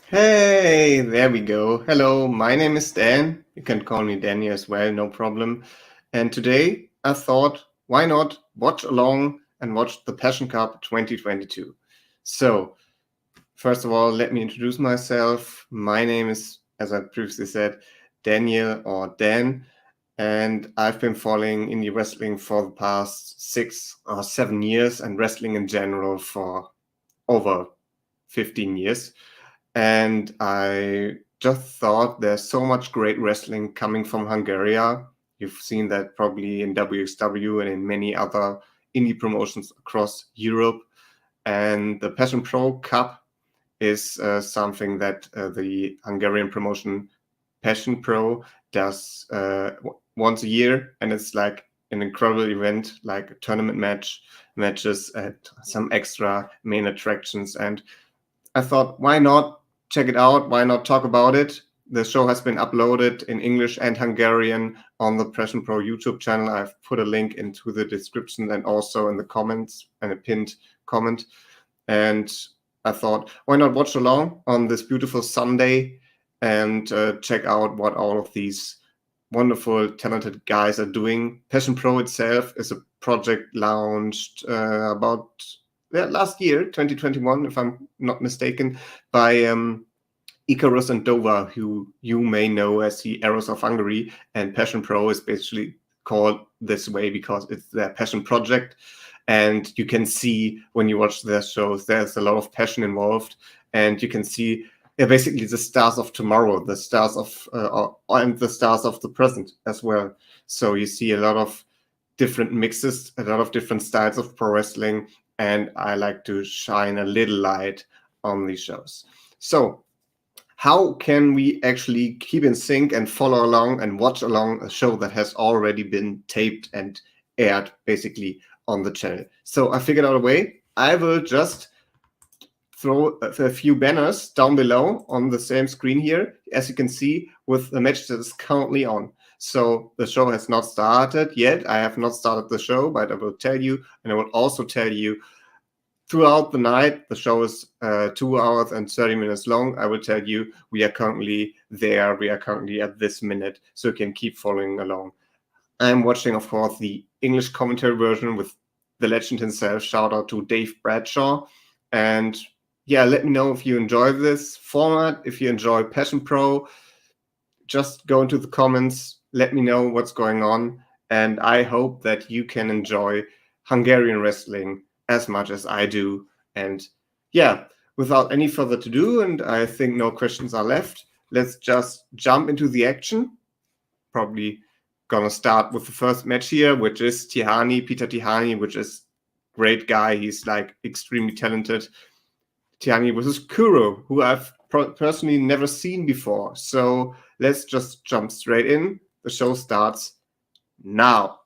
Hey, there we go. Hello, my name is Dan. You can call me Danny as well, no problem. And today I thought, why not watch along and watch the Passion Cup 2022? So, first of all, let me introduce myself. My name is, as I previously said, Daniel or Dan, and I've been following indie wrestling for the past 6 or 7 years and wrestling in general for over 15 years. And I just thought there's so much great wrestling coming from Hungary. You've seen that probably in WXW and in many other indie promotions across Europe. And the Passion Pro Cup is something that the Hungarian promotion Passion Pro does once a year. And it's like an incredible event, like a tournament matches, and some extra main attractions. And I thought, why not check it out? Why not talk about it? The show has been uploaded in English and Hungarian on the Passion Pro YouTube channel. I've put a link into the description and also in the comments and a pinned comment. And I thought, why not watch along on this beautiful Sunday and check out what all of these wonderful, talented guys are doing. Passion Pro itself is a project launched about last year, 2021, if I'm not mistaken, by Icarus and Dover, who you may know as the Arrows of Hungary. And Passion Pro is basically called this way because it's their passion project. And you can see when you watch their shows, there's a lot of passion involved. And you can see basically the stars of tomorrow, the stars of and the stars of the present as well. So you see a lot of different mixes, a lot of different styles of pro wrestling, and I like to shine a little light on these shows. So how can we actually keep in sync and follow along and watch along a show that has already been taped and aired basically on the channel? So I figured out a way. I will just throw a few banners down below on the same screen here, as you can see, with the match that is currently on. So the show has not started yet. I have not started the show, but I will tell you, and I will also tell you throughout the night. The show is 2 hours and 30 minutes long. I will tell you, we are currently there. We are currently at this minute, so you can keep following along. I'm watching, of course, the English commentary version with the legend himself. Shout out to Dave Bradshaw. And yeah, let me know if you enjoy this format, if you enjoy Passion Pro. Just go into the comments, let me know what's going on. And I hope that you can enjoy Hungarian wrestling as much as I do. And yeah, without any further ado, and I think no questions are left, let's just jump into the action. Probably gonna start with the first match here, which is Peter Tihani, which is great guy. He's like extremely talented. Tihani versus Kuro, who I've personally never seen before. So let's just jump straight in. The show starts now.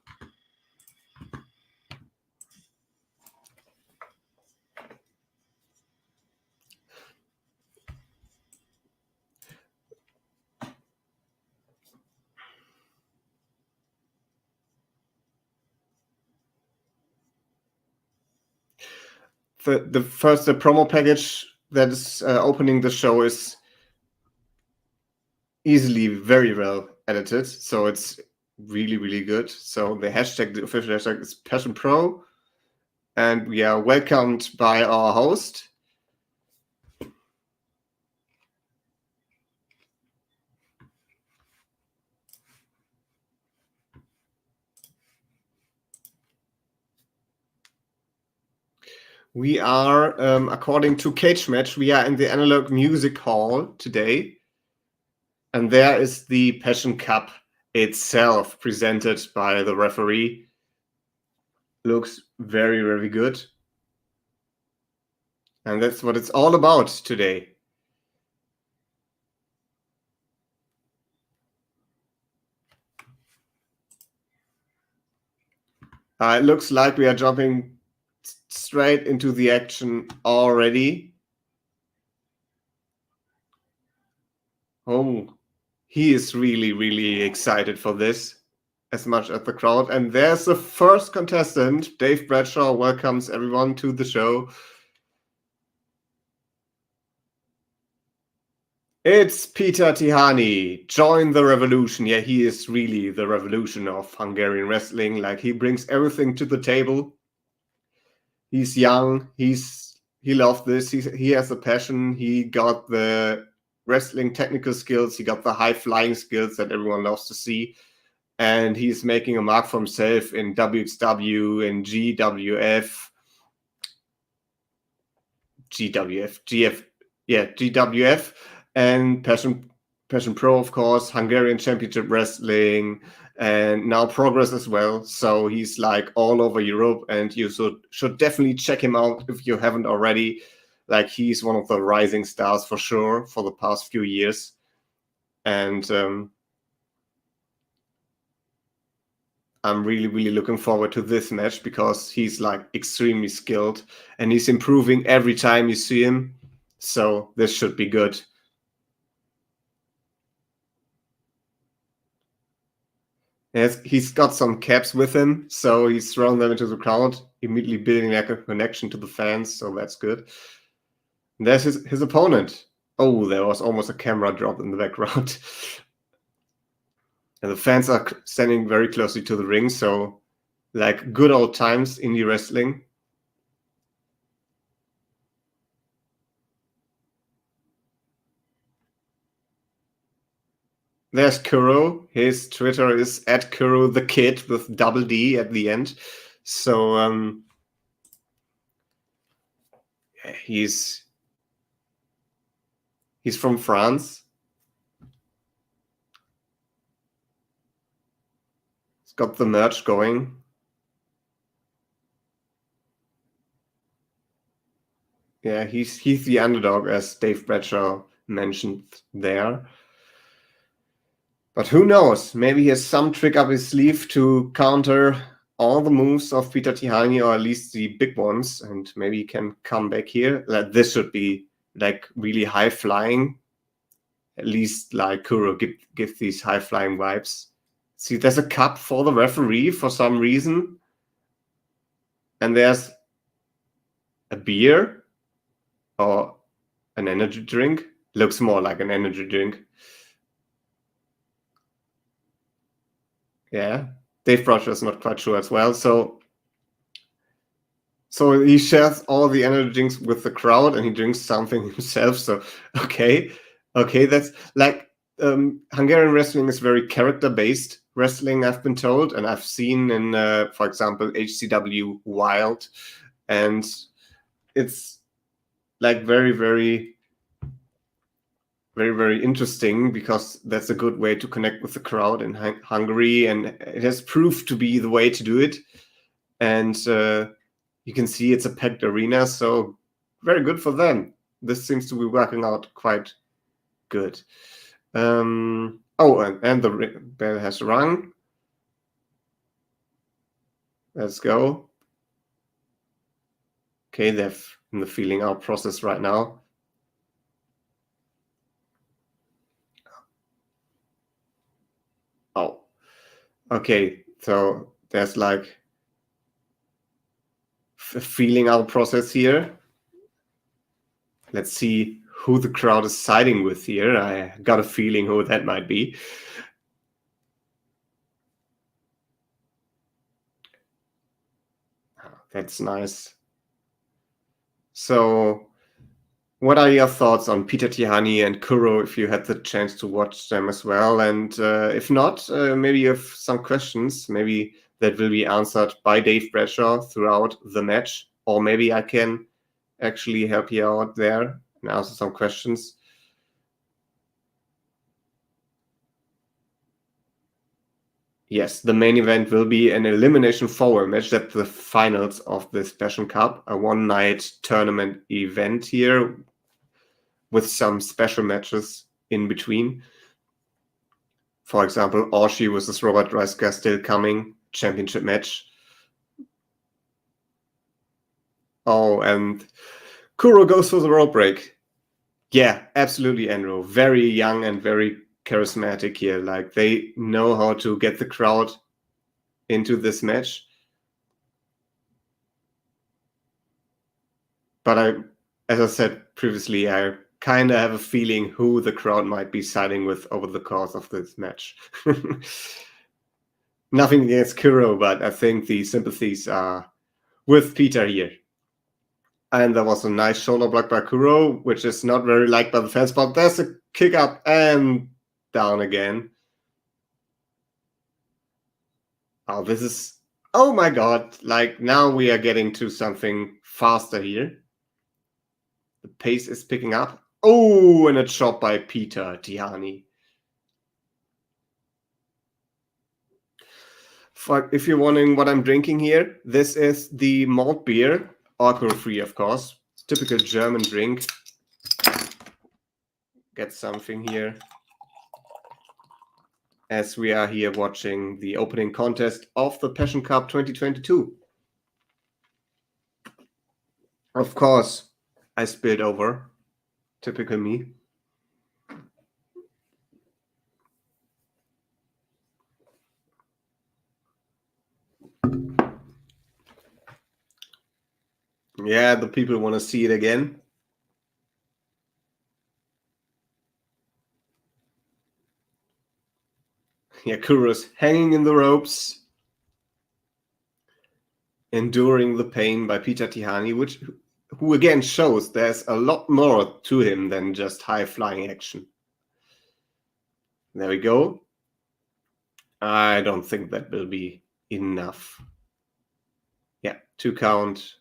The first promo package that is opening the show is easily very well edited, so it's really good. So the official hashtag is Passion Pro, and we are welcomed by our host. We are, according to Cage Match, we are in the Analog Music Hall today. And there is the Passion Cup itself, presented by the referee. Looks very good. And that's what it's all about today. It looks like we are jumping straight into the action already. Oh, he is really excited for this, as much as the crowd. And there's the first contestant. Dave Bradshaw welcomes everyone to the show. It's Peter Tihani. Join the revolution. Yeah, he is really the revolution of Hungarian wrestling. Like, he brings everything to the table. He's young. He loves this. He has a passion. He got the wrestling technical skills. He got the high flying skills that everyone loves to see. And he's making a mark for himself in WXW, in GWF, and Passion Pro, of course, Hungarian Championship Wrestling, and now Progress as well. So he's like all over Europe, and you should definitely check him out if you haven't already. Like, he's one of the rising stars for sure for the past few years, and I'm really, really looking forward to this match because he's like extremely skilled and he's improving every time you see him. So this should be good. He's got some caps with him, so he's thrown them into the crowd, immediately building like a connection to the fans. So that's good. And there's his opponent. Oh, there was almost a camera drop in the background. And the fans are standing very closely to the ring. So like good old times indie wrestling. There's Kuro. His Twitter is @Kuro the Kid with double D at the end. So he's from France. He's got the merch going. Yeah, he's the underdog, as Dave Bradshaw mentioned there. But who knows? Maybe he has some trick up his sleeve to counter all the moves of Peter Tihani, or at least the big ones, and maybe he can come back here. Like, this should be like really high flying. At least like Kuro give these high flying vibes. See, there's a cup for the referee for some reason, and there's a beer or an energy drink. Looks more like an energy drink. Yeah, Dave Bradshaw is not quite sure as well. So he shares all the energy drinks with the crowd, and he drinks something himself. So okay, that's like Hungarian wrestling is very character-based wrestling, I've been told, and I've seen in, for example, HCW Wild, and it's like very, very, very, very interesting because that's a good way to connect with the crowd in Hungary, and it has proved to be the way to do it. And you can see it's a packed arena, so very good for them. This seems to be working out quite good. And the bell has rung. Let's go. Okay, they're in the feeling out process right now. Oh, okay. So there's like a feeling out process here. Let's see who the crowd is siding with here. I got a feeling who that might be. That's nice. So what are your thoughts on Peter Tihani and Kuro, if you had the chance to watch them as well? And if not, maybe you have some questions, maybe that will be answered by Dave Bradshaw throughout the match, or maybe I can actually help you out there and answer some questions. Yes, the main event will be an elimination forward match. That's the finals of this Passion Cup, a one-night tournament event here with some special matches in between. For example, Orshi versus Robert Reisker still coming, championship match. Oh, and Kuro goes for the rope break. Yeah, absolutely, Andrew. Very young and very charismatic here. Like, they know how to get the crowd into this match. But as I said previously, I kind of have a feeling who the crowd might be siding with over the course of this match. Nothing against Kuro, but I think the sympathies are with Peter here. And there was a nice shoulder block by Kuro, which is not very liked by the fans, but there's a kick up and down again. Oh, this is, oh my God, like now we are getting to something faster here. The pace is picking up. Oh, and a chop by Peter Tihanyi. If you're wondering what I'm drinking here, this is the malt beer, alcohol-free, of course. Typical German drink. Get something here. As we are here watching the opening contest of the Passion Cup 2022. Of course, I spilled over. Typical me. Yeah, the people want to see it again. Yeah, Kuro's hanging in the ropes, enduring the pain by Peter Tihanyi, who again shows there's a lot more to him than just high-flying action. There we go. I don't think that will be enough. Yeah, 2 count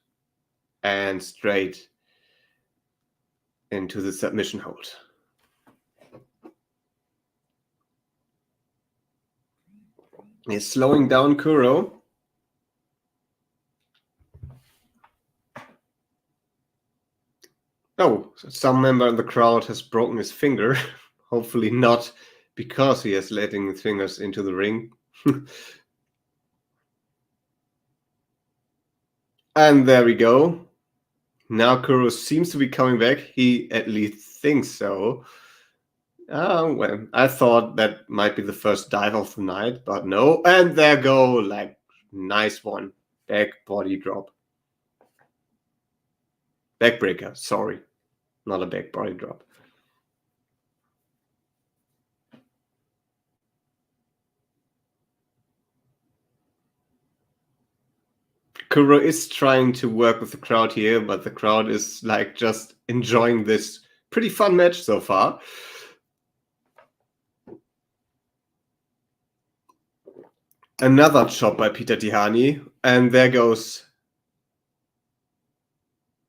and straight into the submission hold. He's slowing down Kuro. Oh, some member in the crowd has broken his finger. Hopefully not because he is letting his fingers into the ring. And there we go. Now Kuro seems to be coming back. He at least thinks so. Well, I thought that might be the first dive of the night, but no. And there go, like, nice one. Back body drop. Backbreaker, sorry. Not a back body drop. Kuro is trying to work with the crowd here, but the crowd is like just enjoying this pretty fun match so far. Another chop by Peter Tihanyi, and there goes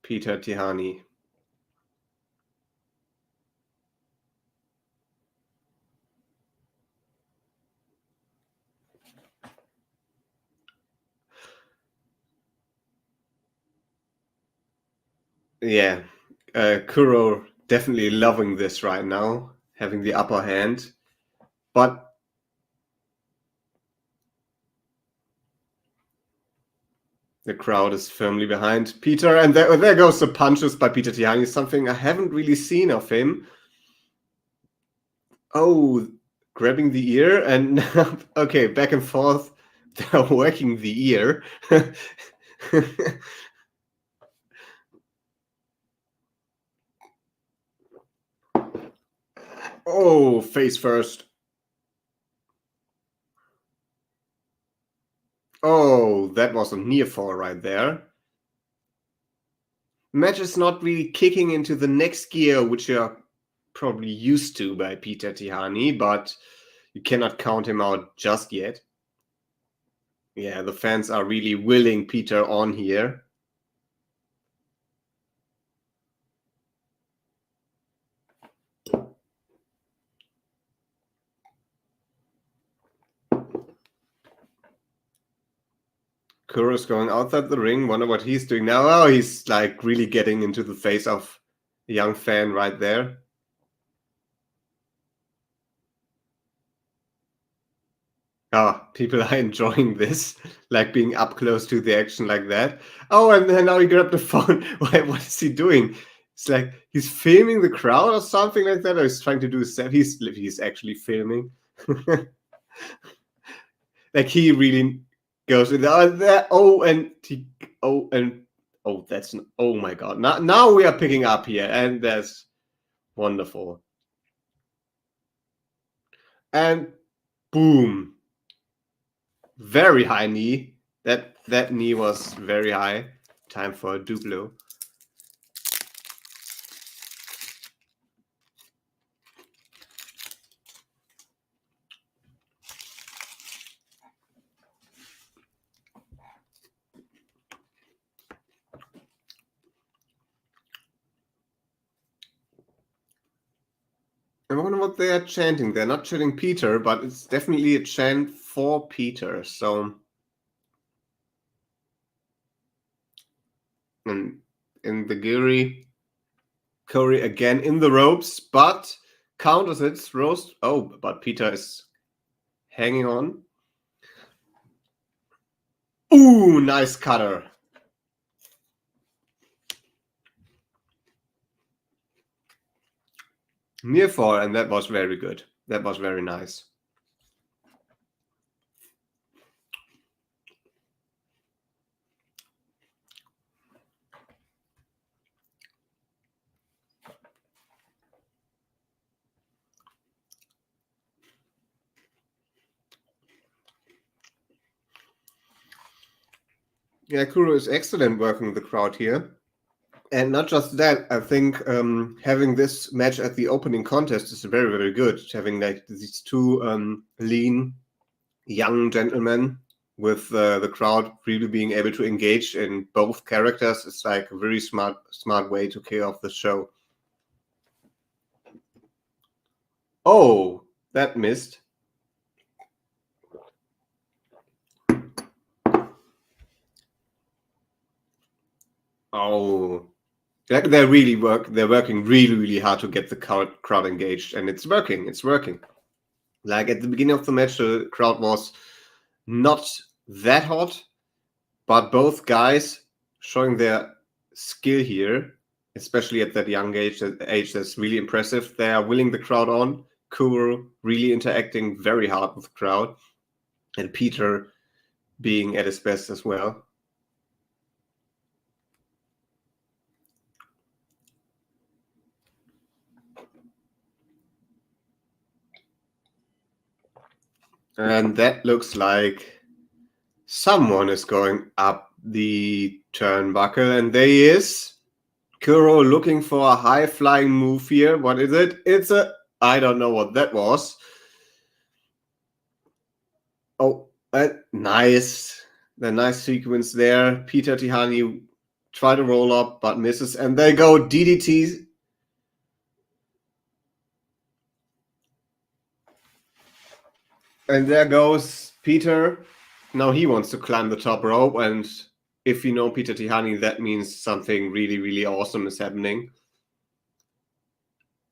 Peter Tihanyi. Yeah, Kuro definitely loving this right now, having the upper hand, but the crowd is firmly behind Peter, and there goes the punches by Peter Tihanyi, something I haven't really seen of him. Oh, grabbing the ear, and okay, back and forth, they're working the ear. Oh, face first. Oh, that was a near fall right there. Match is not really kicking into the next gear, which you're probably used to by Peter Tihanyi, but you cannot count him out just yet. Yeah, the fans are really willing Peter on here. Kuro's going outside the ring. Wonder what he's doing now. Oh, he's like really getting into the face of a young fan right there. Ah, people are enjoying this, like being up close to the action like that. Oh, and then now he grabbed the phone. What is he doing? It's like he's filming the crowd or something like that, or he's trying to do a set. He's actually filming. Like he really goes with that. Oh, that's oh my God. Now we are picking up here, and there's Wonderful. And boom. Very high knee. That knee was very high. Time for a Duplo. I wonder what they are chanting. They're not chanting Peter, but it's definitely a chant for Peter. So, in the Giri, Corey again in the ropes, but counters it, roast. Oh, but Peter is hanging on. Ooh, nice cutter. Near fall, and that was very good. That was very nice. Yeah, Kuro is excellent working the crowd here. And not just that, I think having this match at the opening contest is very, very good. Having like these two lean young gentlemen with the crowd really being able to engage in both characters is like a very smart way to kick off the show. Oh, that missed. Oh, they're working really, really hard to get the crowd engaged, and it's working. It's working. Like at the beginning of the match, the crowd was not that hot, but both guys showing their skill here, especially at that young age that's really impressive. They are willing the crowd on. Kuro really interacting very hard with the crowd, and Peter being at his best as well. And that looks like someone is going up the turnbuckle, and there he is. Kuro looking for a high flying move here. What is it? It's a... I don't know what that was. Oh, nice. The nice sequence there. Peter Tihanyi try to roll up, but misses. And they go DDT. And there goes Peter. Now he wants to climb the top rope. And if you know Peter Tihanyi, that means something really, really awesome is happening.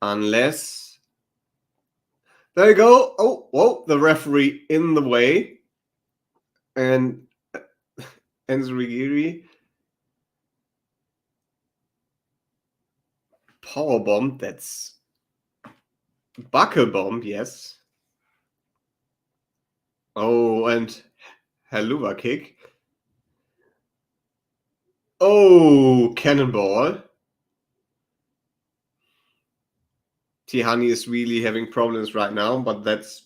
Unless... There you go. Oh, whoa, the referee in the way. And Enzurigiri power bomb. That's buckle bomb, yes. Oh, and Helluva kick. Oh, cannonball. Tihanyi is really having problems right now, but that's...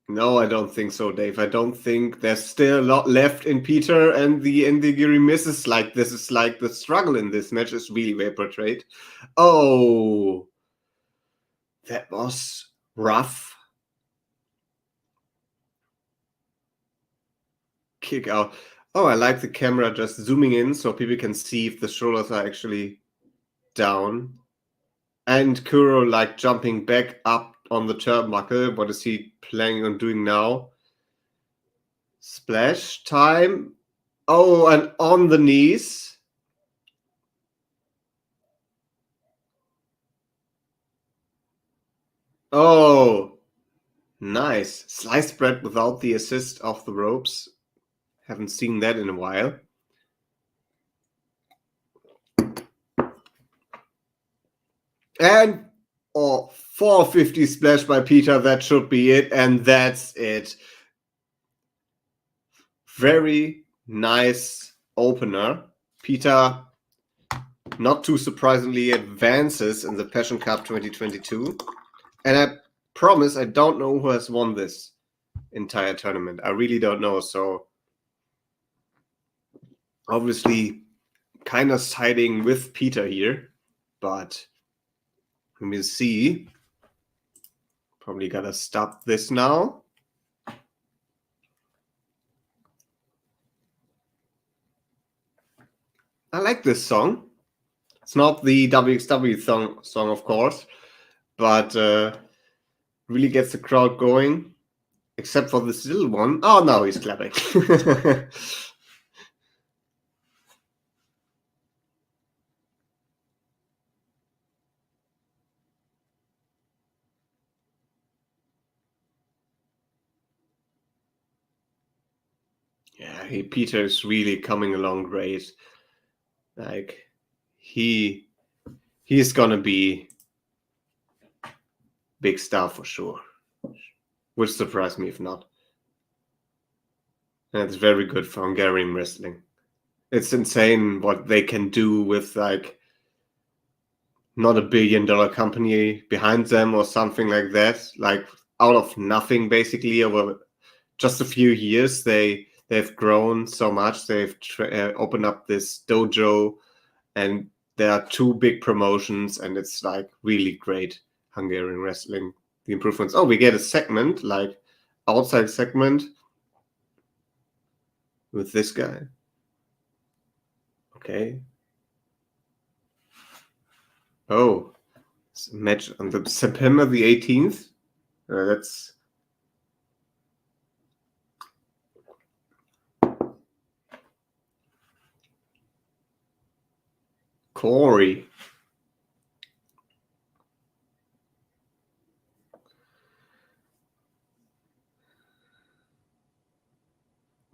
No, I don't think so, Dave. I don't think there's still a lot left in Peter, and the Endigiri misses. Like, this is like the struggle in this match is really well portrayed. Oh, that was rough. Kick out. Oh, I like the camera just zooming in so people can see if the shoulders are actually down. And Kuro like jumping back up on the turnbuckle. What is he planning on doing now? Splash time. Oh, and on the knees. Oh, nice. Sliced bread without the assist of the ropes. Haven't seen that in a while. And 450 splash by Peter. That should be it. And that's it. Very nice opener. Peter not too surprisingly, advances in the Passion Cup 2022. And I promise I don't know who has won this entire tournament. I really don't know. So obviously kind of siding with Peter here, but let me see. Probably gotta stop this now. I like this song. It's not the WXW song, of course, but really gets the crowd going. Except for this little one. Oh, no, he's clapping. Yeah, Peter is really coming along great. Like, he's gonna be big star for sure. Would surprise me if not. And it's very good for Hungarian wrestling. It's insane what they can do with like not $1 billion company behind them or something like that. Like out of nothing, basically, over just a few years, they've grown so much. They've opened up this dojo, and there are 2 big promotions, and it's like really great Hungarian wrestling. The improvements. Oh, we get a segment, like outside segment with this guy. Okay. Oh, it's a match on the September the 18th. That's Corey.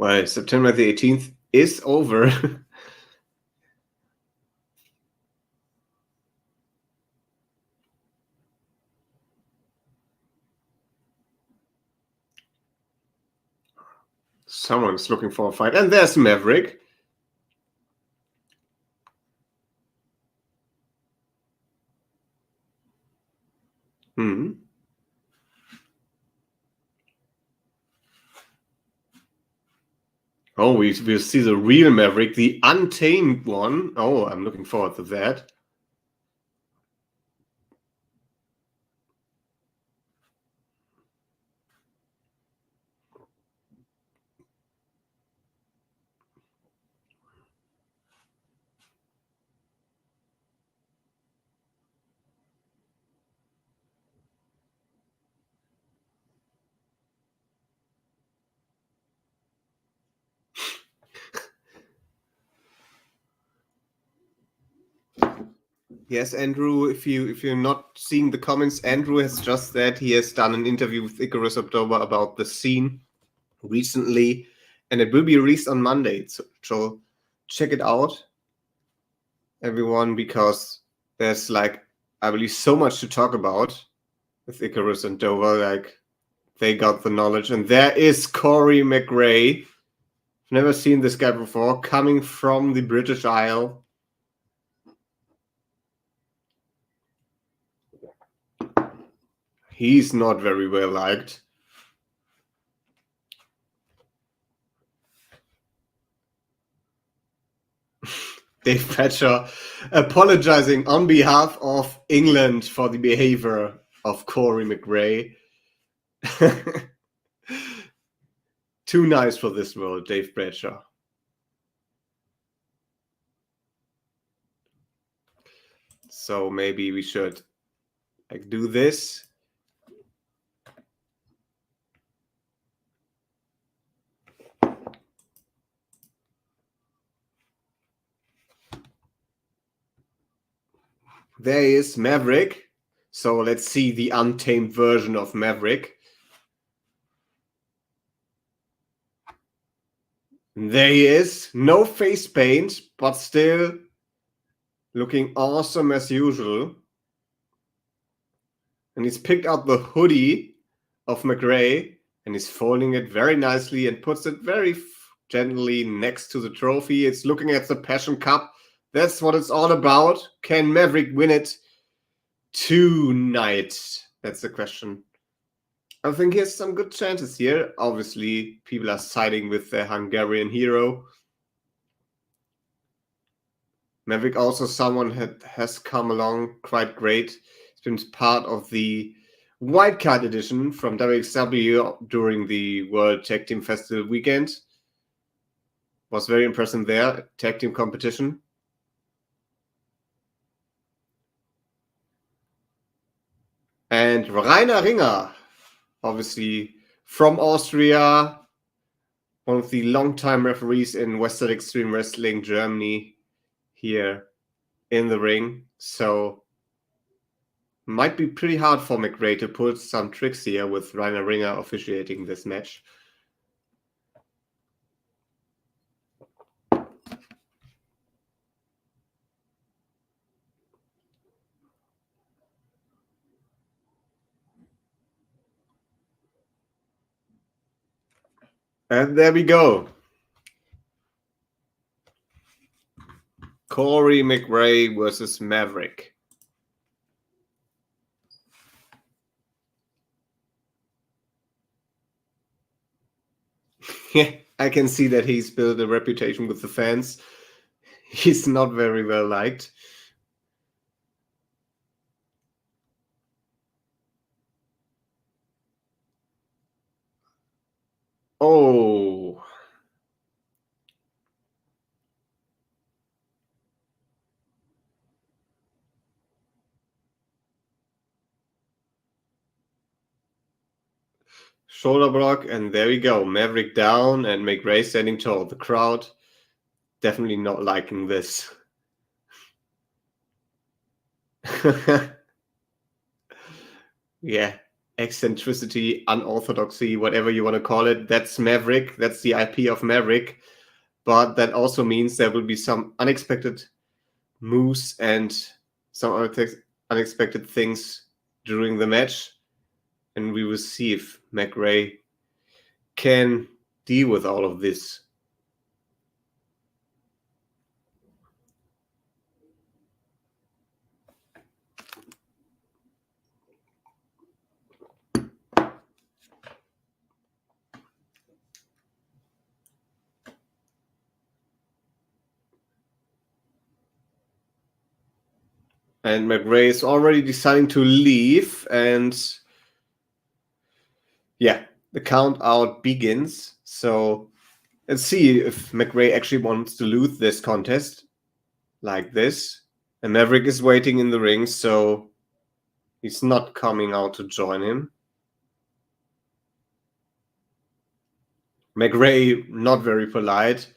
Well, September the 18th is over. Someone's looking for a fight. And there's Maverick. Oh, we'll see the real Maverick, the untamed one. Oh, I'm looking forward to that. Yes, Andrew, if you're not seeing the comments, Andrew has just said he has done an interview with Icarus October about the scene recently, and it will be released on Monday. So check it out, everyone, because there's like, I believe, so much to talk about with Icarus and Dover. Like, they got the knowledge, and there is Corey McRae. Never seen this guy before, coming from the British Isle. He's not very well liked. Dave Thatcher apologizing on behalf of England for the behavior of Corey McRae. Too nice for this world, Dave Bradshaw. So maybe we should like do this. There is Maverick. So let's see the untamed version of Maverick. There he is. No face paint, but still looking awesome as usual. And he's picked up the hoodie of McRae and he's folding it very nicely and puts it very gently next to the trophy. It's looking at the Passion Cup That's what it's all about. Can Maverick win it tonight? That's the question. I think he has some good chances here. Obviously, people are siding with the Hungarian hero. Maverick also someone that has come along quite great. He's been part of the wildcard edition from WXW during the World Tag Team Festival weekend. Was very impressive there, tag team competition. And Rainer Ringer, obviously from Austria, one of the longtime referees in Western Extreme Wrestling Germany, here in the ring. So might be pretty hard for McRae to pull some tricks here with Rainer Ringer officiating this match. And there we go. Corey McRae versus Maverick. Yeah, I can see that he's built a reputation with the fans. He's not very well liked. Oh. Shoulder block, and there we go. Maverick down and McRae standing tall. The crowd definitely not liking this. Yeah, eccentricity, unorthodoxy, whatever you want to call it. That's Maverick. That's the IP of Maverick. But that also means there will be some unexpected moves and some unexpected things during the match. And we will see if McRae can deal with all of this. And McRae is already deciding to leave. And yeah, the count out begins. So let's see if McRae actually wants to lose this contest like this. And Maverick is waiting in the ring, so he's not coming out to join him. McRae, not very polite.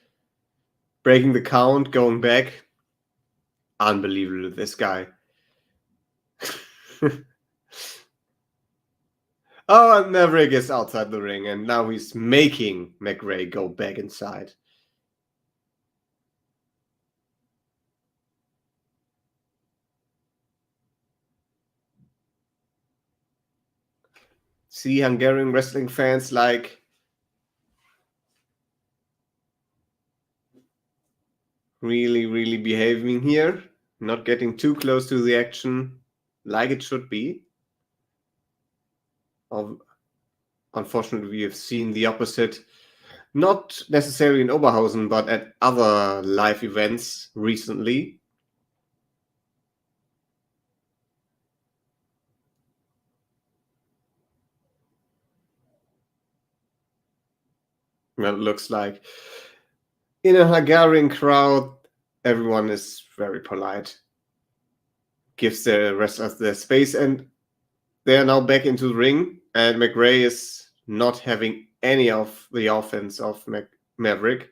Breaking the count, going back. Unbelievable, this guy. Oh, and Maverick is outside the ring, and now he's making McRae go back inside. See, Hungarian wrestling fans like really behaving here, not getting too close to the action like it should be. Unfortunately, we have seen the opposite, not necessarily in Oberhausen, but at other live events recently. Well, it looks like in a Hungarian crowd, everyone is very polite, gives the rest of their space, and they are now back into the ring. And McRae is not having any of the offense of Maverick.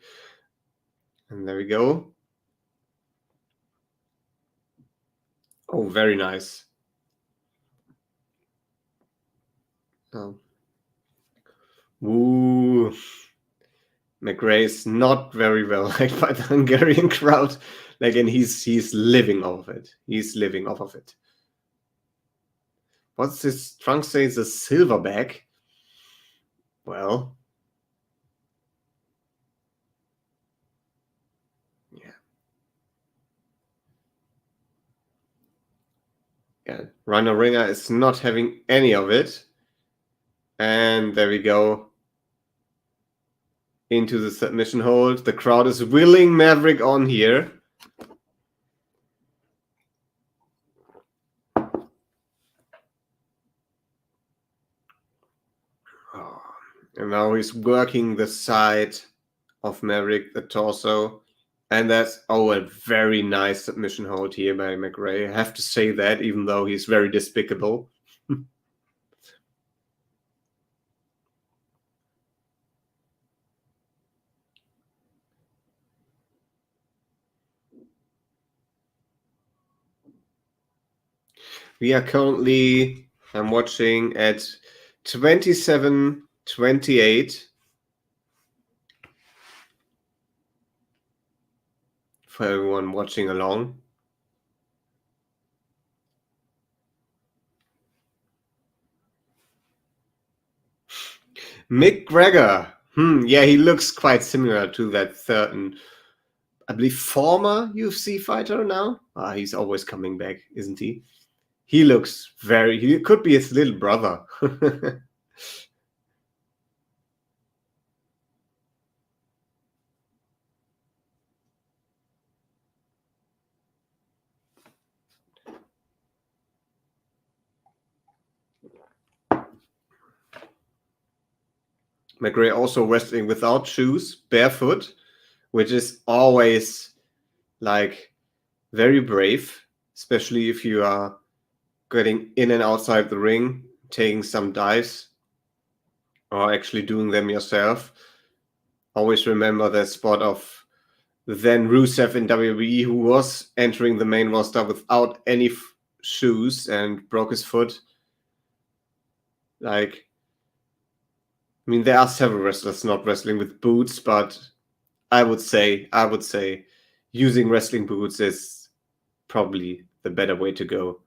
And there we go. Oh, very nice. Oh. Ooh. McRae is not very well liked by the Hungarian crowd. Like, and he's living off of it. He's living off of it. What's this? Trunk says a silverback. Well, yeah. Yeah, Rhino Ringer is not having any of it. And there we go. Into the submission hold. The crowd is willing Maverick on here. Oh, and now he's working the side of Maverick, the torso. And that's, a very nice submission hold here by McRae. I have to say that, even though he's very despicable. We are currently, I'm watching at 27-28 for everyone watching along. McGregor. Yeah, he looks quite similar to that certain, I believe, former UFC fighter now. He's always coming back, isn't he? He looks he could be his little brother. McRae also wrestling without shoes, barefoot, which is always like very brave, especially if you are getting in and outside the ring, taking some dives, or actually doing them yourself. Always remember that spot of then Rusev in WWE, who was entering the main roster without any shoes and broke his foot. Like, I mean, there are several wrestlers not wrestling with boots, but I would say using wrestling boots is probably the better way to go.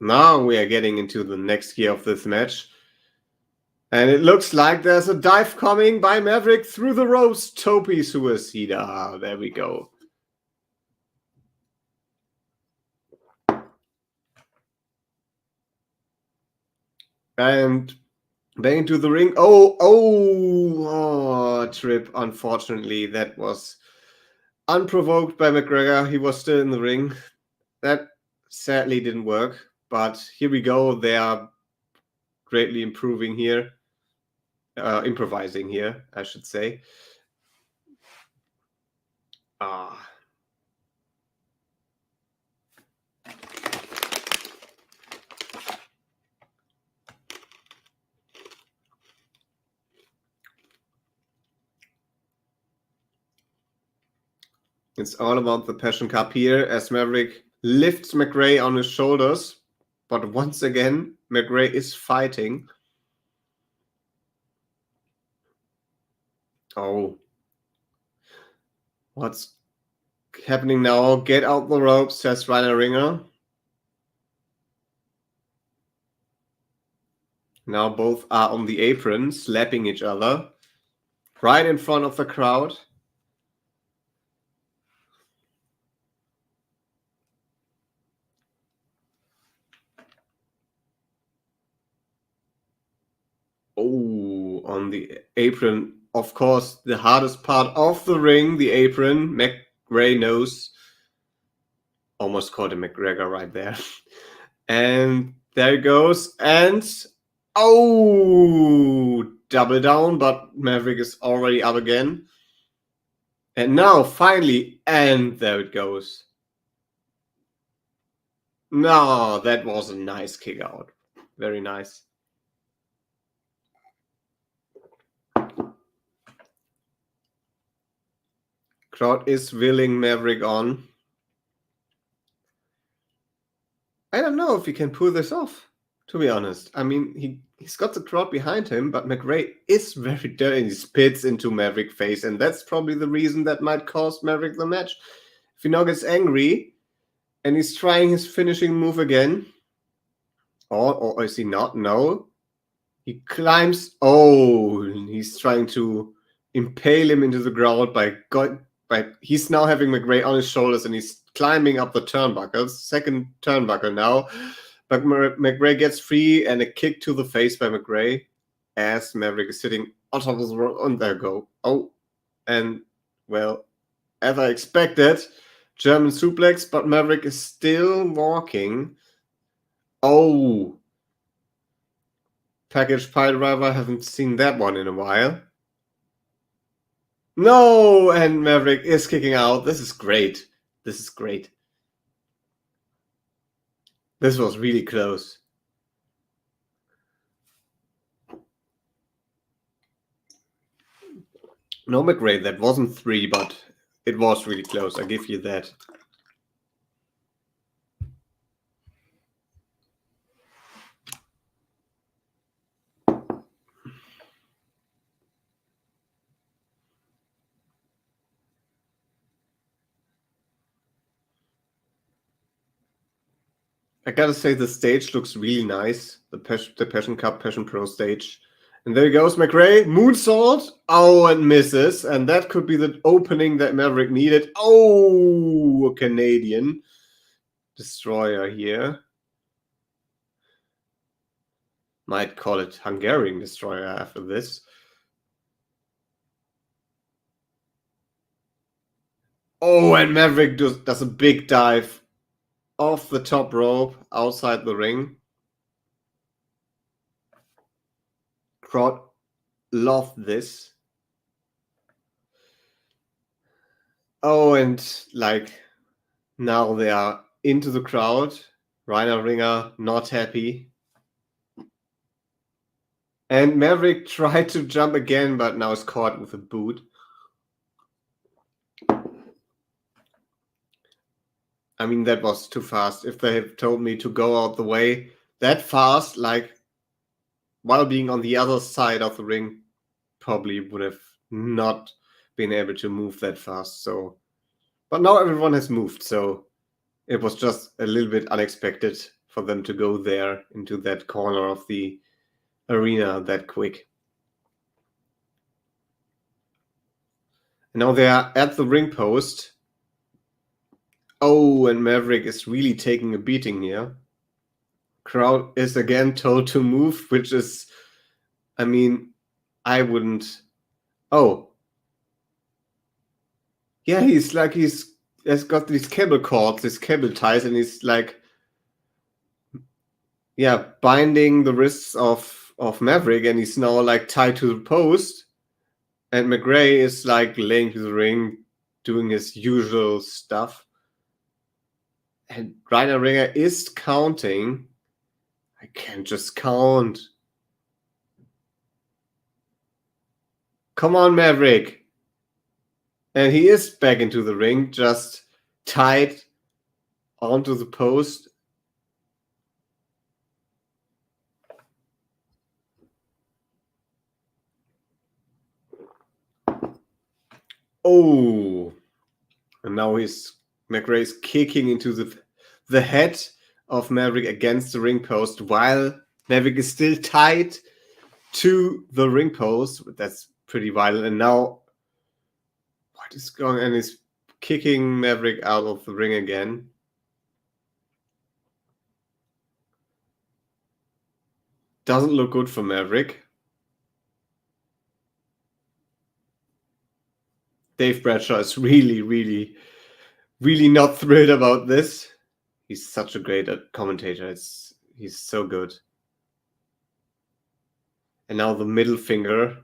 Now we are getting into the next gear of this match. And it looks like there's a dive coming by Maverick through the ropes. Tope Suicida. There we go. And back into the ring. Trip. Unfortunately, that was unprovoked by McGregor. He was still in the ring. That sadly didn't work. But here we go. They are greatly improving here. Improvising here, I should say. It's all about the Passion Cup here as Maverick lifts McRae on his shoulders. But once again, McRae is fighting. Oh. What's happening now? Get out the ropes, says Rhino Ringer. Now both are on the apron, slapping each other. Right in front of the crowd. Oh, on the apron. Of course, the hardest part of the ring, the apron. McRae knows. Almost called him McGregor right there. And there it goes. And double down, but Maverick is already up again. And now, finally, and there it goes. No, that was a nice kick out. Very nice. Crowd is willing Maverick on. I don't know if he can pull this off, to be honest. I mean, he's got the crowd behind him, but McRae is very dirty. He spits into Maverick's face, and that's probably the reason that might cost Maverick the match. If he now gets angry and he's trying his finishing move again, or is he not? No. He climbs. Oh, he's trying to impale him into the ground by But he's now having McRae on his shoulders and he's climbing up the turnbuckles. Second turnbuckle now. But McRae gets free and a kick to the face by McRae as Maverick is sitting on top of the rope. And there go. Oh, and well, as I expected, German suplex, but Maverick is still walking. Oh, package pile driver. Haven't seen that one in a while. No, and Maverick is kicking out. This is great. This is great. This was really close. No, McRae, that wasn't 3, but it was really close. I give you that. I gotta say, the stage looks really nice. The Passion Cup, Passion Pro stage. And there goes McRae. Moonsault. Oh, and misses. And that could be the opening that Maverick needed. Oh, a Canadian destroyer here. Might call it Hungarian destroyer after this. Oh, and Maverick does a big dive off the top rope outside the ring. Crowd loved this. Oh, and like now they are into the crowd. Rainer Ringer not happy. And Maverick tried to jump again, but now is caught with a boot. I mean, that was too fast. If they had told me to go out the way that fast, like while being on the other side of the ring, probably would have not been able to move that fast. So, but now everyone has moved, so it was just a little bit unexpected for them to go there into that corner of the arena that quick. And now they are at the ring post. Oh, and Maverick is really taking a beating here. Crowd is again told to move, which is, I mean, I wouldn't. Oh. Yeah, he's got these cable cords, these cable ties, and he's like, yeah, binding the wrists of Maverick, and he's now like tied to the post. And McRae is like laying to the ring, doing his usual stuff. And Rainer Ringer is counting. I can't just count. Come on, Maverick. And he is back into the ring, just tied onto the post. Oh. And now McRae is kicking into the head of Maverick against the ring post while Maverick is still tied to the ring post. That's pretty violent. And now what is going on? And he's kicking Maverick out of the ring again. Doesn't look good for Maverick. Dave Bradshaw is really, really, really not thrilled about this. He's such a great commentator. He's so good. And now the middle finger.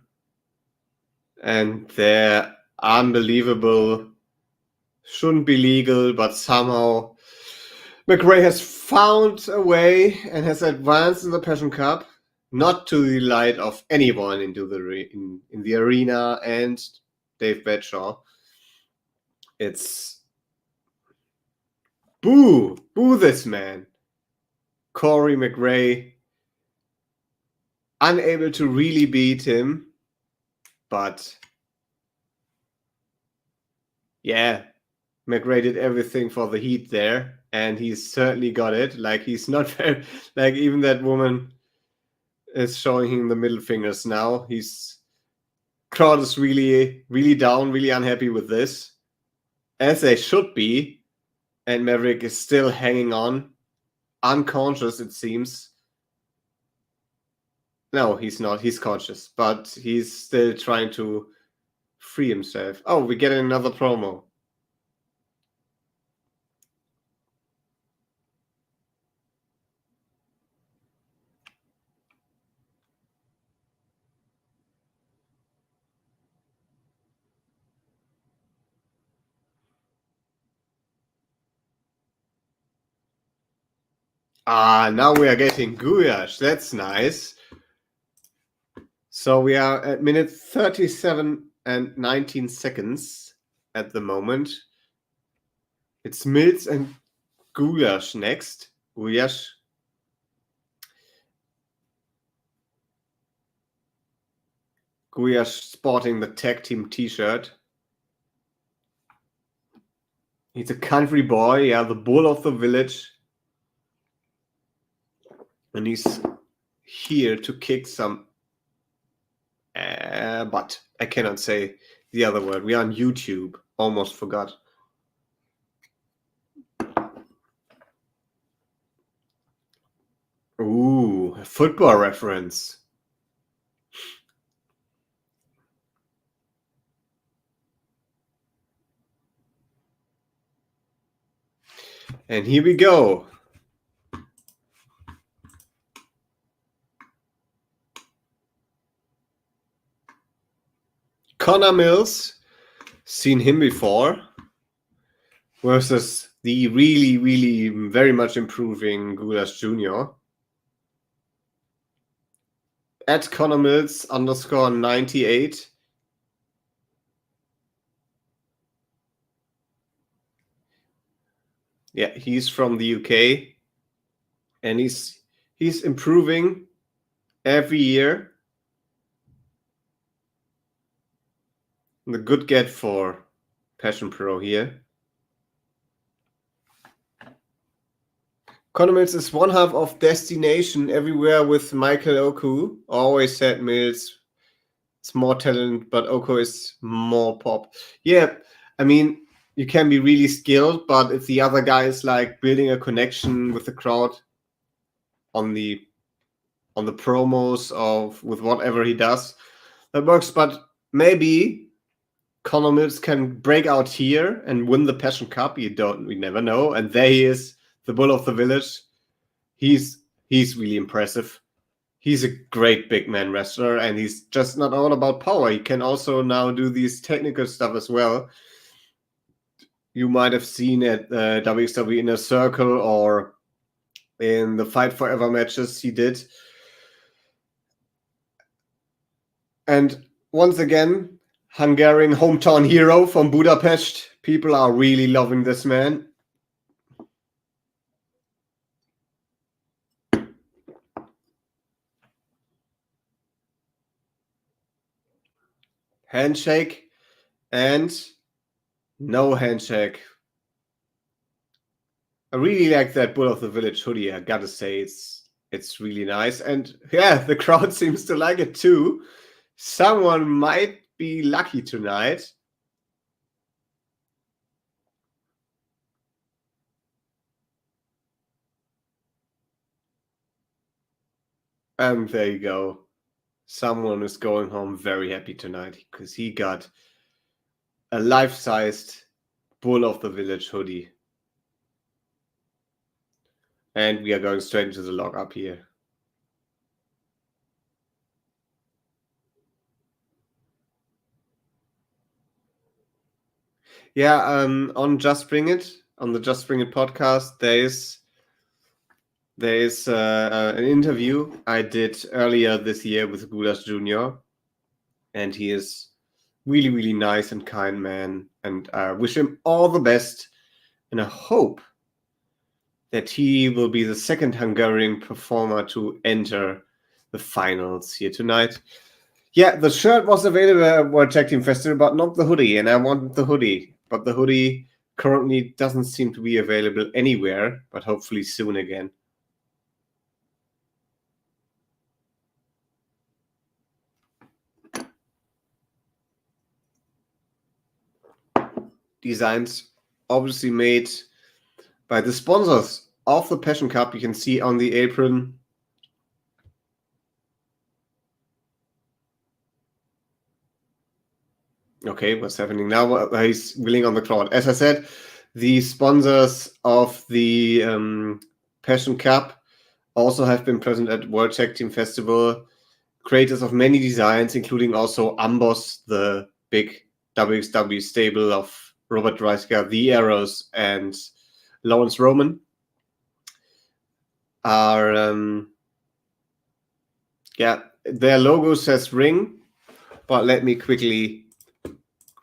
And they're unbelievable. Shouldn't be legal, but somehow McRae has found a way and has advanced in the Passion Cup, not to the delight of anyone in the arena and Dave Bradshaw. It's boo this man. Corey McRae unable to really beat him, but yeah, McRae did everything for the heat there, and he's certainly got it. Like, he's not very, like, even that woman is showing him the middle fingers now. Crowd is really, really down, really unhappy with this. as they should be, and Maverick is still hanging on, unconscious it seems. No, he's not. He's conscious, but he's still trying to free himself. Oh, we get another promo. Ah, now we are getting Guyash. That's nice. So we are at minute 37 and 19 seconds at the moment. It's Mills and Guyash next. Guyash. Guyash sporting the tag team t-shirt. He's a country boy, yeah, the bull of the village. And he's here to kick some but I cannot say the other word. We are on YouTube. Almost forgot. Ooh, a football reference. And here we go. Connor Mills, seen him before, versus the really very much improving Gulas Jr. At Connor Mills _98. Yeah, he's from the UK, and he's improving every year. The good get for Passion Pro here. Connor Mills is one half of Destination Everywhere with Michael Oku. Always said Mills is more talent, but Oku is more pop. Yeah, I mean, you can be really skilled, but if the other guy is like building a connection with the crowd on the promos of with whatever he does, that works. But maybe Connor Mills can break out here and win the Passion Cup. We never know. And there he is, the bull of the village. He's really impressive. He's a great big man wrestler, and he's just not all about power. He can also now do these technical stuff as well. You might have seen at WWE Inner Circle or in the Fight Forever matches he did. And once again, Hungarian hometown hero from Budapest. People are really loving this man. Handshake and no handshake. I really like that Bull of the Village hoodie. I gotta say, it's really nice. And yeah, the crowd seems to like it too. Someone might be lucky tonight. And there you go. Someone is going home very happy tonight because he got a life-sized Bull of the Village hoodie. And we are going straight into the lockup here. Yeah, on Just Bring It, on the Just Bring It podcast, there is an interview I did earlier this year with Gudas Jr. And he is really nice and kind man. And I wish him all the best. And I hope that he will be the second Hungarian performer to enter the finals here tonight. Yeah, the shirt was available at World Tag Team Festival, but not the hoodie. And I wanted the hoodie. But the hoodie currently doesn't seem to be available anywhere, but hopefully soon again. designs obviously made by the sponsors of the Passion Cup. You can see on the apron. Okay, what's happening now? He's wheeling on the crowd. As I said, the sponsors of the Passion Cup also have been present at World Tag Team Festival. Creators of many designs, including also Amboss, the big WXW stable of Robert Dreisker, The Arrows, and Lawrence Roman, are their logo says Ring, but let me quickly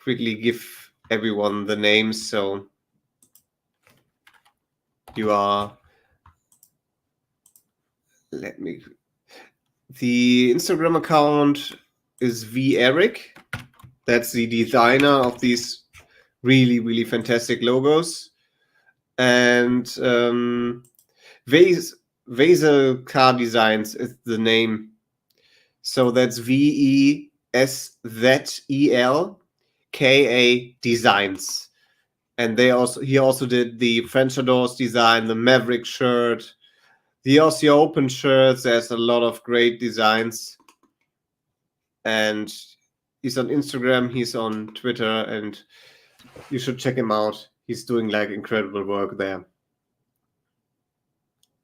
give everyone the names so you are. The Instagram account is V Eric. That's the designer of these really, really fantastic logos. And Vesel Car Designs is the name. So that's VESZELKA Designs. And he also did the French Adors design, the Maverick shirt, the Aussie Open shirts. There's a lot of great designs. And he's on Instagram, he's on Twitter, and you should check him out. He's doing like incredible work there.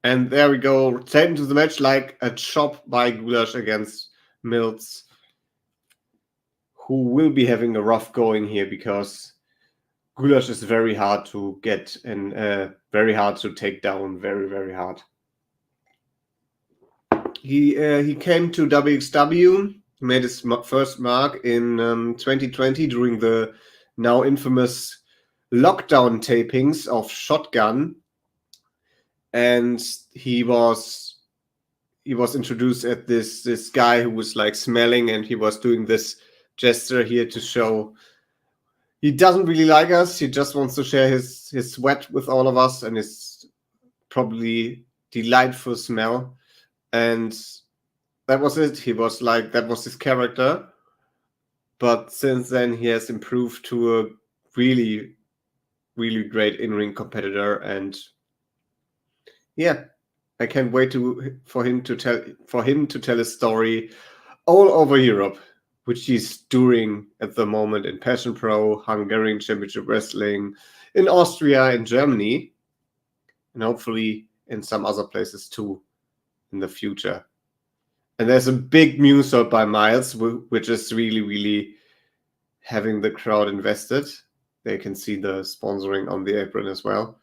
And there we go, straight into the match like a chop by Gulash against Mills, who will be having a rough going here because Gulash is very hard to get and very hard to take down, very, very hard. He came to WXW, made his first mark in 2020 during the now infamous lockdown tapings of Shotgun, and he was introduced at this guy who was like smelling, and he was doing this gesture here to show he doesn't really like us. He just wants to share his sweat with all of us and his probably delightful smell. And that was it. He was like, that was his character. But since then, he has improved to a really, really great in-ring competitor. And yeah, I can't wait for him to tell his story all over Europe, which he's doing at the moment in Passion Pro, Hungarian Championship Wrestling, in Austria, in Germany, and hopefully in some other places too in the future. And there's a big moonsault by Miles, which is really, really having the crowd invested. They can see the sponsoring on the apron as well.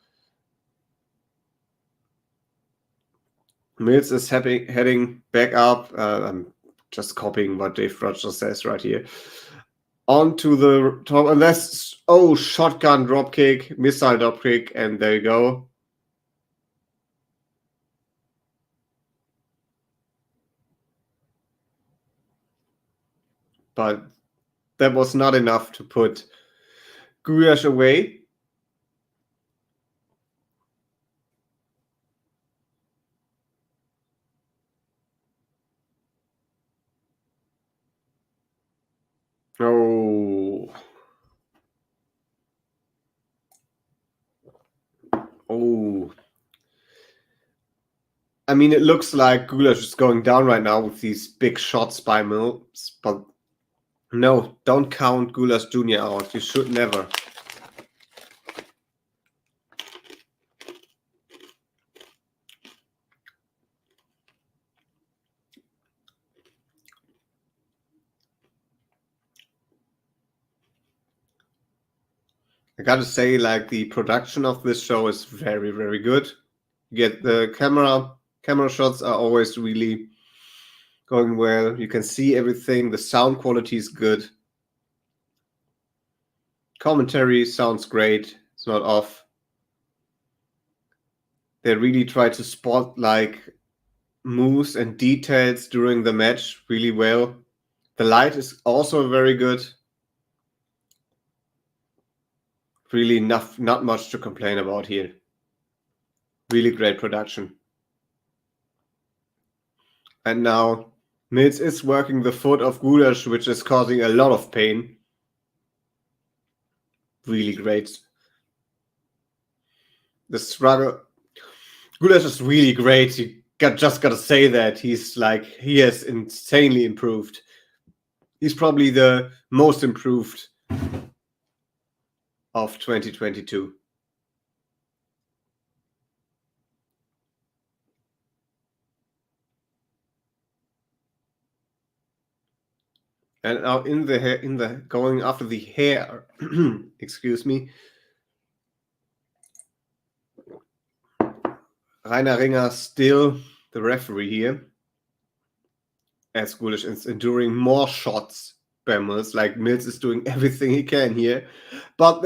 Mills is heading back up. I'm just copying what Dave Rogers says right here. Onto the top, and that's shotgun dropkick, missile dropkick, and there you go. But that was not enough to put Gulash away. Oh. I mean, it looks like Gulash is going down right now with these big shots by Mills, but no, don't count Gulash Jr. out. You should never. I gotta say, like, the production of this show is very, very good. You get the camera shots are always really going well. You can see everything. The sound quality is good. Commentary sounds great. It's not off. They really try to spot like moves and details during the match really well. The light is also very good. Really not much to complain about here. Really great production. And now Mills is working the foot of Gulash, which is causing a lot of pain. really great. The struggle. Gulash is really great. Just gotta say that he has insanely improved. He's probably the most improved of 2022. And now in the going after the hair, excuse me, Rainer Ringer still the referee here, as Gulish is enduring more shots by Mills. Like Mills is doing everything he can here, but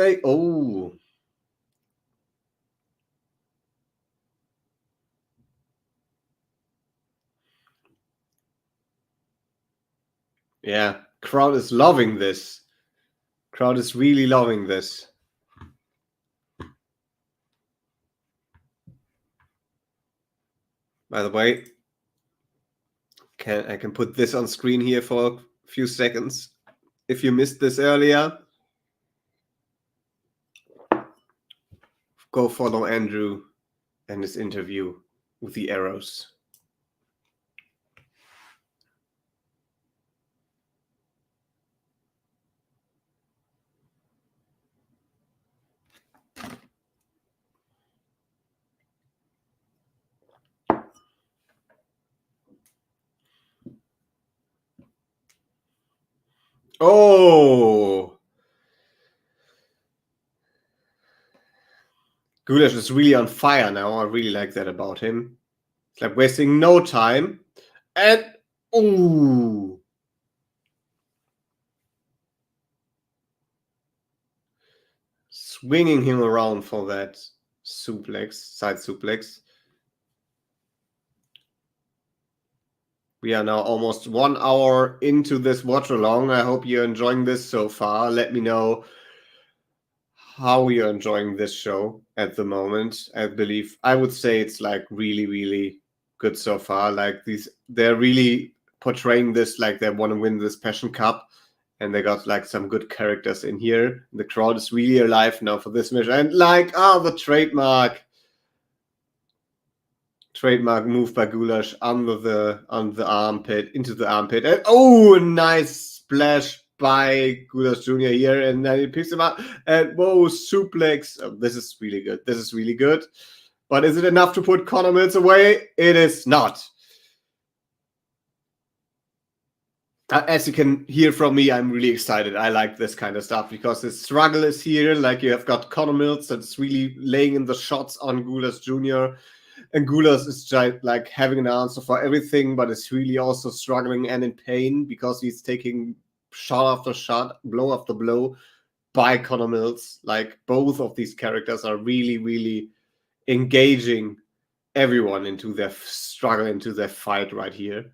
yeah, crowd is loving this. Crowd is really loving this. By the way, I can put this on screen here for a few seconds. If you missed this earlier, go follow Andrew and his interview with the arrows. Oh! Gulash is really on fire now. I really like that about him. It's like wasting no time. And, ooh! Swinging him around for that suplex, side suplex. We are now almost 1 hour into this watch along. I hope you're enjoying this so far. Let me know how you're enjoying this show at the moment. I would say it's like really, really good so far. Like they're really portraying this like they want to win this Passion Cup, and they got like some good characters in here. The crowd is really alive now for this match, and like the trademark move by Gulash on the armpit, into the armpit, and a nice splash by Gulash Jr. here, and then he picks him up, and suplex. Oh, this is really good. This is really good. But is it enough to put Connor Mills away? It is not. As you can hear from me, I'm really excited. I like this kind of stuff because the struggle is here. Like you have got Connor Mills that's really laying in the shots on Gulash Jr., and Gulas is just like having an answer for everything, but is really also struggling and in pain because he's taking shot after shot, blow after blow by Connor Mills. Like both of these characters are really, really engaging everyone into their struggle, into their fight right here.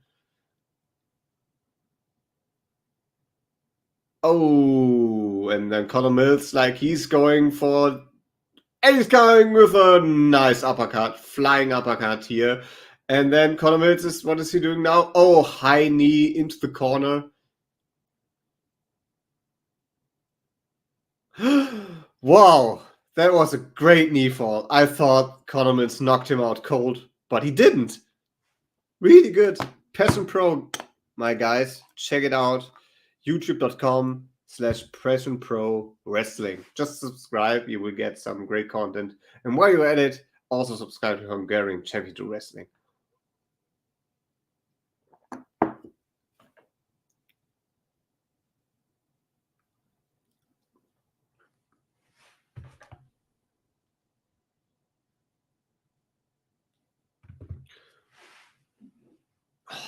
Oh, and then Connor Mills, like he's going for. And he's going with a nice uppercut, flying uppercut here. And then Connor Mills what is he doing now? Oh, high knee into the corner. Wow, that was a great knee fall. I thought Connor Mills knocked him out cold, but he didn't. Really good. Passion Pro, my guys. Check it out. youtube.com/Passion Pro Wrestling. Just subscribe. You will get some great content. And while you're at it, also subscribe to Hungarian Championship Wrestling.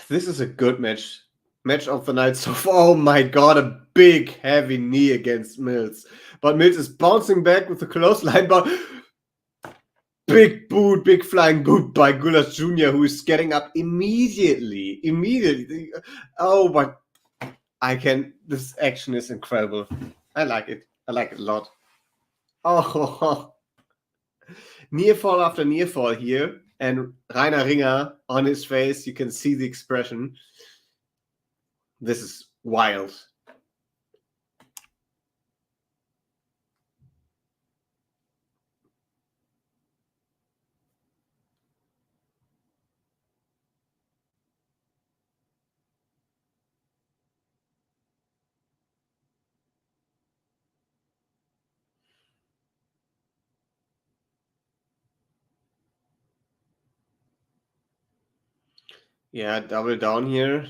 This is a good match. Match of the night so far. Oh my god, a big heavy knee against Mills. But Mills is bouncing back with the clothesline, but big boot, big flying boot by Gulash Jr., who is getting up immediately. Oh, but this action is incredible. I like it. I like it a lot. Oh, near fall after near fall here. And Rainer Ringer on his face, you can see the expression. This is wild. Yeah, double down here.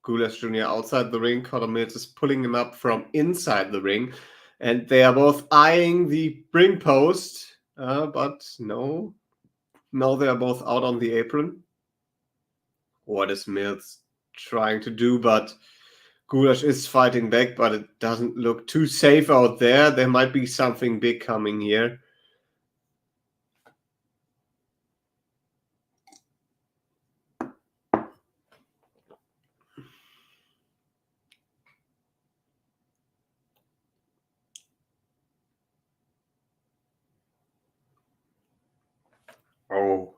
Gulash Jr. outside the ring. Conor Mills is pulling him up from inside the ring. And they are both eyeing the ring post. But no. Now they are both out on the apron. What is Mills trying to do? But Gulash is fighting back, but it doesn't look too safe out there. There might be something big coming here. Oh,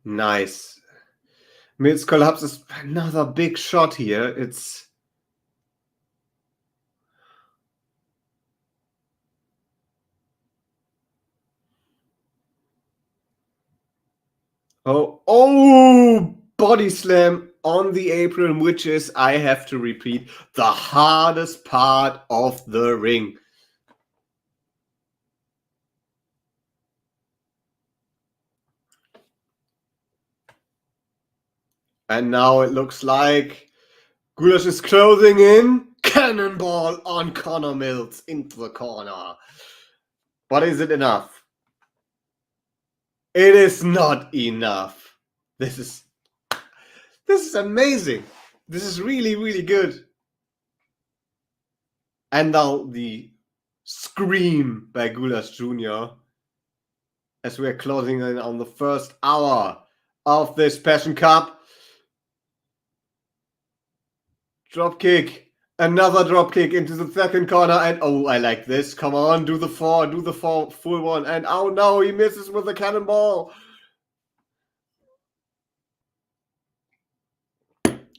nice. Mills collapses. Another big shot here. It's... Oh, body slam on the apron, which is, I have to repeat, the hardest part of the ring. And now it looks like Gulash is closing in. Cannonball on Conor Mills into the corner. But is it enough? It is not enough. This is amazing. This is really, really good. And now the scream by Gulash Jr. as we're closing in on the first hour of this Passion Cup. Drop kick. Another drop kick into the second corner. And oh, I like this. Come on, do the four full one. And oh no, he misses with the cannonball.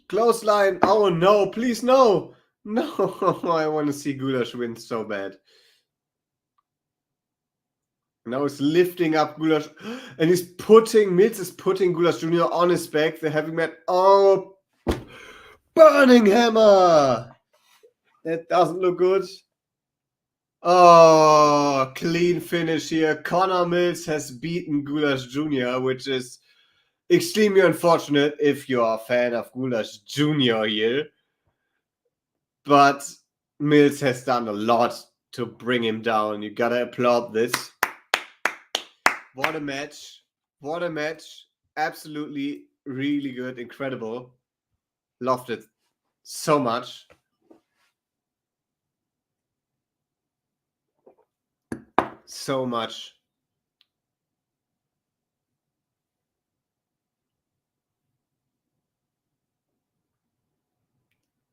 Clothesline. Oh no, please no. No, I want to see Gulash win so bad. Now he's lifting up Gulash, and Mills is putting Gulash Jr. on his back. The heavy mat. Oh, burning hammer. That doesn't look good. Oh, clean finish here. Conor Mills has beaten Gulash Jr., which is extremely unfortunate if you are a fan of Gulash Jr. here. But Mills has done a lot to bring him down. You gotta applaud this. What a match. What a match. Absolutely really good. Incredible. Loved it so much. So much.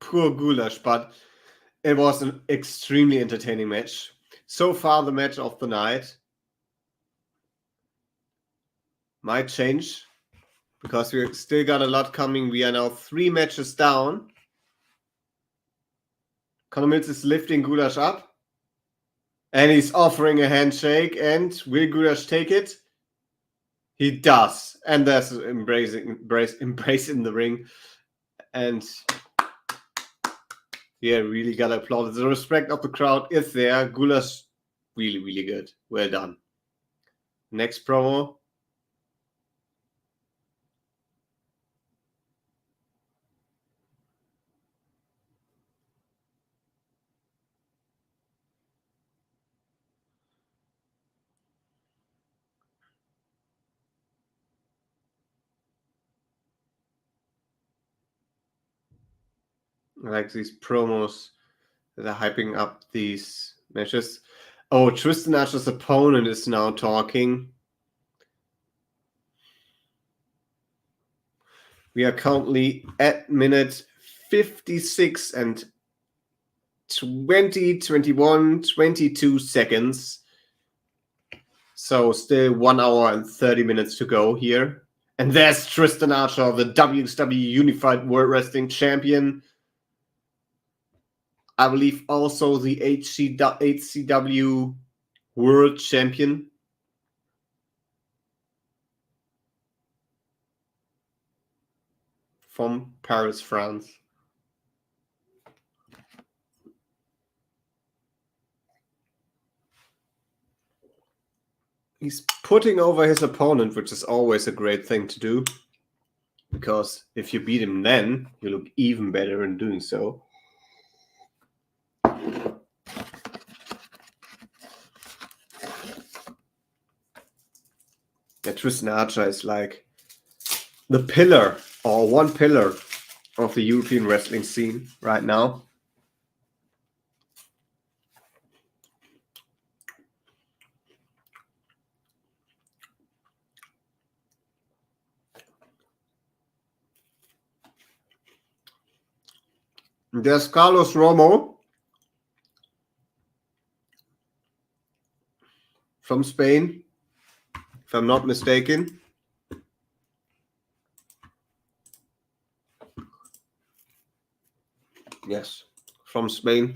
Poor Gulash, but it was an extremely entertaining match. So far, the match of the night. Might change because we still got a lot coming. We are now 3 matches down. Conor Mills is lifting Gulash up. And he's offering a handshake. And will Gulash take it? He does. And there's embrace in the ring. And yeah, really gotta applaud it. The respect of the crowd is there. Gulash, really, really good. Well done. Next promo. I like these promos that are hyping up these matches. Oh, Tristan Archer's opponent is now talking. We are currently at minute 56 and 20, 21, 22 seconds. So still 1 hour and 30 minutes to go here. And there's Tristan Archer, the WWE Unified World Wrestling Champion. I believe also the HCW World Champion. From Paris, France. He's putting over his opponent, which is always a great thing to do. because if you beat him then, you look even better in doing so. Yeah, Tristan Archer is like the pillar, or one pillar, of the European wrestling scene right now. There's Carlos Romo from Spain, if I'm not mistaken. Yes, from Spain.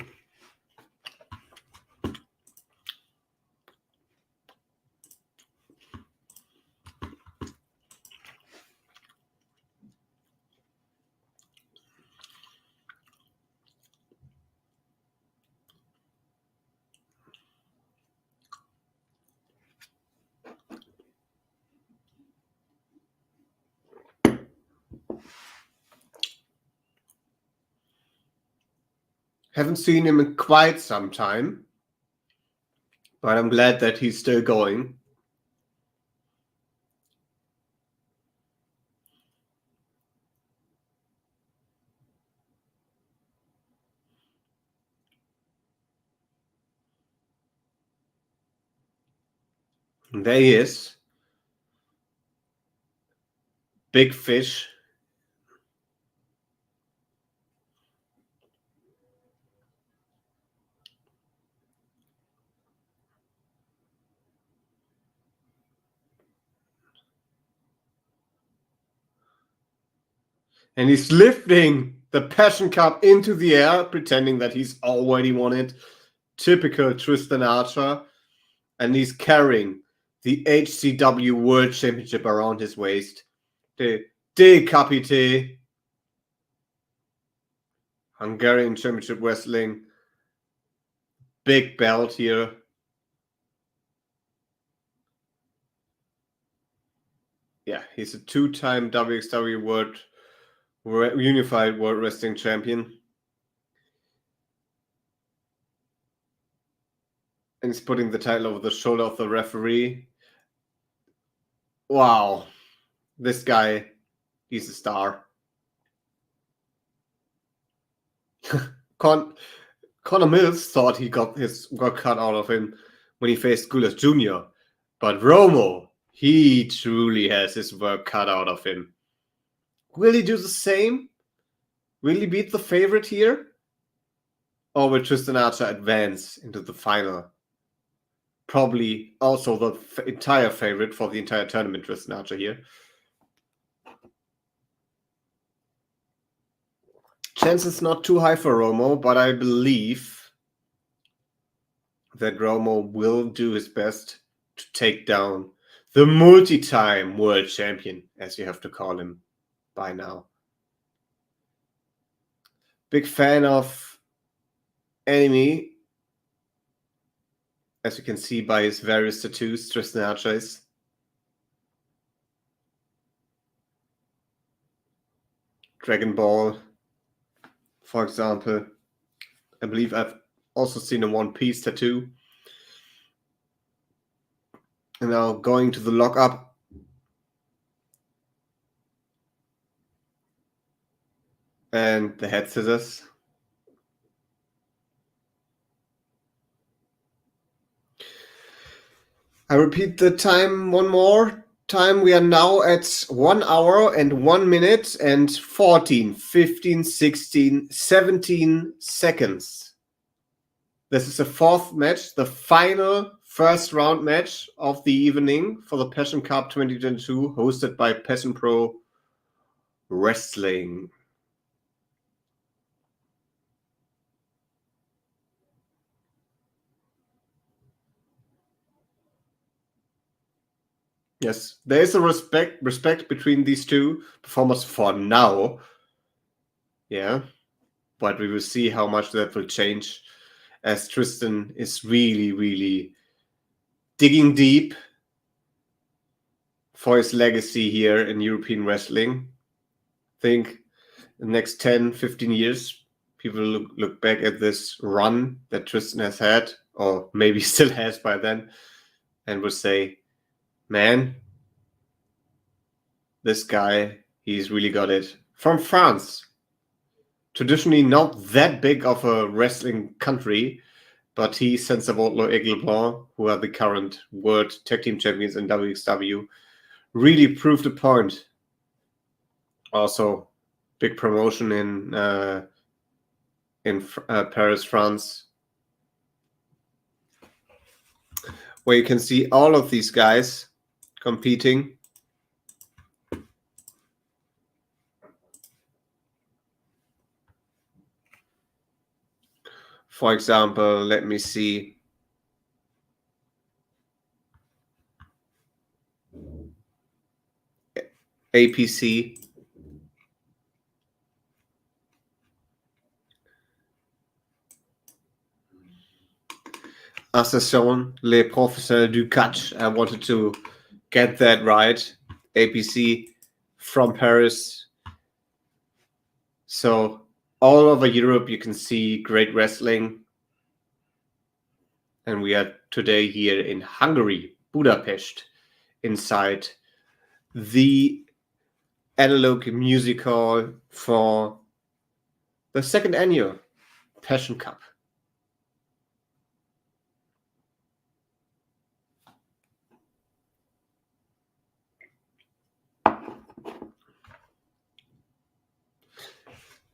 Haven't seen him in quite some time, but I'm glad that he's still going. And there he is. Big fish. And he's lifting the Passion Cup into the air, pretending that he's already won it. Typical Tristan Archer. And he's carrying the HCW World Championship around his waist. The Decapité Hungarian Championship Wrestling. Big belt here. Yeah, he's a two-time WXW Unified World Wrestling Champion. And he's putting the title over the shoulder of the referee. Wow. This guy, he's a star. Connor Mills thought he got his work cut out of him when he faced Goulas Jr. But Romo, he truly has his work cut out of him. Will he do the same? Will he beat the favorite here? Or will Tristan Archer advance into the final? Probably also the entire favorite for the entire tournament, Tristan Archer here. Chances not too high for Romo, but I believe that Romo will do his best to take down the multi-time world champion, as you have to call him by now. Big fan of Enemy, as you can see by his various tattoos, Tristan Archer is. Dragon Ball, for example. I believe I've also seen a One Piece tattoo. And now going to the lockup. And the head scissors. I repeat the time one more time. We are now at 1 hour and 1 minute and 14, 15, 16, 17 seconds. This is the fourth match, the final first round match of the evening for the Passion Cup 2022, hosted by Passion Pro Wrestling. Yes, there is a respect between these two performers for now. Yeah, but we will see how much that will change as Tristan is really, really digging deep for his legacy here in European wrestling. think the next 10, 15 years, people look back at this run that Tristan has had, or maybe still has by then, and will say, man, this guy, he's really got it. From France, traditionally not that big of a wrestling country, but he sends the Wardlow Aigle Blanc, who are the current world tag team champions in WXW, really proved a point. Also, big promotion in Paris, France, where you can see all of these guys competing. For example, let me see. APC. Association Les Professionnels du Catch. I wanted to get that right. APC from Paris. So all over Europe, you can see great wrestling. And we are today here in Hungary, Budapest, inside the Analog Music Hall for the second annual Passion Cup.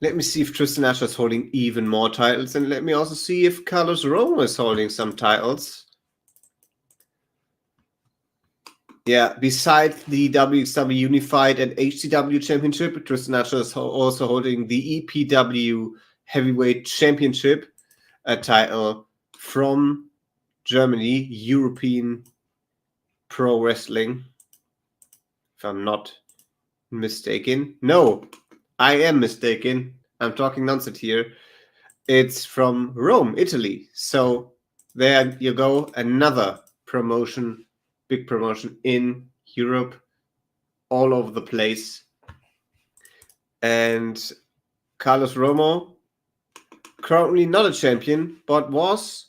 Let me see if Tristan Asher is holding even more titles, and let me also see if Carlos Romo is holding some titles. Yeah, besides the WXW Unified and HCW Championship, Tristan Asher is also holding the EPW Heavyweight Championship, a title from Germany, European Pro Wrestling, if I'm not mistaken. No, I am mistaken. I'm talking nonsense here. It's from Rome, Italy. So there you go. Another promotion, big promotion in Europe, all over the place. And Carlos Romo, currently not a champion, but was,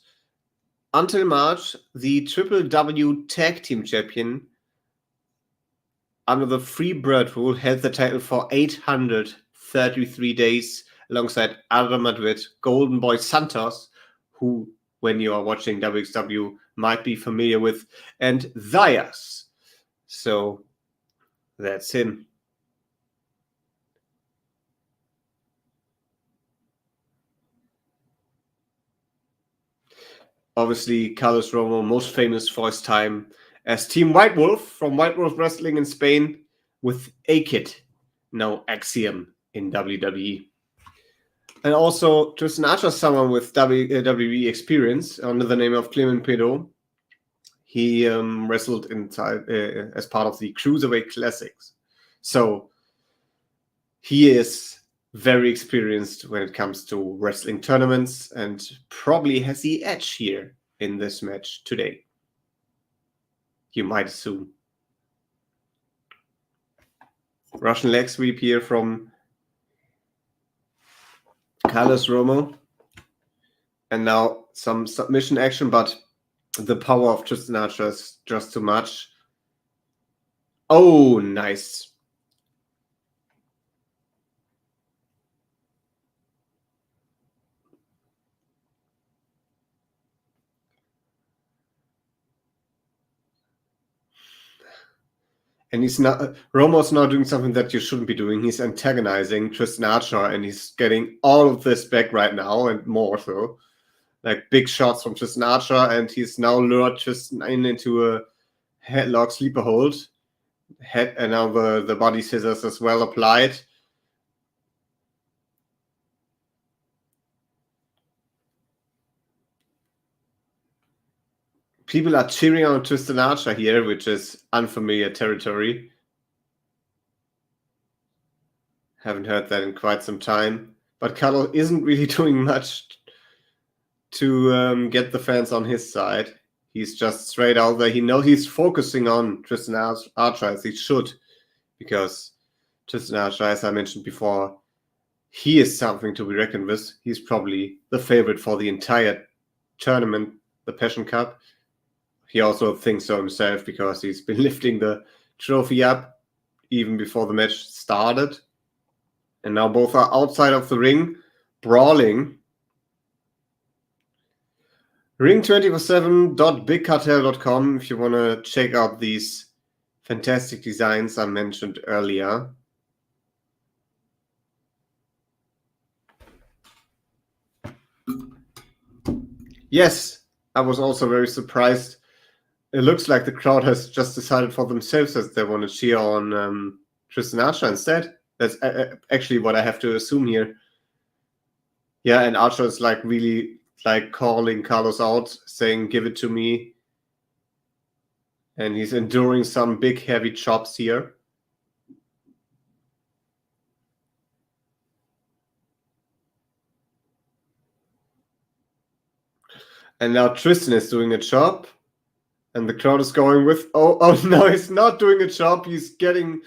until March, the Triple W Tag Team Champion. Under the free bird rule, held the title for 833 days alongside Adam Madrid, Golden Boy Santos, who, when you are watching WXW, might be familiar with, and Zayas. So that's him. Obviously, Carlos Romo, most famous for his time as Team White Wolf from White Wolf Wrestling in Spain with A-Kid, now Axiom in WWE. And also, Tristan Archer, someone with WWE experience under the name of Clement Pedot. He wrestled inside as part of the Cruiserweight Classics. So he is very experienced when it comes to wrestling tournaments and probably has the edge here in this match today. You might assume. Russian leg sweep here from Carlos Romo. And now some submission action, but the power of Tristan Archer is just too much. Oh, nice. And he's not, Romo's now doing something that you shouldn't be doing. He's antagonizing Tristan Archer, and he's getting all of this back right now and more so. Like big shots from Tristan Archer, and he's now lured Tristan into a headlock sleeper hold. And now the body scissors as well applied. People are cheering on Tristan Archer here, which is unfamiliar territory. Haven't heard that in quite some time. But Carlo isn't really doing much to get the fans on his side. He's just straight out there. He knows he's focusing on Tristan Archer as he should, because Tristan Archer, as I mentioned before, he is something to be reckoned with. He's probably the favorite for the entire tournament, the Passion Cup. He also thinks so himself because he's been lifting the trophy up even before the match started. And now both are outside of the ring, brawling. Ring247.bigcartel.com if you want to check out these fantastic designs I mentioned earlier. Yes, I was also very surprised. It looks like the crowd has just decided for themselves that they want to cheer on Tristan Archer instead. That's actually what I have to assume here. Yeah, and Archer is like really like calling Carlos out, saying, "Give it to me." And he's enduring some big heavy chops here. And now Tristan is doing a chop. And the crowd is going with, oh no, he's not doing a chop. He's getting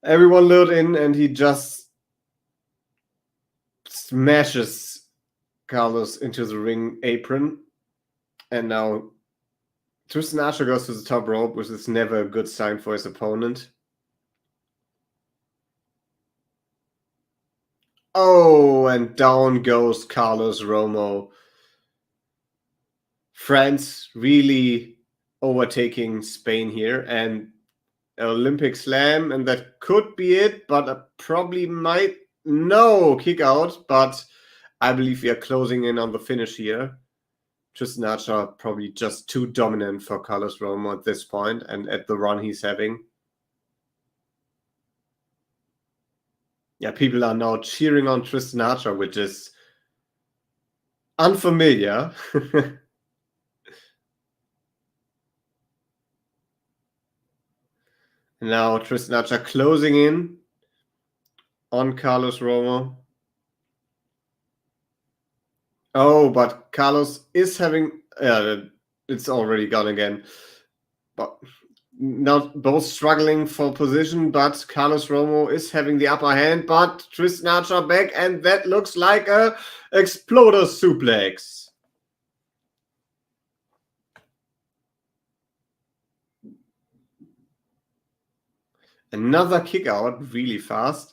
everyone lured in and he just smashes Carlos into the ring apron. And now Tristan Archer goes to the top rope, which is never a good sign for his opponent. Oh, and down goes Carlos Romo. France really overtaking Spain here, and Olympic slam, and that could be it, but probably might no kick out. But I believe we are closing in on the finish here. Tristan Archer probably just too dominant for Carlos Romo at this point and at the run he's having. Yeah, people are now cheering on Tristan Archer, which is unfamiliar. Now Tristan Archer closing in on Carlos Romo. Oh, but Carlos is having... it's already gone again. But now both struggling for position, but Carlos Romo is having the upper hand, but Tristan Archer back, and that looks like a exploder suplex. Another kick out really fast.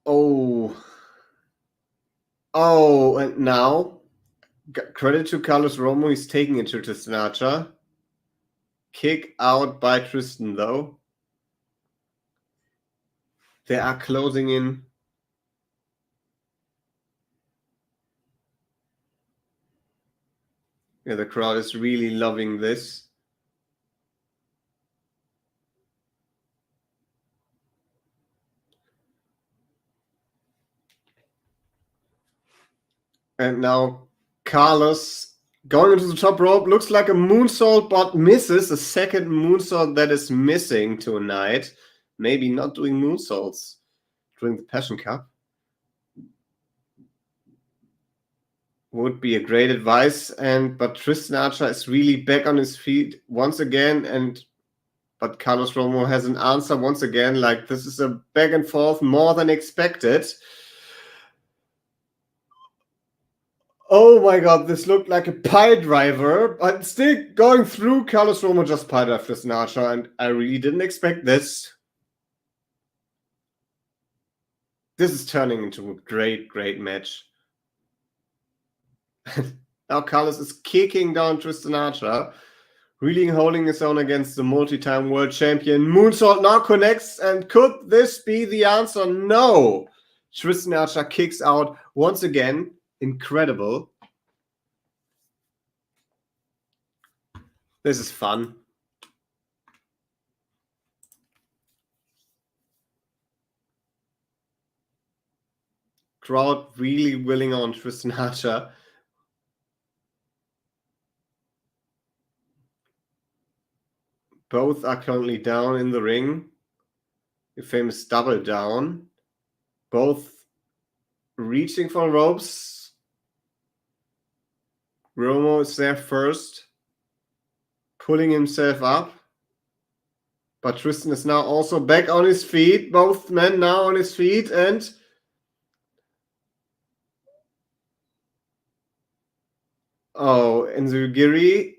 Oh, and now credit to Carlos Romo, he's taking it to Tristan Archer. Kick out by Tristan though. They are closing in. Yeah, the crowd is really loving this. And now Carlos going into the top rope, looks like a moonsault, but misses. A second moonsault that is missing tonight. Maybe not doing moonsaults during the Passion Cup would be a great advice. But Tristan Archer is really back on his feet once again, but Carlos Romo has an answer once again. Like, this is a back and forth more than expected. Oh my god, this looked like a pie driver, but still going through. Carlos Romo just pie drived Tristan Archer, and I really didn't expect this. This is turning into a great, great match. Now Carlos is kicking down Tristan Archer, really holding his own against the multi-time world champion. Moonsault now connects, and could this be the answer? No! Tristan Archer kicks out once again. Incredible. This is fun. Crowd really willing on Tristan Archer. Both are currently down in the ring. The famous double down. Both reaching for ropes. Romo is there first, pulling himself up. But Tristan is now also back on his feet. Both men now on his feet, and Enzugiri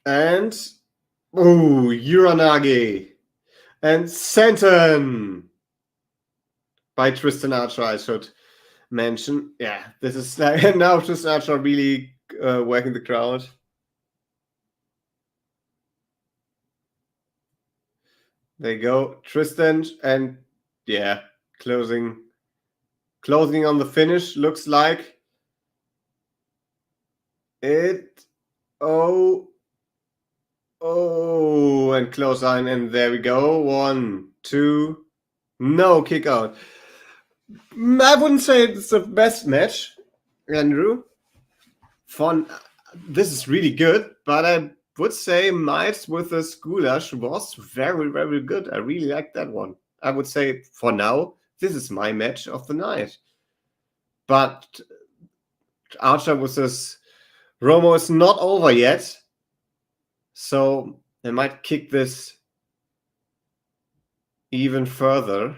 and Uranage and Senton by Tristan Archer, I should mention. Yeah, this is like now Tristan Archer really working the crowd. There you go, Tristan, and yeah, closing on the finish. Looks like it. And close line, and there we go. 1, 2, no kick out. I wouldn't say it's the best match, Andrew. This is really good, but I would say Might with the Goulash was very, very good. I really like that one. I would say for now, this is my match of the night. But Archer versus Romo is not over yet. So they might kick this even further.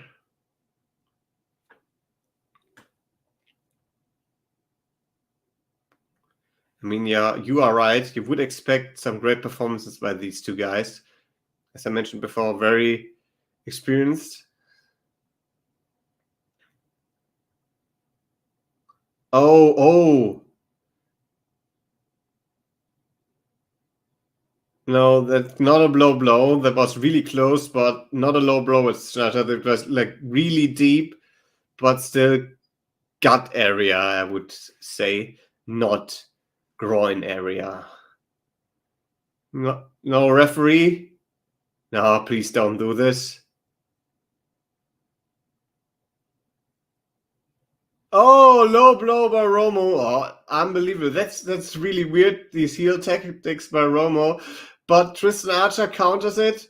I mean, yeah, you are right. You would expect some great performances by these two guys. As I mentioned before, very experienced. Oh. No, that's not a blow. That was really close, but not a low blow. It's it was like really deep, but still gut area, I would say, not groin area. No referee. No, please don't do this. Oh, low blow by Romo. Oh, unbelievable. That's really weird, these heel tactics by Romo. But Tristan Archer counters it.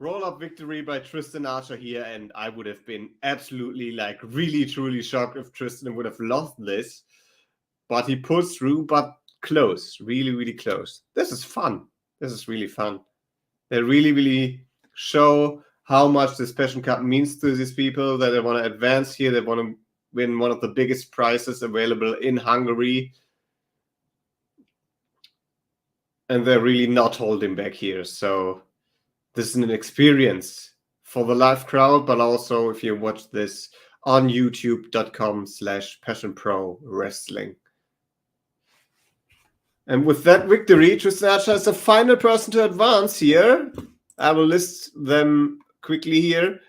Roll-up victory by Tristan Archer here, and I would have been absolutely, like, really, truly shocked if Tristan would have lost this. But he pulls through, but close. Really, really close. This is fun. This is really fun. They really, really show how much this Passion Cup means to these people, that they want to advance here. They want to win one of the biggest prizes available in Hungary. And they're really not holding back here. So this is an experience for the live crowd, but also if you watch this on youtube.com/passionpro wrestling. And with that victory, Tristan Archer is the final person to advance here. I will list them quickly here.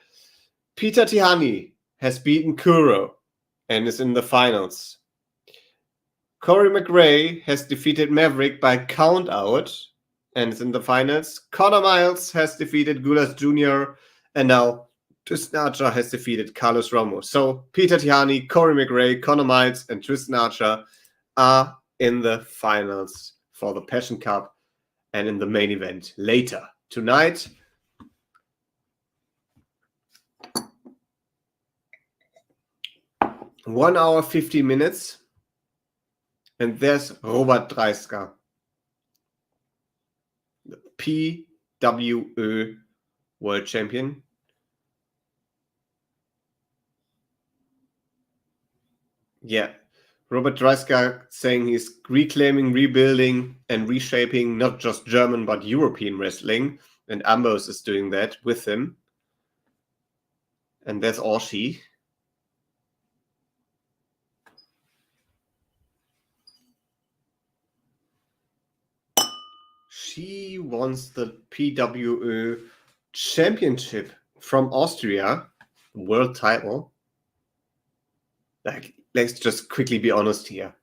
Peter Tihani has beaten Kuro and is in the finals. Corey McRae has defeated Maverick by count out and is in the finals. Connor Miles has defeated Gulas Jr. and now Tristan Archer has defeated Carlos Romo. So Peter Tihani, Corey McRae, Connor Miles, and Tristan Archer are in the finals for the Passion Cup and in the main event later tonight. One hour, 50 minutes. And there's Robert Dreisker, the PWÖ World Champion. Yeah, Robert Dreisker saying he's reclaiming, rebuilding, and reshaping not just German but European wrestling. And Ambrose is doing that with him. And that's Orshi. She wants the PWÖ Championship from Austria, world title. Like, let's just quickly be honest here.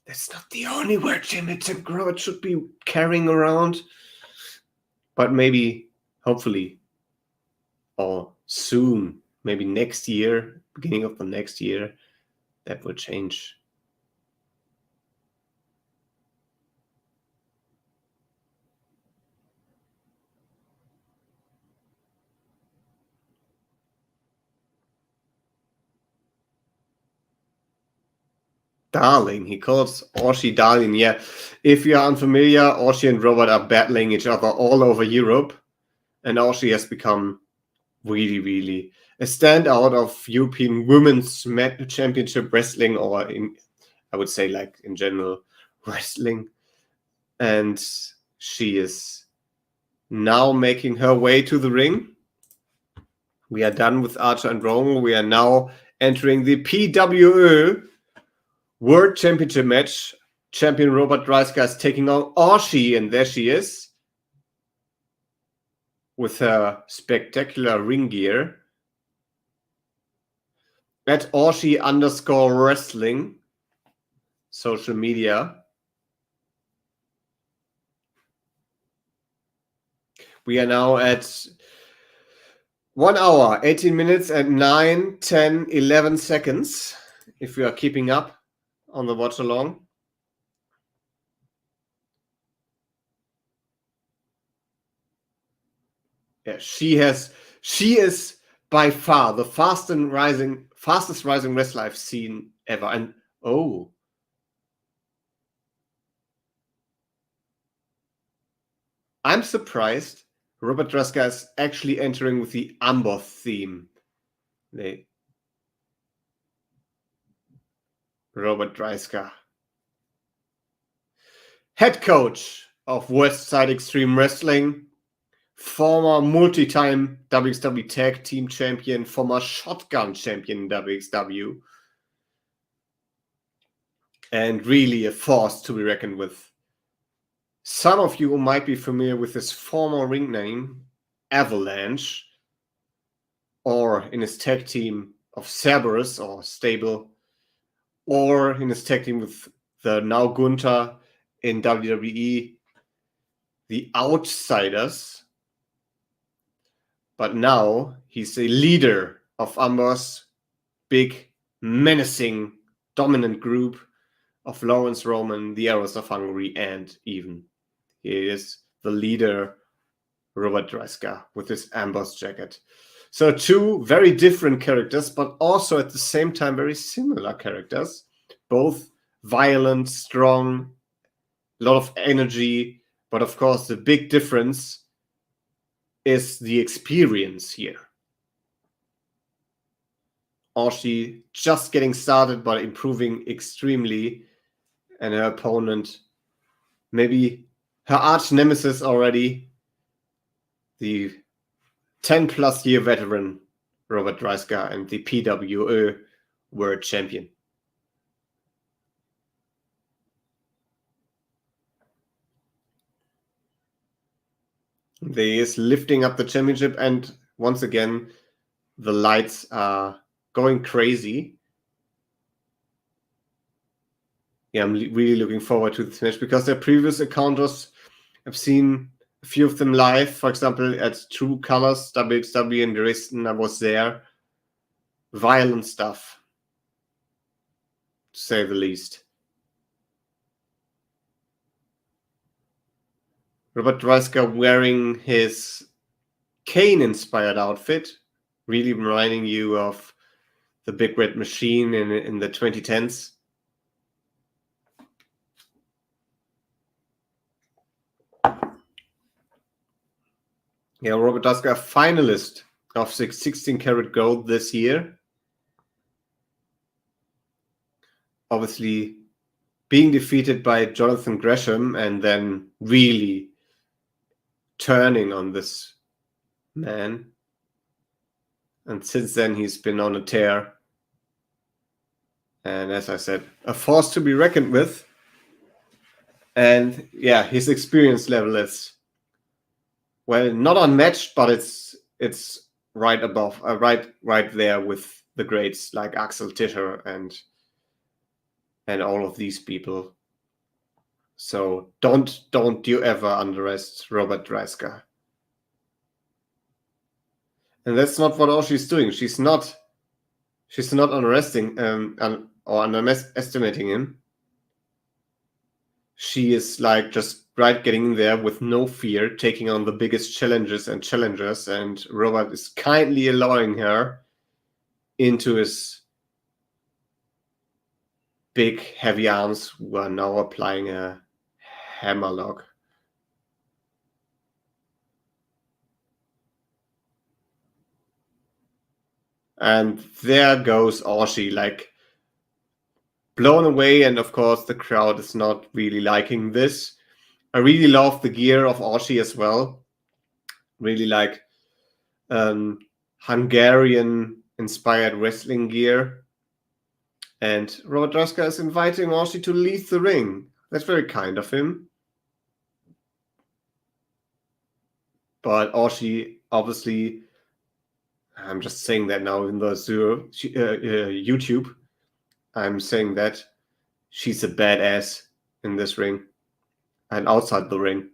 That's not the only world championship Robert should be carrying around. But maybe, hopefully, or soon, maybe next year, beginning of the next year, that will change. Darling. He calls Orshi darling. Yeah. If you're unfamiliar, Orshi and Robert are battling each other all over Europe. And Orshi has become really, really a standout of European Women's Championship Wrestling, or I would say like in general wrestling. And she is now making her way to the ring. We are done with Archer and Roman. We are now entering the PWO World Championship match. Champion Robert Dreisker is taking on Orshi, and there she is with her spectacular ring gear. At Orshi_wrestling social media. We are now at 1 hour, 18 minutes and 9, 10, 11 seconds. If you are keeping up on the watch along. Yeah, she is by far the fastest rising wrestler I've seen ever. And I'm surprised Robert Dreisker is actually entering with the Amboss theme. Robert Dreisker, head coach of Westside Extreme Wrestling, former multi-time WXW Tag Team Champion, former Shotgun Champion in WXW, and really a force to be reckoned with. Some of you might be familiar with his former ring name, Avalanche, or in his tag team of Cerberus or Stable, or in his tag team with the now Gunther in WWE, the Outsiders. But now he's a leader of Amboss, big, menacing, dominant group of Lawrence Roman, the Arrows of Hungary, and even he is the leader, Robert Dreisker, with his Amboss jacket. So two very different characters, but also at the same time very similar characters. Both violent, strong, a lot of energy. But of course, the big difference is the experience here. Orshi just getting started, but improving extremely. And her opponent, maybe her arch nemesis already, the 10+ year veteran Robert Dreisker and the PWO World Champion. They is lifting up the championship, and once again, the lights are going crazy. Yeah, I'm really looking forward to this match because their previous encounters, I've seen a few of them live. For example, at True Colors, WXW in Dresden, I was there. Violent stuff, to say the least. Robert Dreisker wearing his Kane-inspired outfit, really reminding you of the Big Red Machine in the 2010s. Yeah, Robert Dreisker, finalist of 16 karat gold this year. Obviously, being defeated by Jonathan Gresham and then really turning on this man. And since then, he's been on a tear. And as I said, a force to be reckoned with. And yeah, his experience level is, well, not unmatched, but it's right above, right there with the greats like Axel Tischer and all of these people. So don't you ever underestimate Robert Dreisker. And that's not what Orshi's doing. She's not underestimating him. She is like just right getting in there with no fear, taking on the biggest challenges and challengers, and Robert is kindly allowing her into his big heavy arms who are now applying a hammerlock. And there goes Orshi, like blown away. And of course, the crowd is not really liking this. I really love the gear of Orshi as well. Really like Hungarian inspired wrestling gear. And Robert Dreska is inviting Orshi to leave the ring. That's very kind of him. But Orshi, obviously, I'm just saying that now in the YouTube. I'm saying that she's a badass in this ring and outside the ring.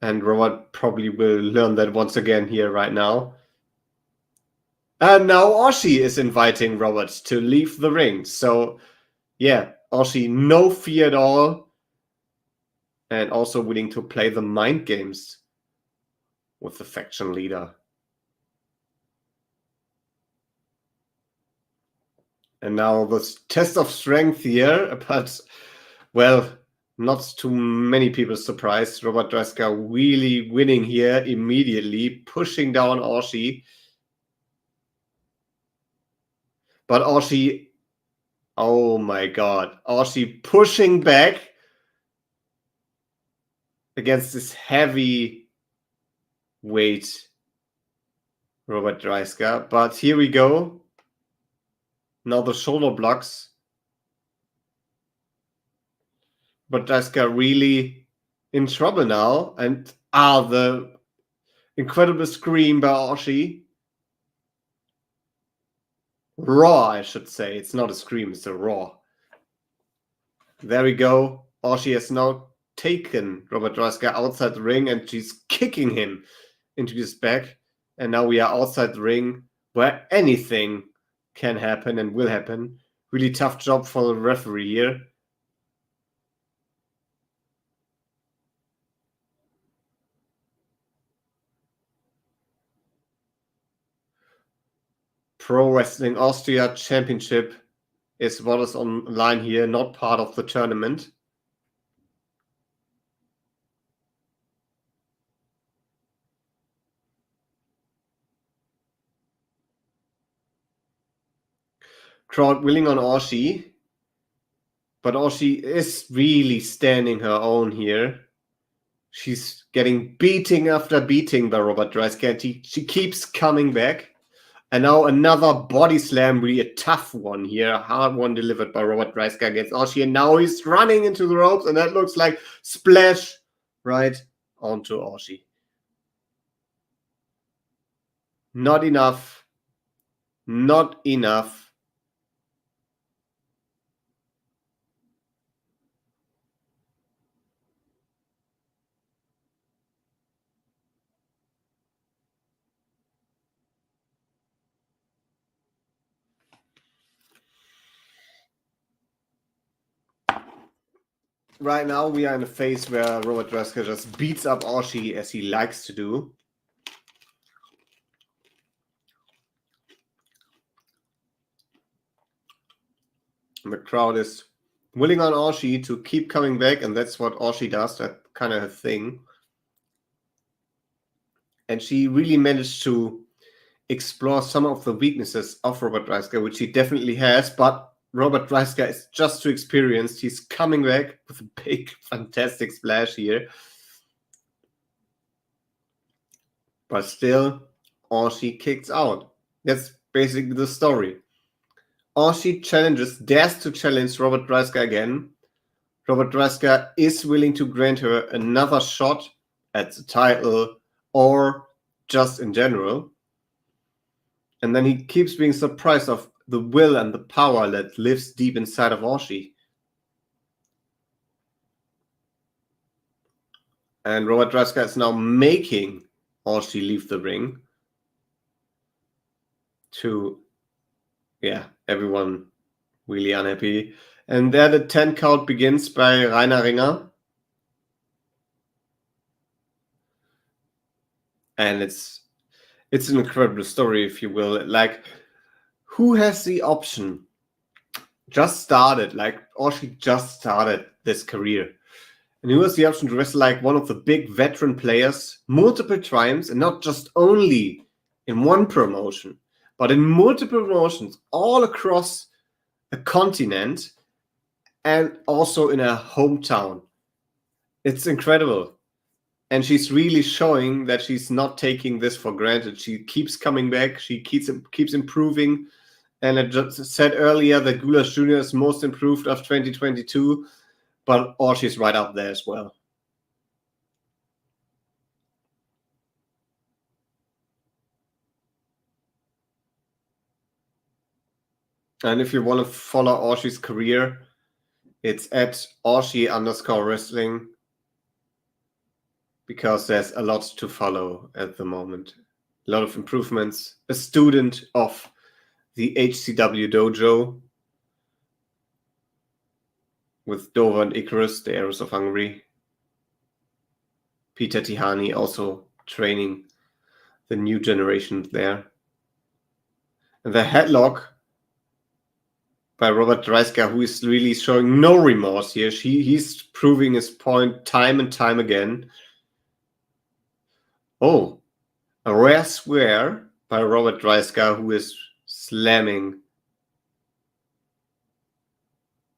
And Robert probably will learn that once again here right now. And now Orshi is inviting Robert to leave the ring. So, yeah, Orshi, no fear at all. And also willing to play the mind games with the faction leader. And now this test of strength here, but, well, not too many people surprised. Robert Dreska really winning here immediately, pushing down Orshi. But Orshi, oh my god, Orshi pushing back against this heavy weight Robert Dreska. But here we go. Now the shoulder blocks. But Dreska really in trouble now. And the incredible scream by Orshi. Raw, I should say. It's not a scream, it's a raw. There we go. Orshi has now taken Robert Dreska outside the ring and she's kicking him into his back. And now we are outside the ring where anything can happen and will happen. Really tough job for the referee here. Pro Wrestling Austria Championship is what is online here, not part of the tournament. Crowd willing on Orshi, but Orshi is really standing her own here. She's getting beating after beating by Robert Dreska. She keeps coming back. And now another body slam, really a tough one here. A hard one delivered by Robert Dreska against Orshi. And now he's running into the ropes, and that looks like splash right onto Orshi. Not enough. Not enough. Right now, we are in a phase where Robert Dreska just beats up Orshi as he likes to do. And the crowd is willing on Orshi to keep coming back, and that's what Orshi does, that kind of a thing. And she really managed to explore some of the weaknesses of Robert Dreska, which he definitely has, but Robert Dreska is just too experienced. He's coming back with a big, fantastic splash here. But still, Orshi kicks out. That's basically the story. Orshi dares to challenge Robert Dreska again. Robert Dreska is willing to grant her another shot at the title or just in general. And then he keeps being surprised of the will and the power that lives deep inside of Orshi. And Robert Dreska is now making Orshi leave the ring to, everyone really unhappy. And there the 10 count begins by Rainer Ringer. And it's an incredible story, if you will. Like, who has the option just started, or she just started this career. And he was the option to wrestle like one of the big veteran players, multiple times, and not just only in one promotion, but in multiple promotions all across a continent and also in her hometown. It's incredible. And she's really showing that she's not taking this for granted. She keeps coming back. She keeps improving. And I just said earlier that Goulash Jr. is most improved of 2022, but she's right up there as well. And if you want to follow Orshi's career, it's at Orshi_wrestling, because there's a lot to follow at the moment. A lot of improvements. A student of the HCW dojo with Dover and Icarus, the Arrows of Hungary. Peter Tihani also training the new generation there. And the headlock by Robert Dreisker, who is really showing no remorse here. He's proving his point time and time again. Oh, a rare swear by Robert Dreisker, who is slamming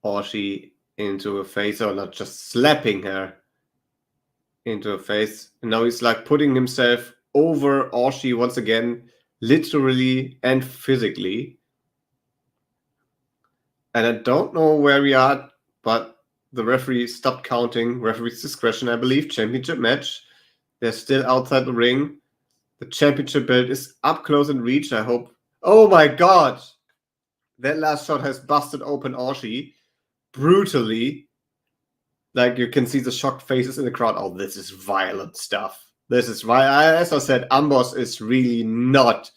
Orshi into a face, or not just slapping her into a face. And now he's like putting himself over Orshi once again, literally and physically. And I don't know where we are, but the referee stopped counting. Referee's discretion, I believe. Championship match. They're still outside the ring. The championship belt is up close and reach, I hope. Oh my god! That last shot has busted open Orshi brutally. Like, you can see the shocked faces in the crowd. Oh, this is violent stuff. This is violent. As I said, Amboss is really not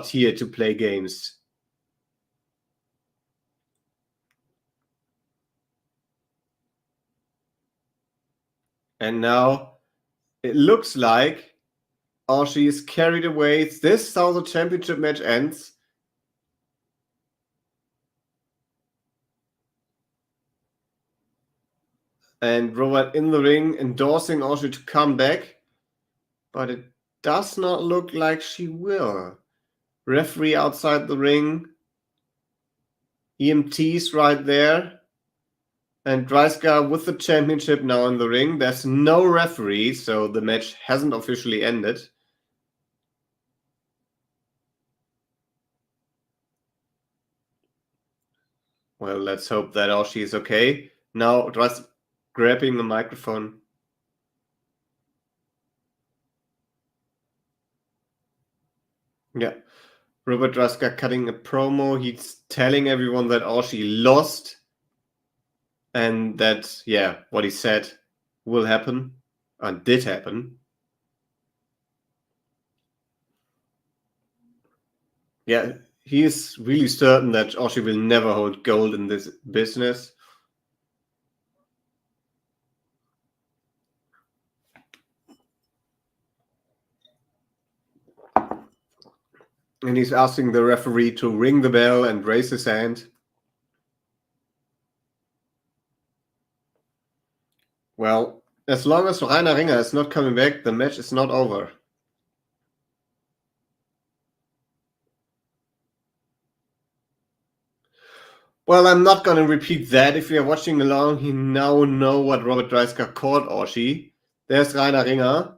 here to play games. And now it looks like Orshi is carried away. This is how the championship match ends. And Robert in the ring endorsing Orshi to come back. But it does not look like she will. Referee outside the ring. EMTs right there. And Dreisker with the championship now in the ring. There's no referee, so the match hasn't officially ended. Well, let's hope that Orshi is okay. Now Dreisker grabbing the microphone. Yeah. Robert Dreisker cutting a promo. He's telling everyone that Orshi lost. And that, yeah, what he said will happen and did happen. Yeah, he is really certain that Orshi will never hold gold in this business. And he's asking the referee to ring the bell and raise his hand. Well, as long as Rainer Ringer is not coming back, the match is not over. Well, I'm not going to repeat that. If you're watching along, you now know what Robert Dreisker called Orshi. There's Rainer Ringer.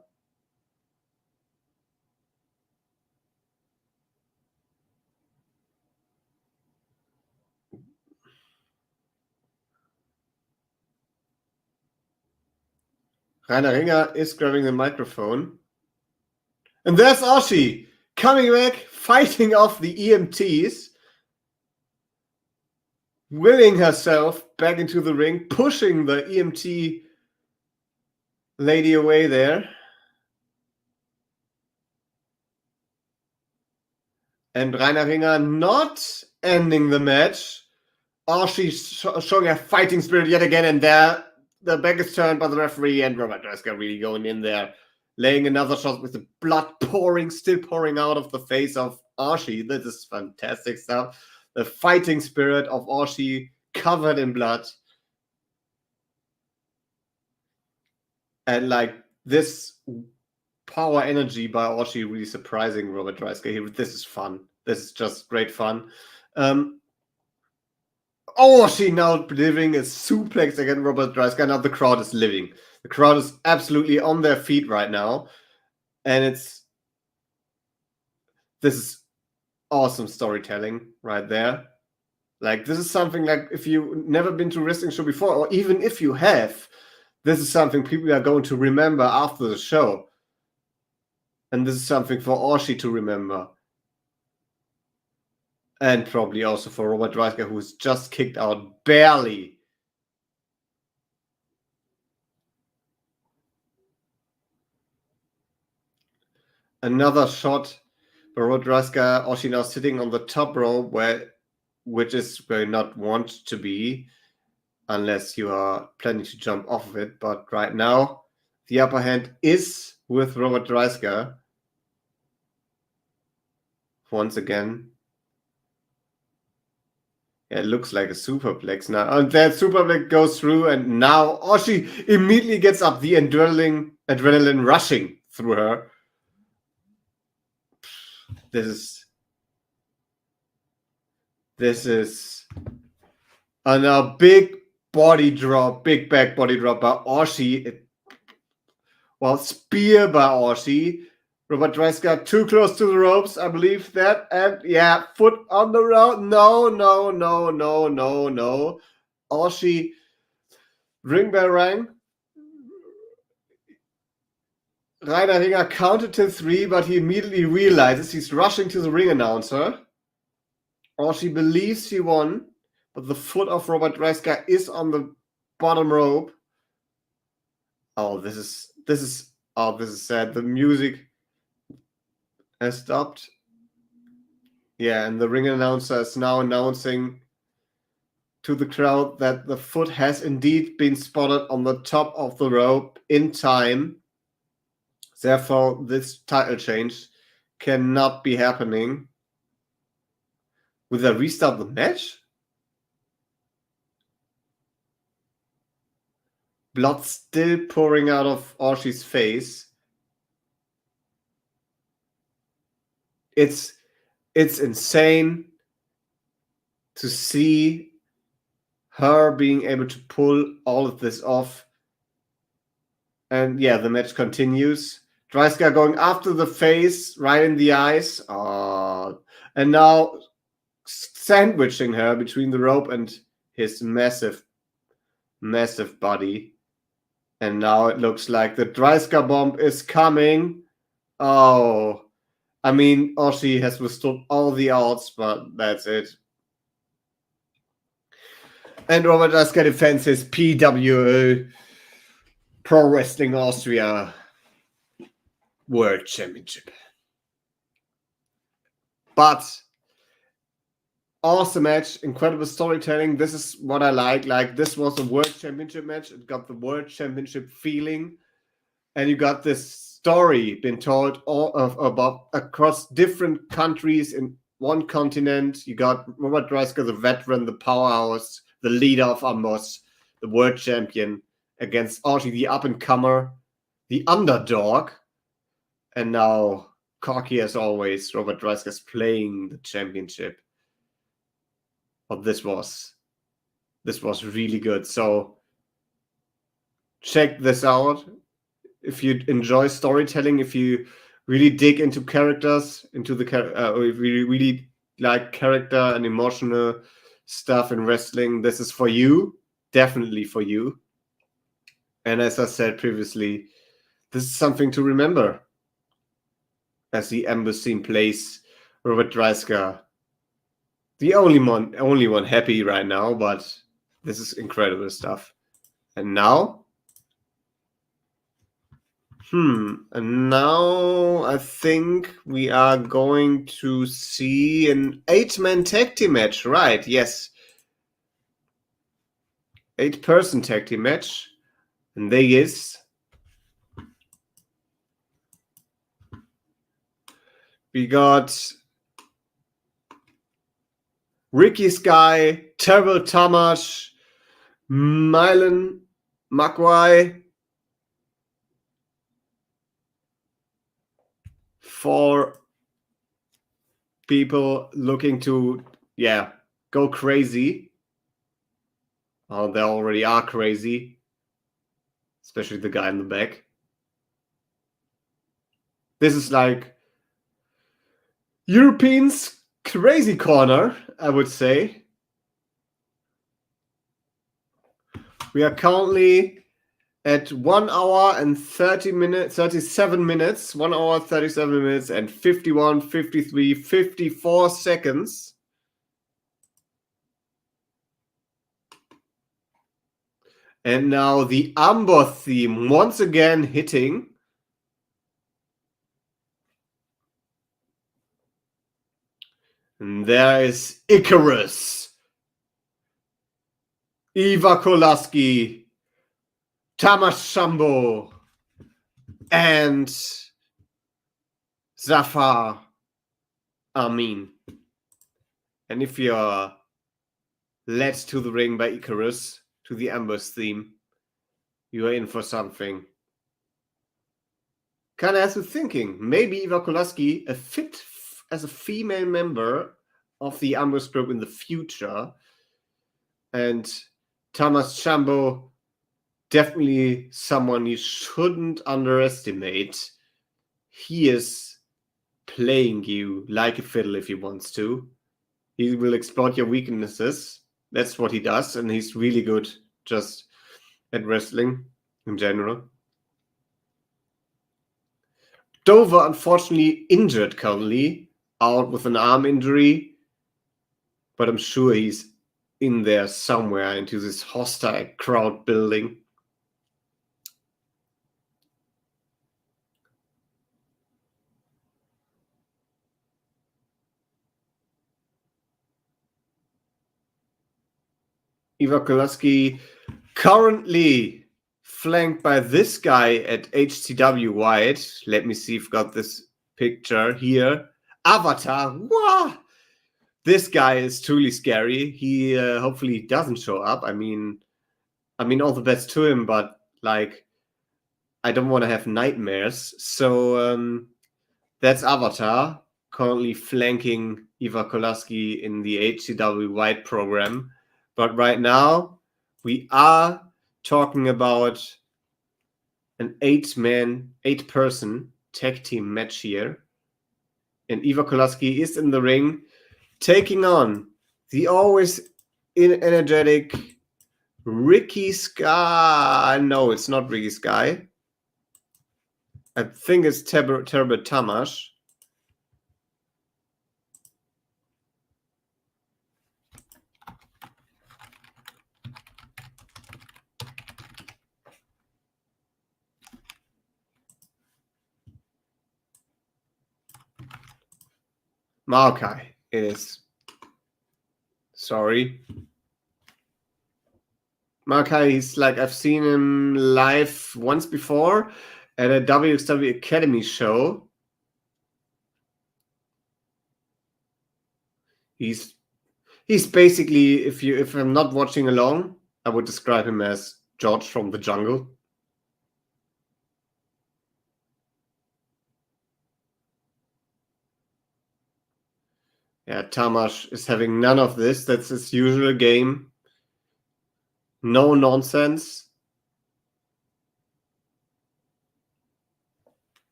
Rainer Ringer is grabbing the microphone. And there's Orshi coming back, fighting off the EMTs, willing herself back into the ring, pushing the EMT lady away there. And Rainer Ringer not ending the match. Orshi showing a fighting spirit yet again, and there the back is turned by the referee, and Robert Dreisker really going in there, laying another shot with the blood still pouring out of the face of Orshi. This is fantastic stuff. the fighting spirit of Oshi covered in blood. And like this power energy by Oshi really surprising Robert Dreisker. This is fun. This is just great fun. Oshi now delivering a suplex against Robert Dreisker. Now the crowd is living. The crowd is absolutely on their feet right now. And this is awesome storytelling right there. Like, this is something like, if you've never been to a wrestling show before, or even if you have, this is something people are going to remember after the show. And this is something for Oshi to remember. And probably also for Robert Dreisker, who's just kicked out barely. Another shot for Robert Dreisker. Oshi now sitting on the top row, which is where you not want to be, unless you are planning to jump off of it. But right now, the upper hand is with Robert Dreisker. Once again. Yeah, it looks like a superplex now. And that superplex goes through, and now Oshi immediately gets up, the adrenaline rushing through her. This is a big body drop, big back body drop by Oshi. Spear by Oshi. Robert Dreisker too close to the ropes, I believe that. And yeah, foot on the rope. No. Oshi, ring bell rang. Rainer Ringer counted to 3, but he immediately realizes he's rushing to the ring announcer. Oshi believes he won, but the foot of Robert Dreisker is on the bottom rope. Oh, this is sad. The music has stopped. Yeah, and the ring announcer is now announcing to the crowd that the foot has indeed been spotted on the top of the rope in time. Therefore, this title change cannot be happening. Will they restart the match? Blood still pouring out of Oshi's face. It's insane to see her being able to pull all of this off. And yeah, the match continues. Dreisker going after the face, right in the eyes. And now sandwiching her between the rope and his massive body. And now it looks like the Dreisker bomb is coming. Oh, I mean, Oshi has withstood all the odds, but that's it. And Robert Dreisker defends his PWO, Pro Wrestling Austria World Championship. But awesome match, incredible storytelling. This is what I like. Like, this was a World Championship match. It got the World Championship feeling. And you got this story being told about across different countries in one continent. You got Robert Dreisker, the veteran, the powerhouse, the leader of Amboss, the world champion, against Oshi, the up-and-comer, the underdog. And now, cocky as always, Robert Dreisker is playing the championship. But this was really good. So check this out. If you enjoy storytelling, if you really dig into characters, if you really like character and emotional stuff in wrestling, this is for you. Definitely for you. And as I said previously, this is something to remember as the Embassy plays Robert Dreisker. The only one happy right now, but this is incredible stuff. And now... And now I think we are going to see an 8-man tag team match, right? Yes. 8-person tag team match. And there is... We got Ricky Sky, Terrell Tamash, Mylan Magwai. 4 people looking to, go crazy. Oh, they already are crazy. Especially the guy in the back. This is like Europeans' crazy corner, I would say. We are currently at 1 hour and 37 minutes, 1 hour, 37 minutes and 51, 53, 54 seconds. And now the Amber theme once again hitting. And there is Icarus, Iva Kolaski, Tamas Shambo, and Zafar Amin. And if you're led to the ring by Icarus, to the Amber's theme, you are in for something. Kinda has me thinking, maybe Iva Kolaski a fit as a female member of the Amber's group in the future. And Tamas Shambo, definitely someone you shouldn't underestimate. He is playing you like a fiddle if he wants to. He will exploit your weaknesses. That's what he does, and he's really good just at wrestling in general. Dover, unfortunately, injured currently, out with an arm injury, but I'm sure he's in there somewhere into this hostile crowd building. Iva Kolaski currently flanked by this guy at HCW wide. Let me see if I've got this picture here. Avatar. Wow! This guy is truly scary. He hopefully doesn't show up. I mean, all the best to him, but like, I don't want to have nightmares. So that's Avatar, currently flanking Iva Kolaski in the HCW White program. But right now, we are talking about an 8-person tag team match here. And Iva Kolaski is in the ring, taking on the always energetic Ricky Sky. No, it's not Ricky Sky. I think it's Terrell Tamash. Malakai is. Sorry. Malakai, he's like, I've seen him live once before at a WXW Academy show. He's basically, if I'm not watching along, I would describe him as George from the Jungle. Yeah, Tamash is having none of this. That's his usual game. No nonsense.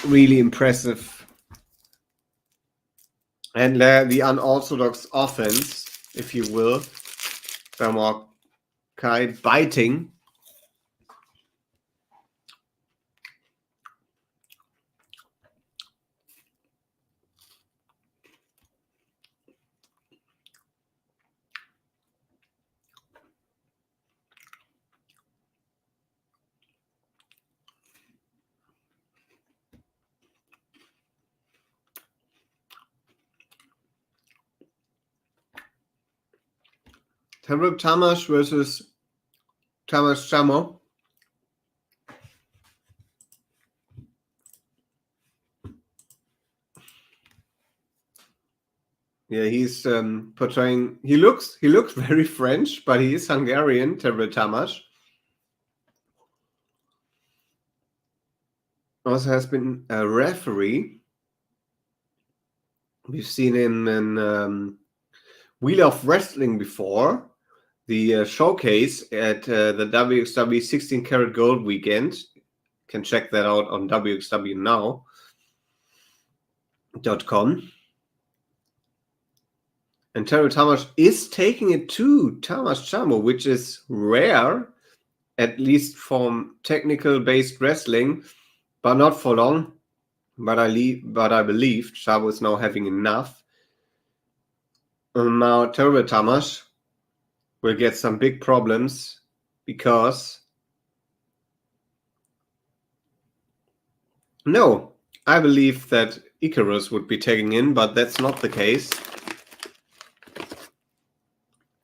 Really impressive. And the unorthodox offense, if you will, by Malakai biting. Terrell Tamash versus Tamas Shambo. Yeah, he's portraying. He looks very French, but he is Hungarian. Tervel Tamás also has been a referee. We've seen him in Wheel of Wrestling before, the showcase at the WXW 16 Karat Gold weekend. You can check that out on WXWnow.com. And Tervel Tamás is taking it to Tamás Csámba, which is rare, at least from technical-based wrestling, but not for long. But I believe Csámba is now having enough. Now Tervel Tamás will get some big problems because no, I believe that Icarus would be taking in, but that's not the case.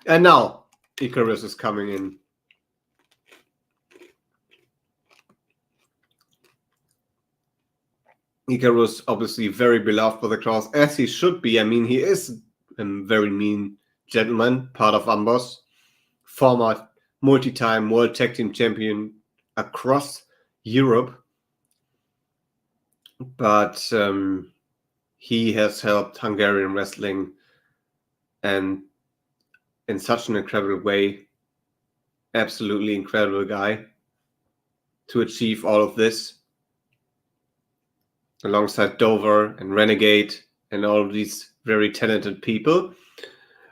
And now Icarus is coming in. Icarus obviously very beloved by the crowd, as he should be. I mean, he is a very mean gentleman, part of Amboss, former multi-time World Tag Team Champion across Europe. But he has helped Hungarian wrestling and in such an incredible way. Absolutely incredible guy to achieve all of this alongside Dover and Renegade and all of these very talented people.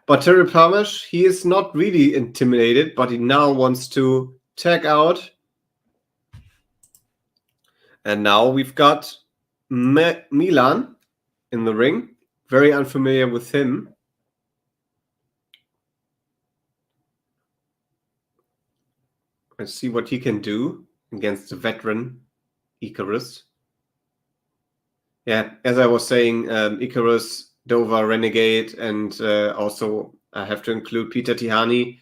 But Tervel Tamás, he is not really intimidated, but he now wants to tag out. And now we've got Milan in the ring. Very unfamiliar with him. Let's see what he can do against the veteran Icarus. Yeah, as I was saying, Icarus, Dover, Renegade, and also I have to include Peter Tihani.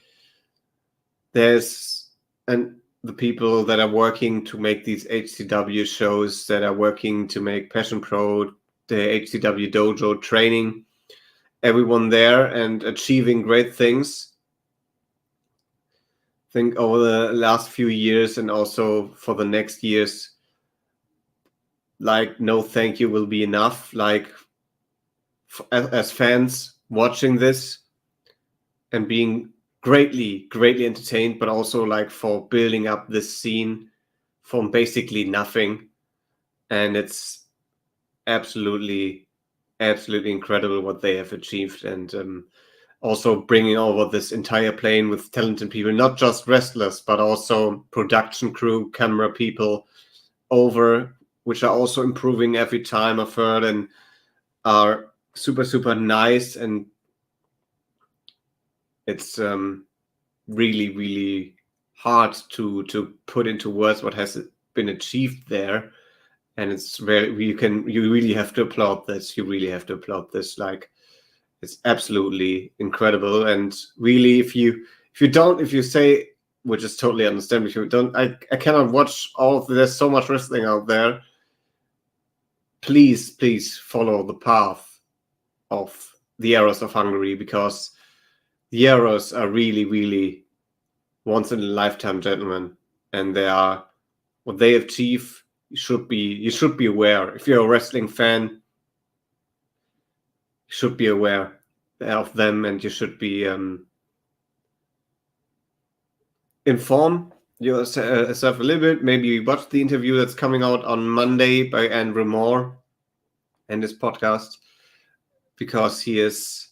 The people that are working to make these HCW shows, that are working to make Passion Pro, the HCW Dojo training, everyone there and achieving great things. I think over the last few years and also for the next years, like no thank you will be enough. Like as fans watching this and being greatly entertained, but also like for building up this scene from basically nothing. And it's absolutely incredible what they have achieved. And also bringing over this entire plane with talented people, not just wrestlers, but also production crew, camera people over, which are also improving every time, I've heard, and are super nice. And it's really hard to put into words what has been achieved there. And it's very, you really have to applaud this. You really have to applaud this. Like, it's absolutely incredible. And really, if you say, which is totally understandable, if you don't, I cannot watch all of this. There's so much wrestling out there. Please follow the path of the Arrows of Hungary, because the Arrows are really once in a lifetime gentlemen, and they are what they achieve. You should be aware. If you're a wrestling fan, you should be aware of them, and you should be inform yourself a little bit. Maybe watch the interview that's coming out on Monday by Andrew Moore and his podcast, because he is,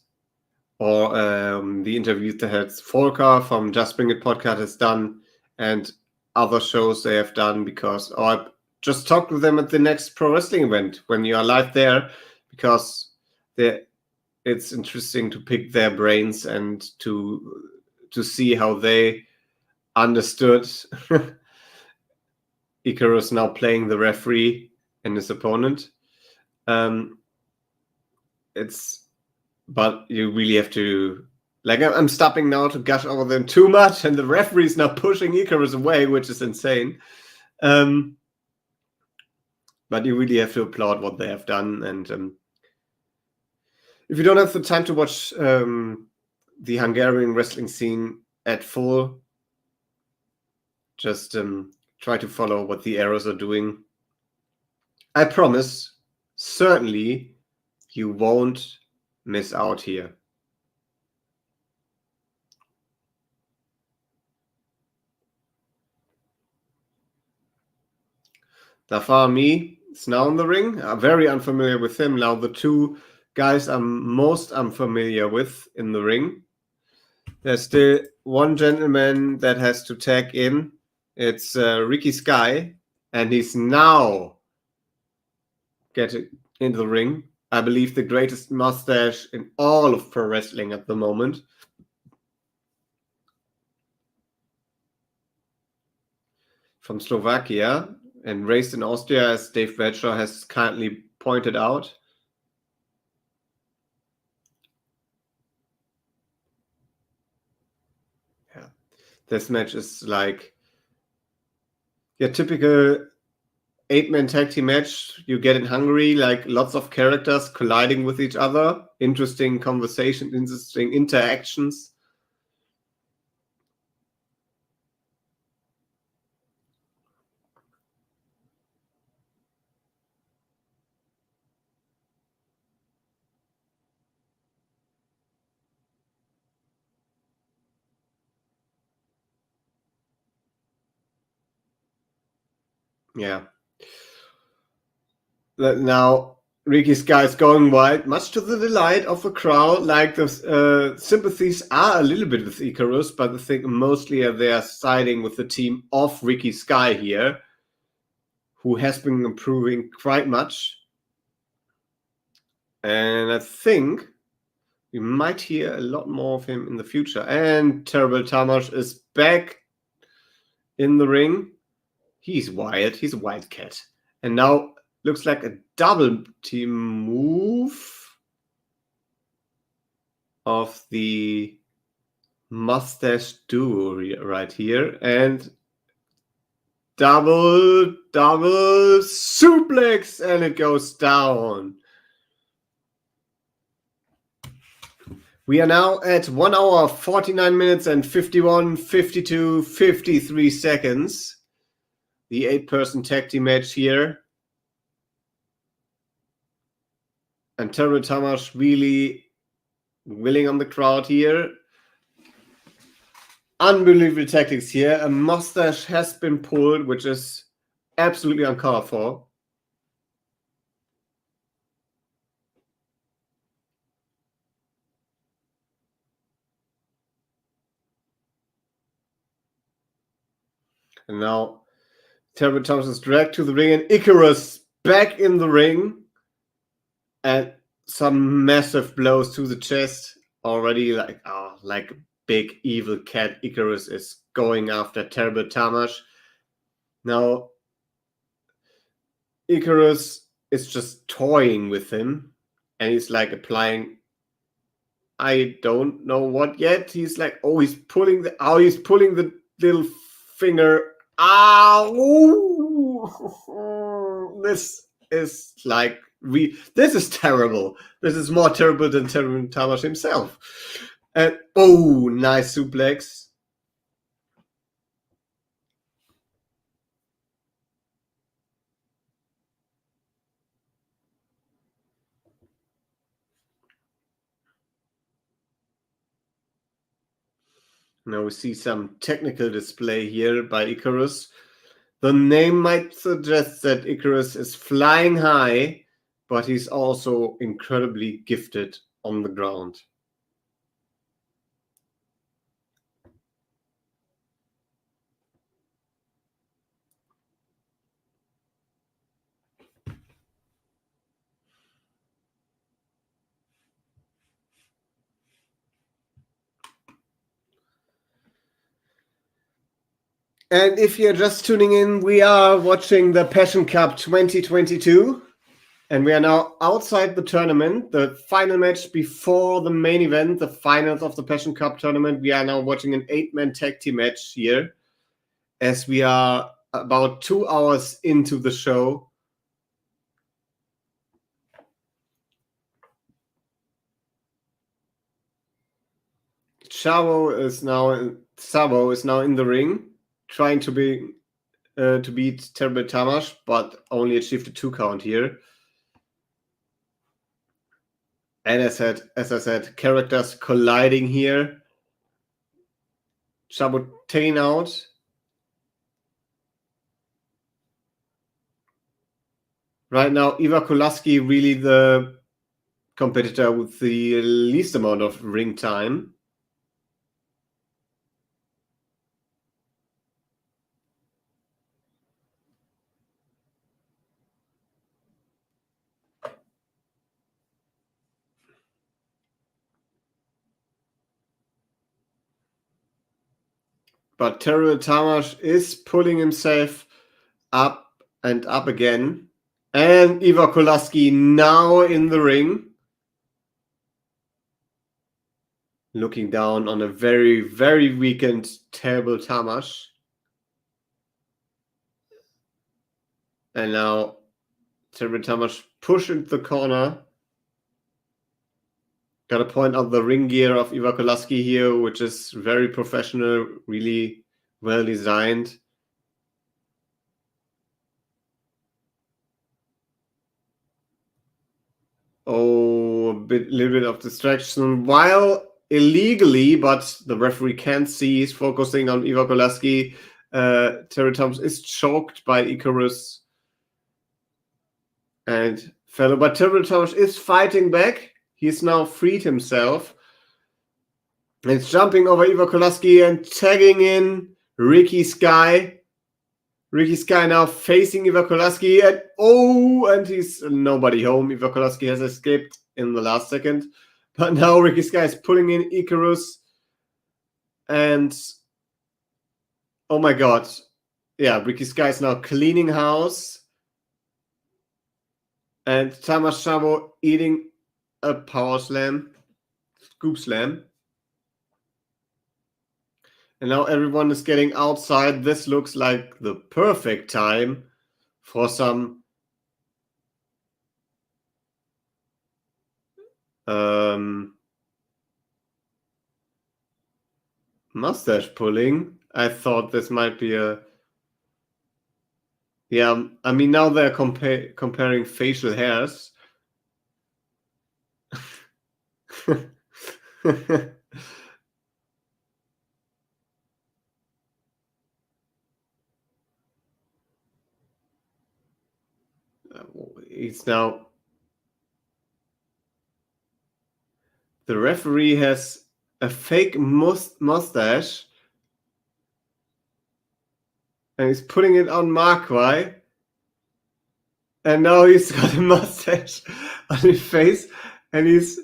or the interview that Volker from Just Bring It podcast has done, and other shows they have done, because I just talked with them at the next pro wrestling event when you are live there, because it's interesting to pick their brains and to see how they understood Icarus now playing the referee and his opponent. But you really have to, like, I'm stopping now to gush over them too much, and the referee's now pushing Icarus away, which is insane. But you really have to applaud what they have done. And If you don't have the time to watch the Hungarian wrestling scene at full, just try to follow what the arrows are doing. I promise, certainly, you won't miss out here. Dafar Mi is now in the ring. I'm very unfamiliar with him. Now the two guys I'm most unfamiliar with in the ring. There's still one gentleman that has to tag in. It's Ricky Sky, and he's now getting into the ring. I believe the greatest mustache in all of pro wrestling at the moment. From Slovakia and raised in Austria, as Dave Bradshaw has kindly pointed out. Yeah, this match is like your typical 8-man tag team match you get in Hungary, like lots of characters colliding with each other, interesting conversations, interesting interactions. Yeah. Now Ricky Sky is going wild, much to the delight of the crowd. Like the sympathies are a little bit with Icarus, but I think mostly they are siding with the team of Ricky Sky here, who has been improving quite much. And I think we might hear a lot more of him in the future. And Terrible Tamash is back in the ring. He's wild. He's a wildcat. And now looks like a double team move of the mustache duo right here. And double suplex, and it goes down. We are now at 1 hour, 49 minutes and 51, 52, 53 seconds. The 8-person tag team match here. And Terrible Tamash really willing on the crowd here. Unbelievable tactics here. A mustache has been pulled, which is absolutely uncalled for. And now Terrible Tamash is dragged to the ring, and Icarus back in the ring. And some massive blows to the chest already, like big evil cat. Icarus is going after Terrible Tamash. Now Icarus is just toying with him, and he's like applying, I don't know what yet. He's like, he's pulling the little finger. This is like this is terrible. This is more terrible than Terrible Tamash himself. And nice suplex. Now we see some technical display here by Icarus. The name might suggest that Icarus is flying high, but he's also incredibly gifted on the ground. And if you're just tuning in, we are watching the Passion Cup 2022. And we are now outside the tournament, the final match before the main event, the finals of the Passion Cup tournament. We are now watching an 8-man tag team match here, as we are about 2 hours into the show. Sabo is now in the ring, trying to beat Terrible Tamash, but only achieved a 2 count here. And as I said, characters colliding here. Sabo taken out. Right now, Ivar Kolaski really the competitor with the least amount of ring time. But Terrible Tamash is pulling himself up and up again. And Ivar Kolaski now in the ring. Looking down on a very, very weakened Terrible Tamash. And now Terrible Tamash push into the corner. Gotta point out the ring gear of Ivar Kolaski here, which is very professional, really well designed. Oh, little bit of distraction. While illegally, but the referee can't see, he's focusing on Ivar Kolaski. Terry Thomas is choked by Icarus and fellow, but Terry Thomas is fighting back. He's now freed himself. And it's jumping over Ivar Kolaski and tagging in Ricky Sky. Ricky Sky now facing Ivar Kolaski, and he's nobody home. Ivar Kolaski has escaped in the last second, but now Ricky Sky is pulling in Icarus, and oh my god, yeah, Ricky Sky is now cleaning house, and Tamash Sabo eating a power slam, scoop slam. And now everyone is getting outside. This looks like the perfect time for some mustache pulling. I thought this might be a... Yeah, I mean, now they're comparing facial hairs. It's now... The referee has a fake mustache and he's putting it on Markwai. And now he's got a mustache on his face, and he's...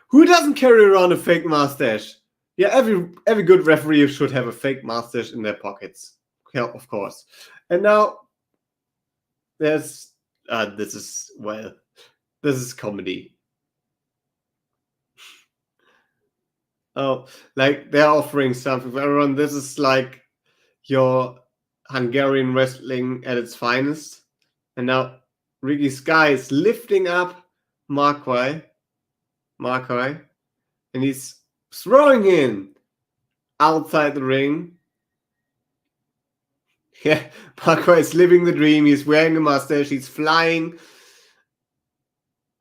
Who doesn't carry around a fake mustache? Yeah, every good referee should have a fake mustache in their pockets. Yeah, of course. And now there's this is comedy. Oh, like they're offering something for everyone. This is like your Hungarian wrestling at its finest. And now Ricky Sky is lifting up Markwai, and he's throwing him outside the ring. Yeah, Markwai is living the dream. He's wearing a mustache. He's flying.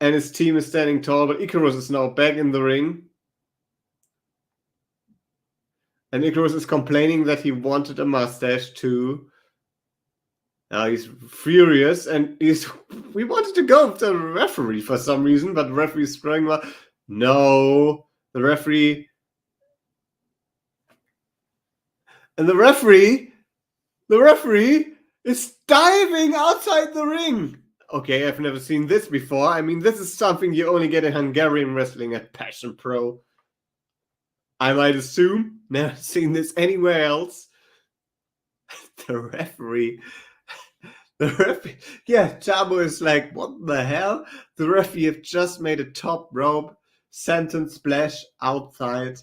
And his team is standing tall. But Icarus is now back in the ring. And Icarus is complaining that he wanted a mustache too. Now he's furious. And we wanted to go to the referee for some reason. But the referee is throwing... No. The referee... And the referee is diving outside the ring. Okay, I've never seen this before. I mean, this is something you only get in Hungarian wrestling at Passion Pro. I might assume. Never seen this anywhere else. The referee. Yeah, Chabo is like, what the hell? The referee have just made a top rope sentence splash outside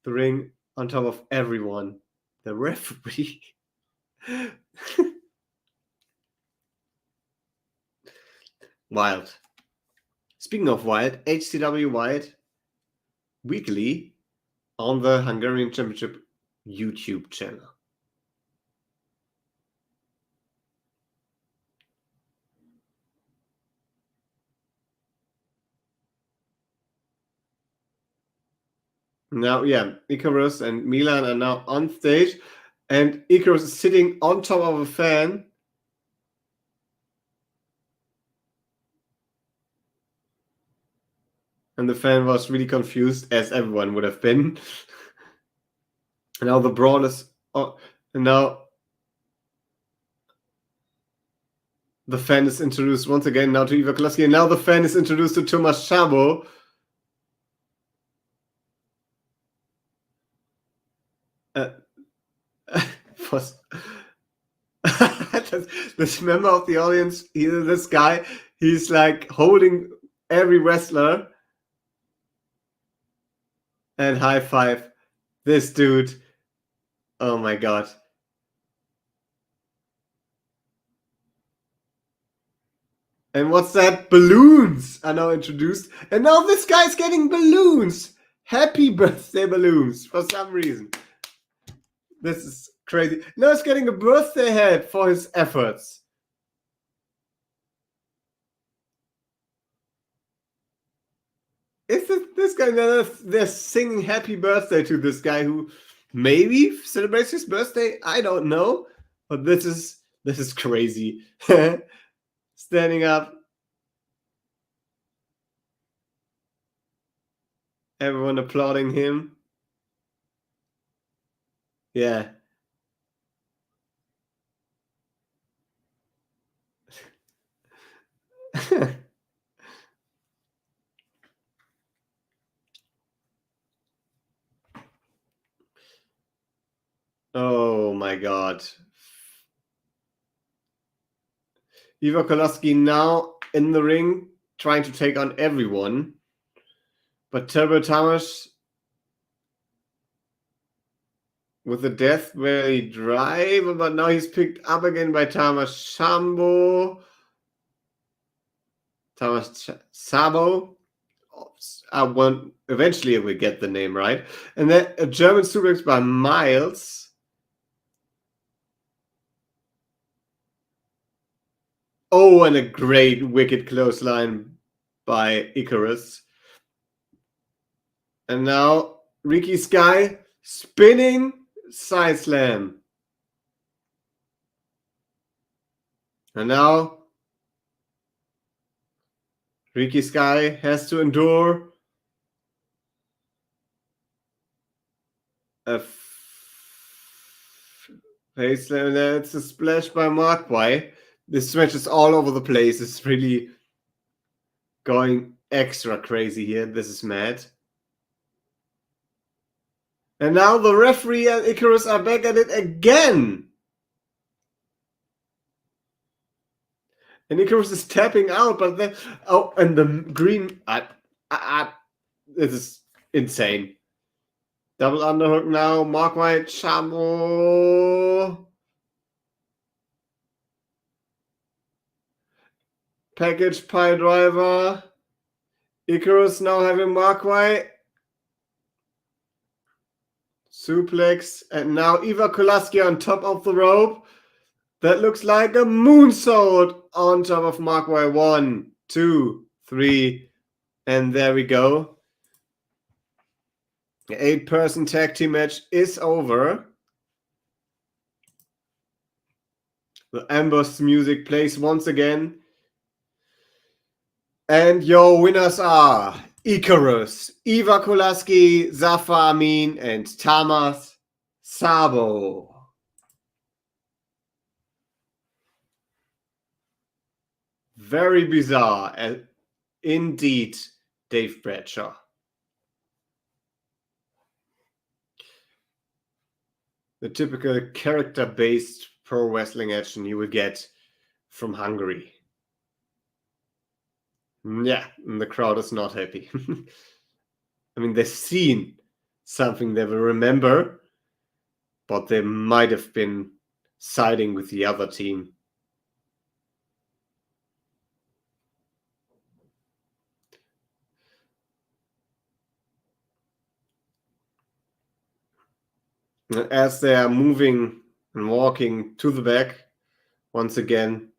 the ring on top of everyone. The referee... Wild. Speaking of wild, HCW Wild Weekly on the Hungarian Championship YouTube channel. Now, yeah, Icarus and Milan are now on stage, and Icarus is sitting on top of a fan. And the fan was really confused, as everyone would have been. And now the brawl is... Oh, and now the fan is introduced once again now to Ivar Koloski, and now the fan is introduced to Thomas Szabo. Was this member of the audience, this guy, he's like holding every wrestler and high five this dude. Oh my god. And what's that? Balloons are now introduced. And now this guy's getting balloons. Happy birthday balloons for some reason. This is crazy. Now he's getting a birthday hat for his efforts. Is this guy? They're singing happy birthday to this guy who maybe celebrates his birthday. I don't know. But this is crazy. Standing up. Everyone applauding him. Yeah. Oh my god. Ivar Koloski now in the ring, trying to take on everyone. But Turbo Tamas with the Death Valley Drive, but now he's picked up again by Thomas Szabo. Thomas Szabo. Eventually we get the name right. And then a German suplex by Miles. Oh, and a great wicked clothesline by Icarus. And now Ricky Sky spinning side slam. And now Ricky Sky has to endure a face slam. It's a splash by Mark White. This match is all over the place. It's really going extra crazy here. This is mad. And now the referee and Icarus are back at it again. And Icarus is tapping out, but then... Oh, and the green... This is insane. Double underhook now. Mark White, Szabo. Package pile driver. Icarus now having Mark White. Suplex. And now Ivar Koloski on top of the rope. That looks like a moonsault on top of Mark White. 1, 2, 3. And there we go. The 8-person tag team match is over. The embossed music plays once again. And your winners are Icarus, Ivar Koloski, Zafar Amin, and Thomas Szabo. Very bizarre, indeed, Dave Bradshaw. The typical character-based pro wrestling action you would get from Hungary. Yeah, and the crowd is not happy. I mean, they've seen something they will remember, but they might have been siding with the other team. As they are moving and walking to the back, once again,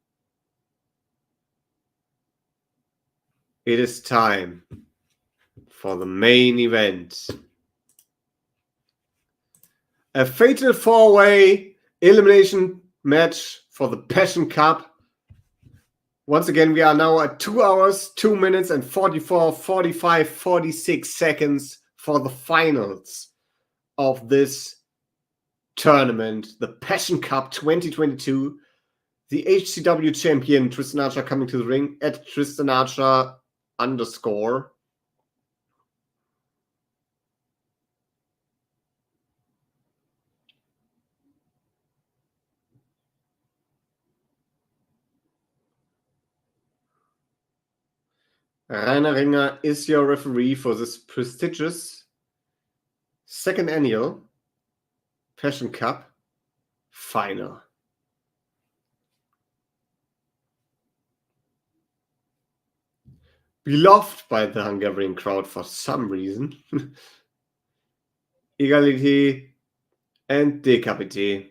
it is time for the main event. A fatal four-way elimination match for the Passion Cup. Once again, we are now at 2 hours, 2 minutes and 44, 45, 46 seconds for the finals of this tournament, the Passion Cup 2022. The HCW champion, Tristan Archer, coming to the ring at Tristan Archer _. Rainer Ringer is your referee for this prestigious second annual Passion Cup final. Beloved by the Hungarian crowd for some reason. Egalité and Décapité.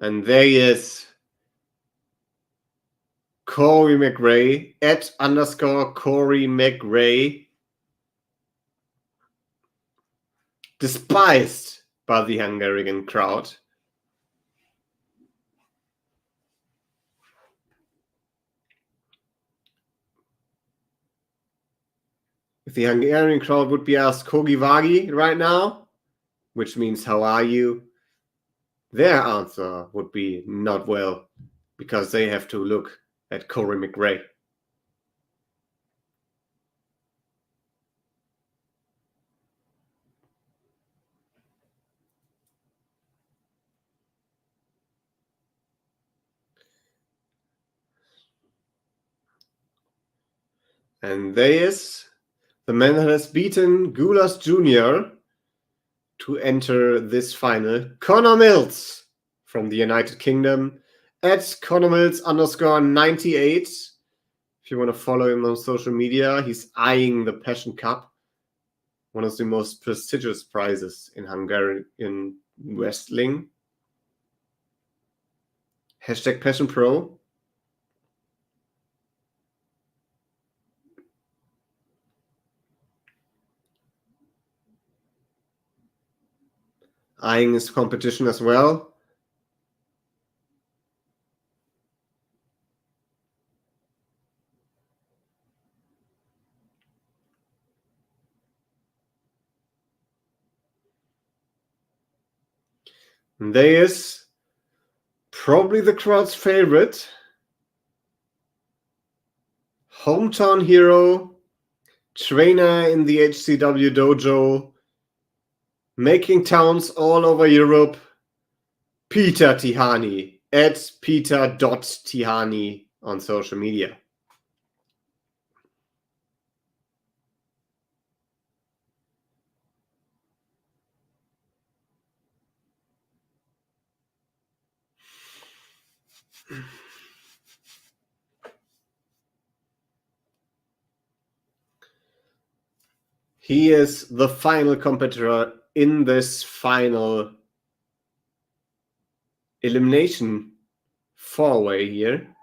And there he is, Corey McRae, at _Corey McRae, despised by the Hungarian crowd. If the Hungarian crowd would be asked Kogi Wagi right now, which means how are you, their answer would be not well, because they have to look at Corey McRae. And there is the man that has beaten Gulas Jr. to enter this final, Connor Mills from the United Kingdom, at Connor Mills _98. If you want to follow him on social media, he's eyeing the Passion Cup, one of the most prestigious prizes in Hungarian wrestling. Hashtag Passion Pro. Eyeing his competition as well. And there is probably the crowd's favorite, hometown hero, trainer in the HCW dojo, making towns all over Europe, Peter Tihani, at Peter.Tihani on social media. He is the final competitor in this final elimination four-way here.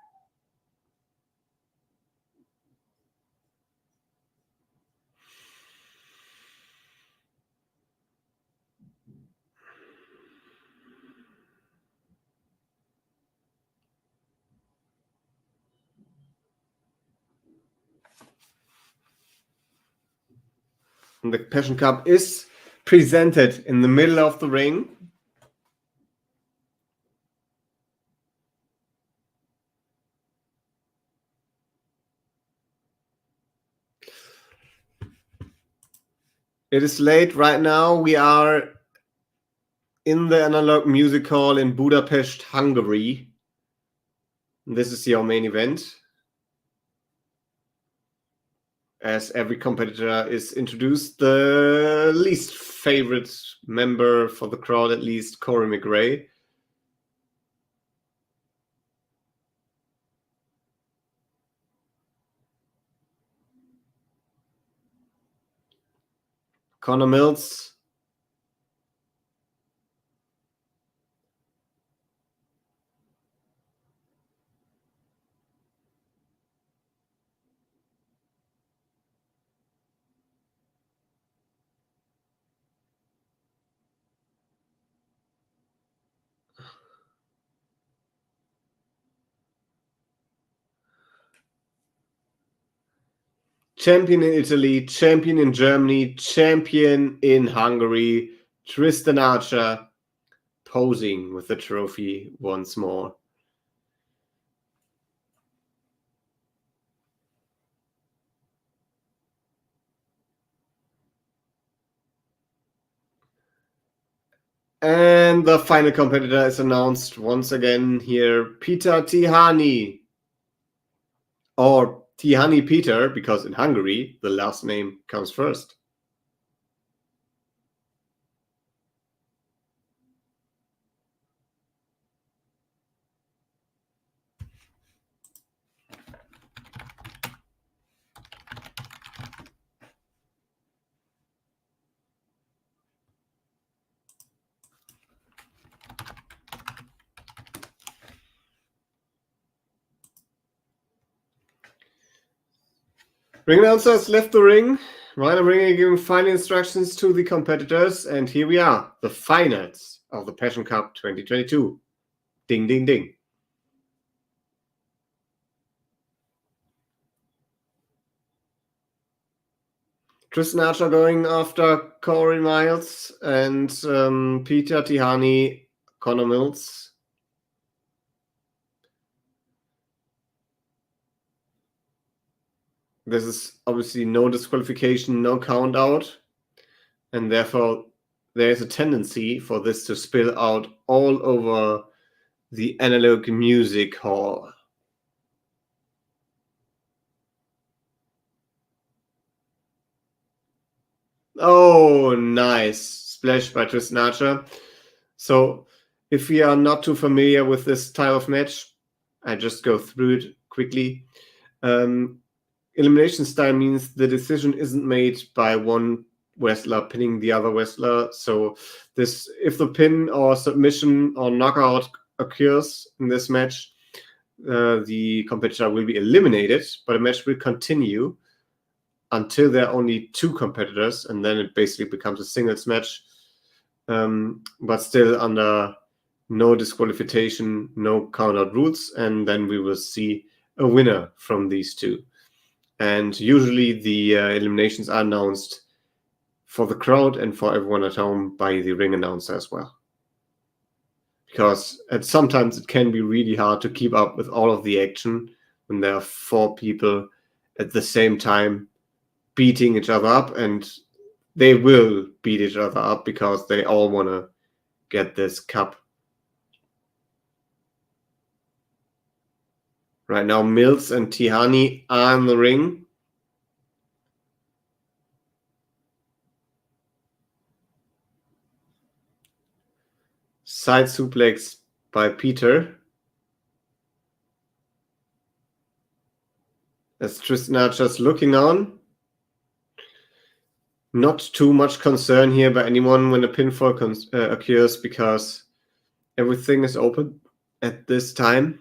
And the Passion Cup is presented in the middle of the ring. It is late right now. We are in the Analog Music Hall in Budapest, Hungary. This is your main event. As every competitor is introduced, the least favorite member for the crowd, at least, Corey McRae. Connor Mills. Champion in Italy, champion in Germany, champion in Hungary, Tristan Archer posing with the trophy once more. And the final competitor is announced once again here, Peter Tihany. Or Tihany Peter, because in Hungary, the last name comes first. Ring announcer has left the ring. Rainer Ringer giving final instructions to the competitors, and here we are, the finals of the Passion Cup 2022. Ding, ding, ding. Tristan Archer going after Corey Miles and Peter Tihany, Connor Mills. This is obviously no disqualification, no count out, and therefore there is a tendency for this to spill out all over the analog music hall. Oh, nice. Splash by Tristan Archer. So if we are not too familiar with this type of match, I just go through it quickly. Elimination style means the decision isn't made by one wrestler pinning the other wrestler. So this, if the pin or submission or knockout occurs in this match, the competitor will be eliminated, but the match will continue until there are only two competitors, and then it basically becomes a singles match, but still under no disqualification, no count-out rules, and then we will see a winner from these two. And usually the eliminations are announced for the crowd and for everyone at home by the ring announcer as well. Because sometimes it can be really hard to keep up with all of the action when there are four people at the same time beating each other up, and they will beat each other up because they all want to get this cup. Right now, Mills and Tihany are in the ring. Side suplex by Peter. As Tristan Archer's looking on. Not too much concern here by anyone when a pinfall occurs, because everything is open at this time.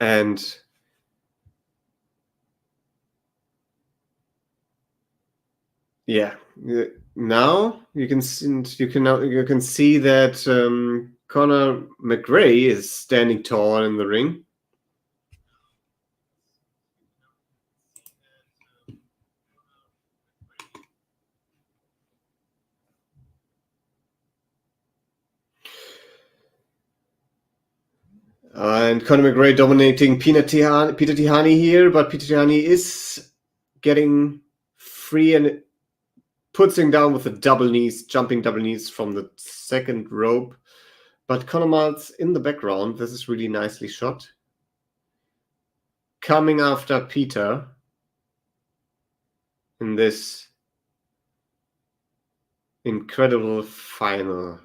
And yeah, now you can see that Conor McRae is standing tall in the ring. And Conor McGray dominating Peter Tihani here, but Peter Tihani is getting free and puts him down with the double knees, jumping double knees from the second rope. But Conor Miles in the background. This is really nicely shot. Coming after Peter in this incredible final,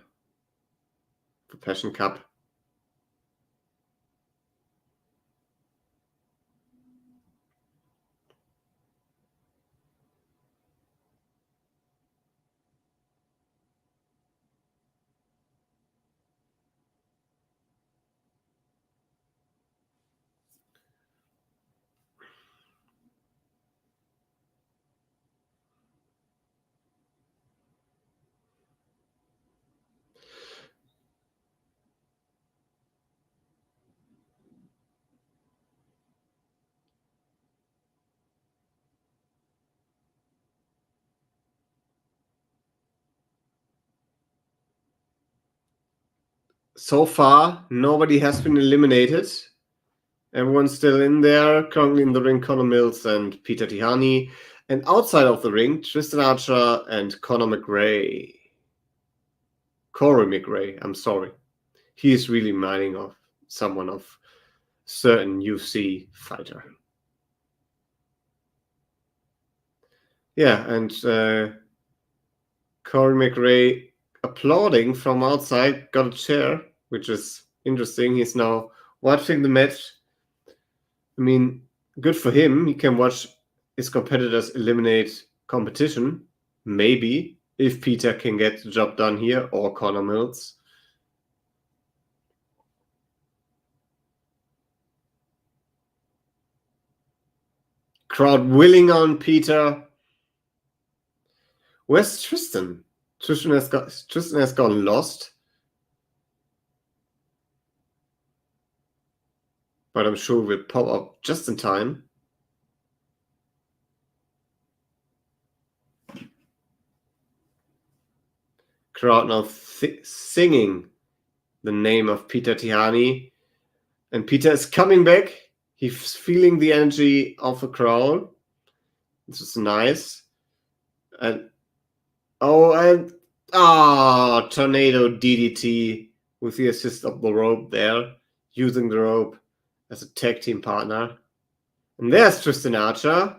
the Passion Cup. So far, nobody has been eliminated. Everyone's still in there. Currently in the ring, Conor Mills and Peter Tihani. And outside of the ring, Tristan Archer and Conor McGray. Corey McGray, I'm sorry. He is really reminding of someone of certain UFC fighter. Yeah, and Corey McRae applauding from outside, got a chair, which is interesting. He's now watching the match. I mean, good for him. He can watch his competitors eliminate competition. Maybe, if Peter can get the job done here, or Conor Mills. Crowd willing on Peter. Where's Tristan? Tristan has gone lost. But I'm sure will pop up just in time. Crowd now singing the name of Peter Tihani. And Peter is coming back. He's feeling the energy of the crowd. This is nice. And tornado DDT with the assist of the rope there, using the rope as a tag team partner. And there's Tristan Archer.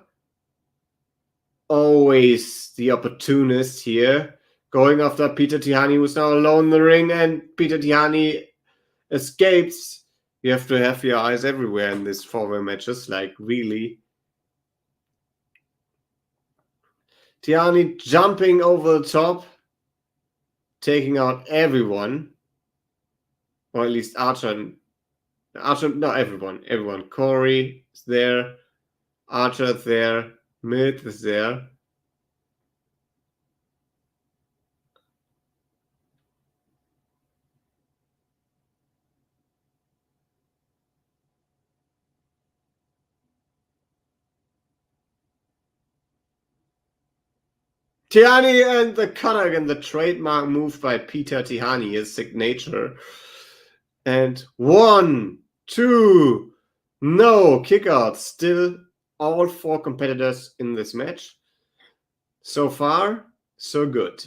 Always the opportunist here, going after Peter Tihani, who's now alone in the ring, and Peter Tihani escapes. You have to have your eyes everywhere in these four-way matches, like really. Tihani jumping over the top, taking out everyone, or at least Archer, not everyone. Corey is there, Archer is there, Milt is there. Tihani and the cutter again, the trademark move by Peter Tihani, his signature. And 1, 2, no, kick out. Still all four competitors in this match. So far, so good.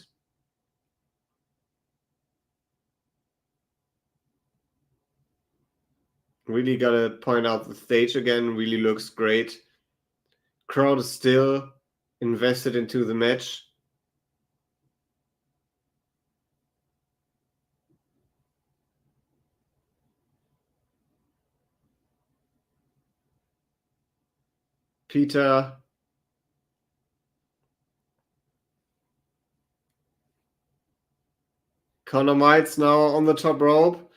Really gotta point out the stage again, really looks great. Crowd is still invested into the match. Peter Conor Miles now on the top rope.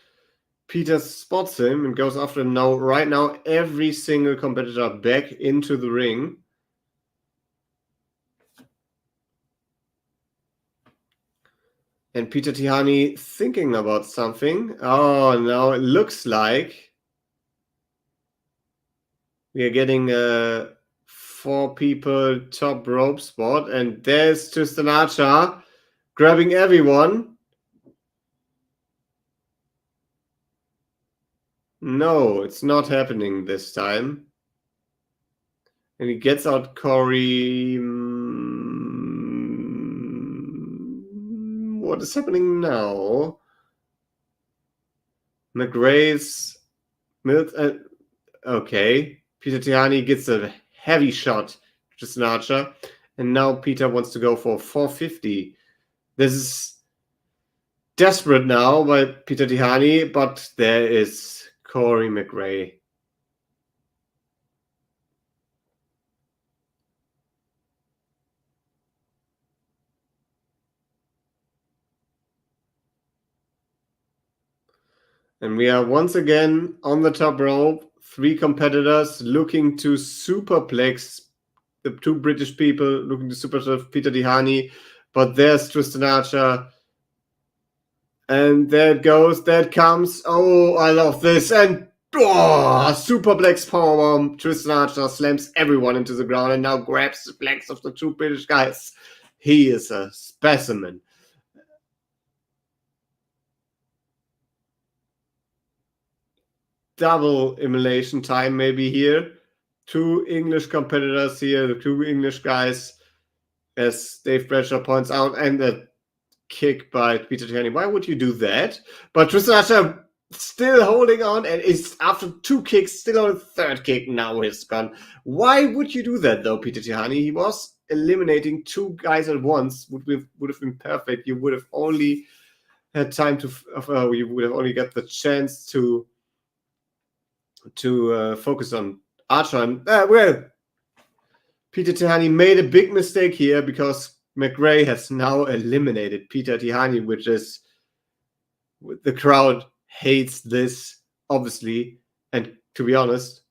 Peter spots him and goes after him now. Right now, every single competitor back into the ring. And Peter Tihani thinking about something. Oh, now it looks like we are getting a 4 people top rope spot. And there's Tristan Archer grabbing everyone. No, it's not happening this time. And he gets out Corey. What is happening now? McRae's. Okay. Peter Tihanyi gets a heavy shot to Snarcher. And now Peter wants to go for 450. This is desperate now by Peter Tihanyi, but there is Corey McRae. And we are once again on the top rope. 3 competitors looking to superplex the 2 British people looking to superplex Peter Tihanyi. But there's Tristan Archer. And there it goes. There it comes. Oh, I love this. And superplex powerbomb. Tristan Archer slams everyone into the ground and now grabs the flags of the 2 British guys. He is a specimen. Double immolation time maybe here. 2 English competitors here, the 2 English guys, as Dave Bradshaw points out, and a kick by Peter Tihanyi. Why would you do that? But Tristan Archer still holding on, and is after 2 kicks, still on a 3rd kick. Now he's gone. Why would you do that though, Peter Tihanyi? He was eliminating 2 guys at once. Would have been perfect. You would have only had time to. You would have only got the chance to focus on Archer. And, well, Peter Tihanyi made a big mistake here because McRae has now eliminated Peter Tihanyi, which is the crowd hates this, obviously. And to be honest,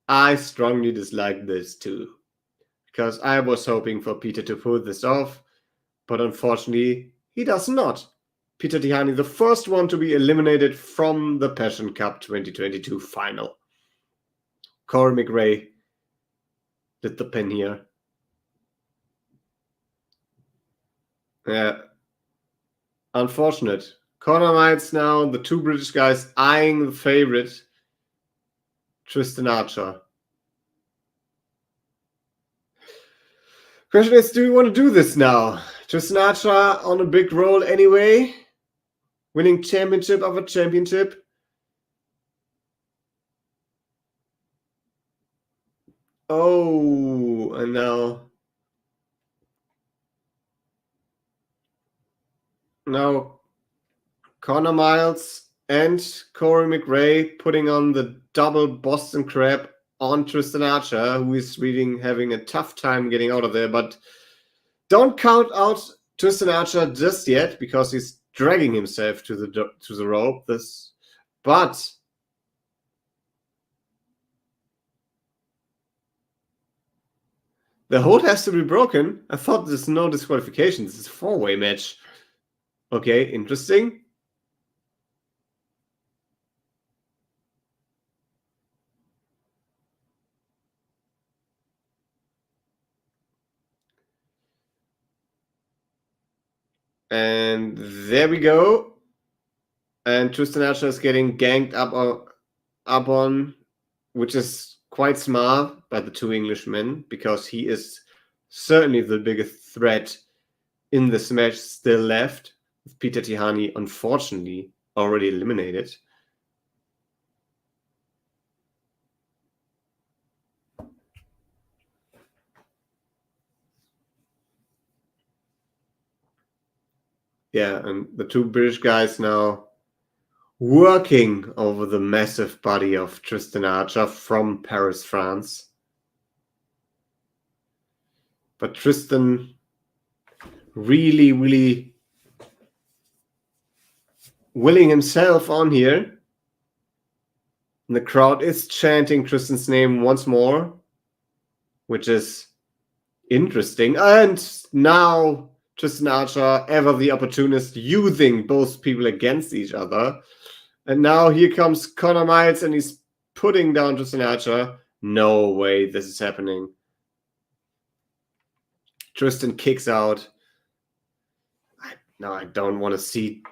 I strongly dislike this too, because I was hoping for Peter to pull this off, but unfortunately, he does not. Peter Tihanyi, the first one to be eliminated from the Passion Cup 2022 final. Corey McRae did the pin here. Yeah. Unfortunate. Corner Knights now, the 2 British guys eyeing the favorite, Tristan Archer. Question is, do you want to do this now? Tristan Archer on a big roll anyway, winning championship after championship. Oh, and now Connor Miles and Corey McRae putting on the double Boston Crab on Tristan Archer, who is really having a tough time getting out of there. But don't count out Tristan Archer just yet, because he's dragging himself to the rope. But the hold has to be broken. I thought there's no disqualification. This is a 4-way match. Okay, interesting. And there we go. And Tristan Archer is getting ganged up on, which is quite smart by the 2 Englishmen, because he is certainly the biggest threat in this match still left, with Peter Tihanyi unfortunately already eliminated. Yeah, and the 2 British guys now working over the massive body of Tristan Archer from Paris, France. But Tristan really, really willing himself on here. And the crowd is chanting Tristan's name once more, which is interesting. And now Tristan Archer, ever the opportunist, using both people against each other. And now here comes Connor Miles, and he's putting down Tristan Archer. No way this is happening. Tristan kicks out. I don't want to see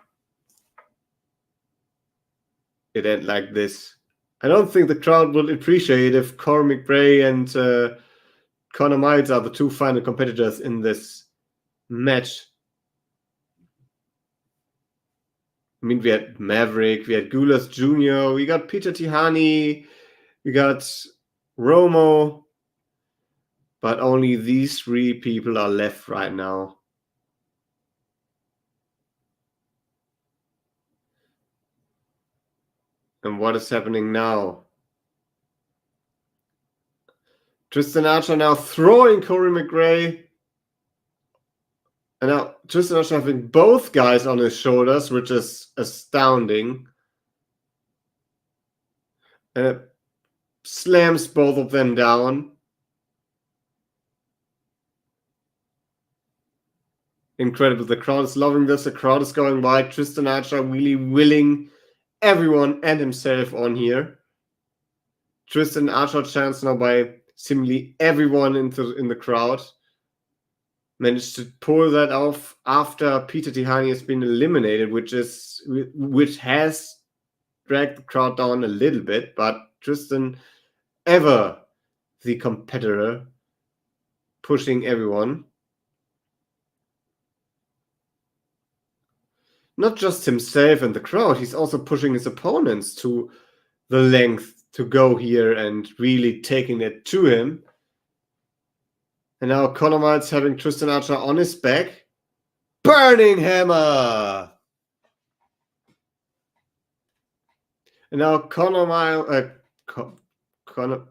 it end like this. I don't think the crowd would appreciate if Conor McGray and Conor Miles are the two final competitors in this match. I mean, we had Maverick, we had Gulas Jr., we got Peter Tihani, we got Romo, but only these three people are left right now. And what is happening now? Tristan Archer now throwing Corey McGray. And now Tristan Archer having both guys on his shoulders, which is astounding. And it slams both of them down. Incredible. The crowd is loving this. The crowd is going wild. Tristan Archer really willing everyone and himself on here. Tristan Archer chants now by seemingly everyone in the crowd. Managed to pull that off after Peter Tihani has been eliminated, which has dragged the crowd down a little bit, but Tristan, ever the competitor, pushing everyone. Not just himself and the crowd, he's also pushing his opponents to the length to go here and really taking it to him. And now Conor Miles having Tristan Archer on his back. Burning hammer! And now Conor Miles... Conor...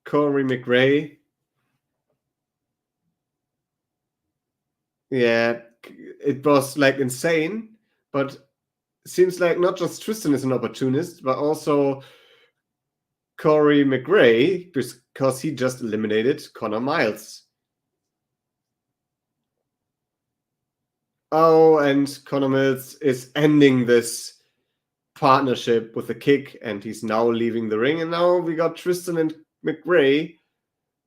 Corey McGray. Yeah, it was like insane, but it seems like not just Tristan is an opportunist, but also Corey McGray, because he just eliminated Conor Miles. Oh, and Conor Miles is ending this partnership with a kick, and he's now leaving the ring. And now we got Tristan and McGray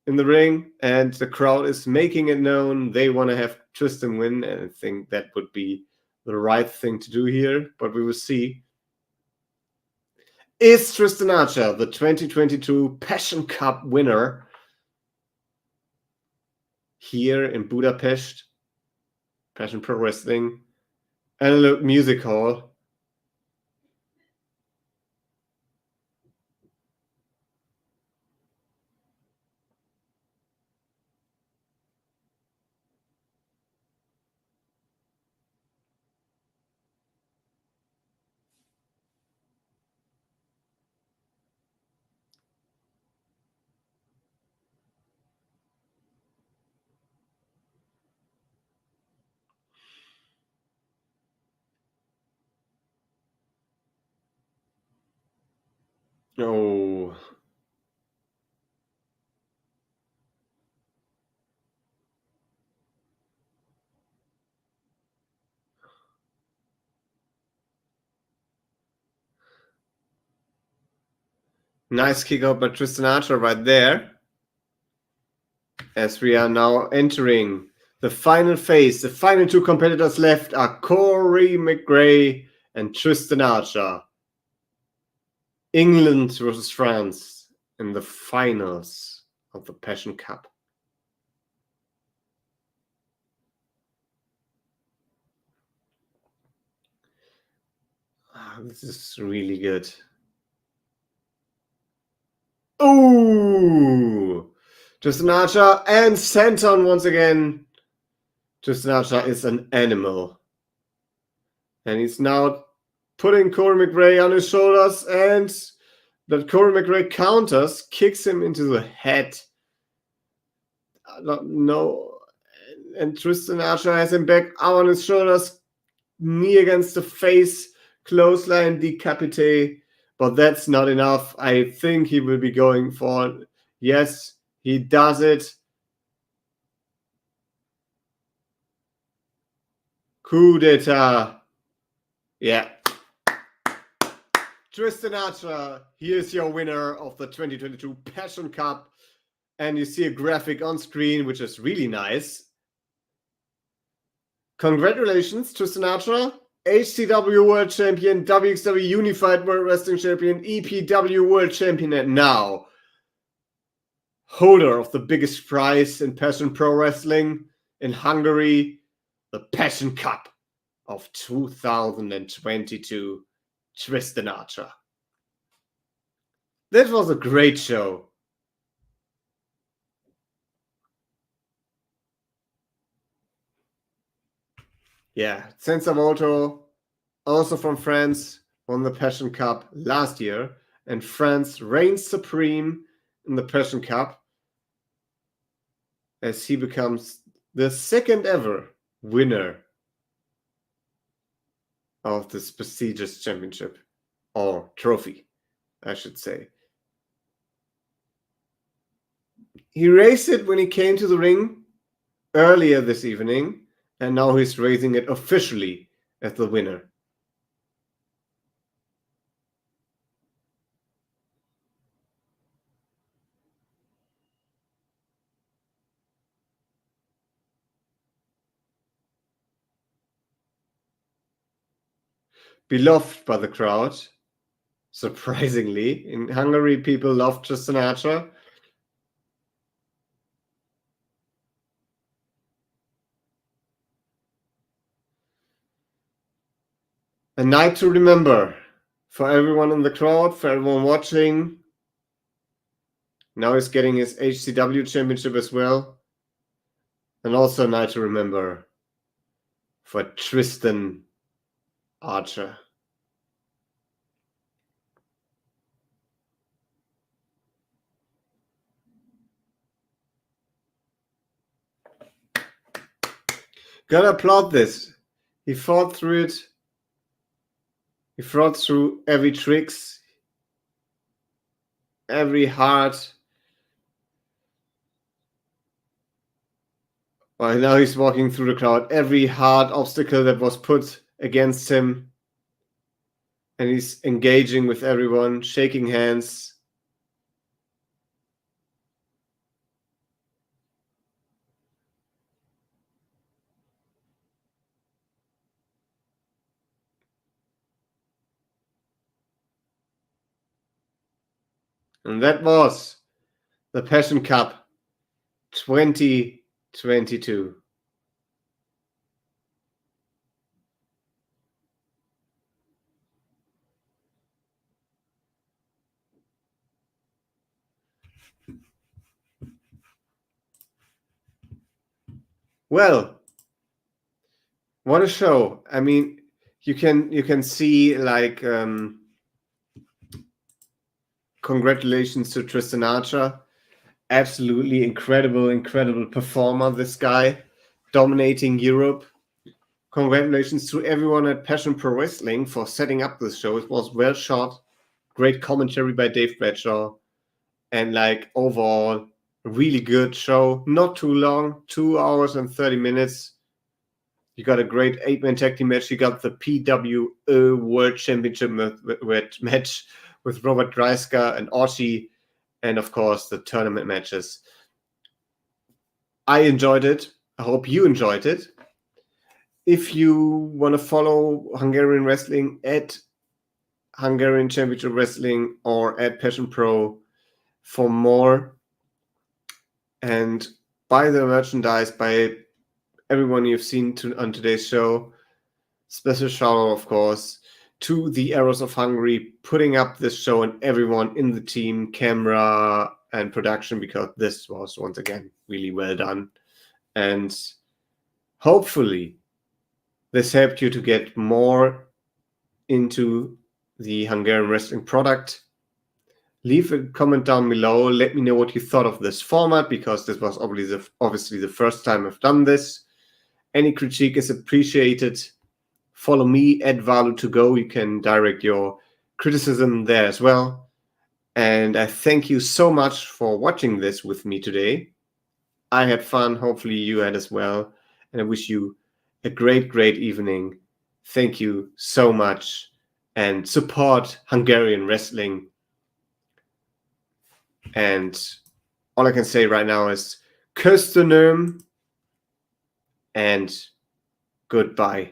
in the ring, and the crowd is making it known they want to have Tristan win, and I think that would be the right thing to do here, but we will see. Is Tristan Archer the 2022 Passion Cup winner here in Budapest, Passion Pro Wrestling, Analog Music Hall? Oh. Nice kick out by Tristan Archer right there. As we are now entering the final phase, the final two competitors left are Corey McGray and Tristan Archer. England versus France in the finals of the Passion Cup. Oh, this is really good. Oh! Tristan Archer and Santon once again. Tristan Archer is an animal. And he's now putting Corey McGray on his shoulders, and that Corey McGray counters, kicks him into the head. No. And Tristan Archer has him back on his shoulders, knee against the face, clothesline, decapitate. But that's not enough. I think he will be going for... Yes, he does it. Coup d'etat. Yeah. Tristan Archer, he is your winner of the 2022 Passion Cup. And you see a graphic on screen, which is really nice. Congratulations to Sinatra, HCW World Champion, WXW Unified World Wrestling Champion, EPW World Champion, and now holder of the biggest prize in Passion Pro Wrestling in Hungary, the Passion Cup of 2022, Tristan Archer. That was a great show. Yeah, Senza Moto, also from France, won the Passion Cup last year, and France reigns supreme in the Passion Cup as he becomes the second ever winner of this prestigious championship, or trophy, I should say. He raised it when he came to the ring earlier this evening, and now he's raising it officially as the winner. Beloved by the crowd, surprisingly. In Hungary, people love Tristan Archer. A night to remember for everyone in the crowd, for everyone watching. Now he's getting his HCW championship as well. And also a night to remember for Tristan Archer. Gotta applaud this. He fought through it. He fought through every tricks, every hard. Well, now he's walking through the crowd. Every hard obstacle that was put against him. And he's engaging with everyone, shaking hands. And that was the Passion Cup 2022. Well, what a show. I mean, you can see like congratulations to Tristan Archer. Absolutely incredible performer, this guy, dominating Europe. Congratulations to everyone at Passion Pro Wrestling for setting up this show. It was well shot, great commentary by Dave Bradshaw, and like overall, really good show. Not too long, 2 hours and 30 minutes. You got a great 8-man tag team match. You got the PWO World Championship match with Robert Dreisker and Oshi, and of course the tournament matches. I enjoyed it. I hope you enjoyed it. If you want to follow Hungarian Wrestling at Hungarian Championship Wrestling or at Passion Pro for more, and buy the merchandise, by everyone you've seen on today's show. Special shout out, of course, to the Arrows of Hungary putting up this show and everyone in the team, camera and production, because this was once again really well done. And hopefully this helped you to get more into the Hungarian wrestling product. Leave a comment down below. Let me know what you thought of this format, because this was obviously the first time I've done this. Any critique is appreciated. Follow me at Valu2Go. You can direct your criticism there as well. And I thank you so much for watching this with me today. I had fun. Hopefully you had as well. And I wish you a great evening. Thank you so much. And support Hungarian wrestling. And all I can say right now is köszönöm and goodbye.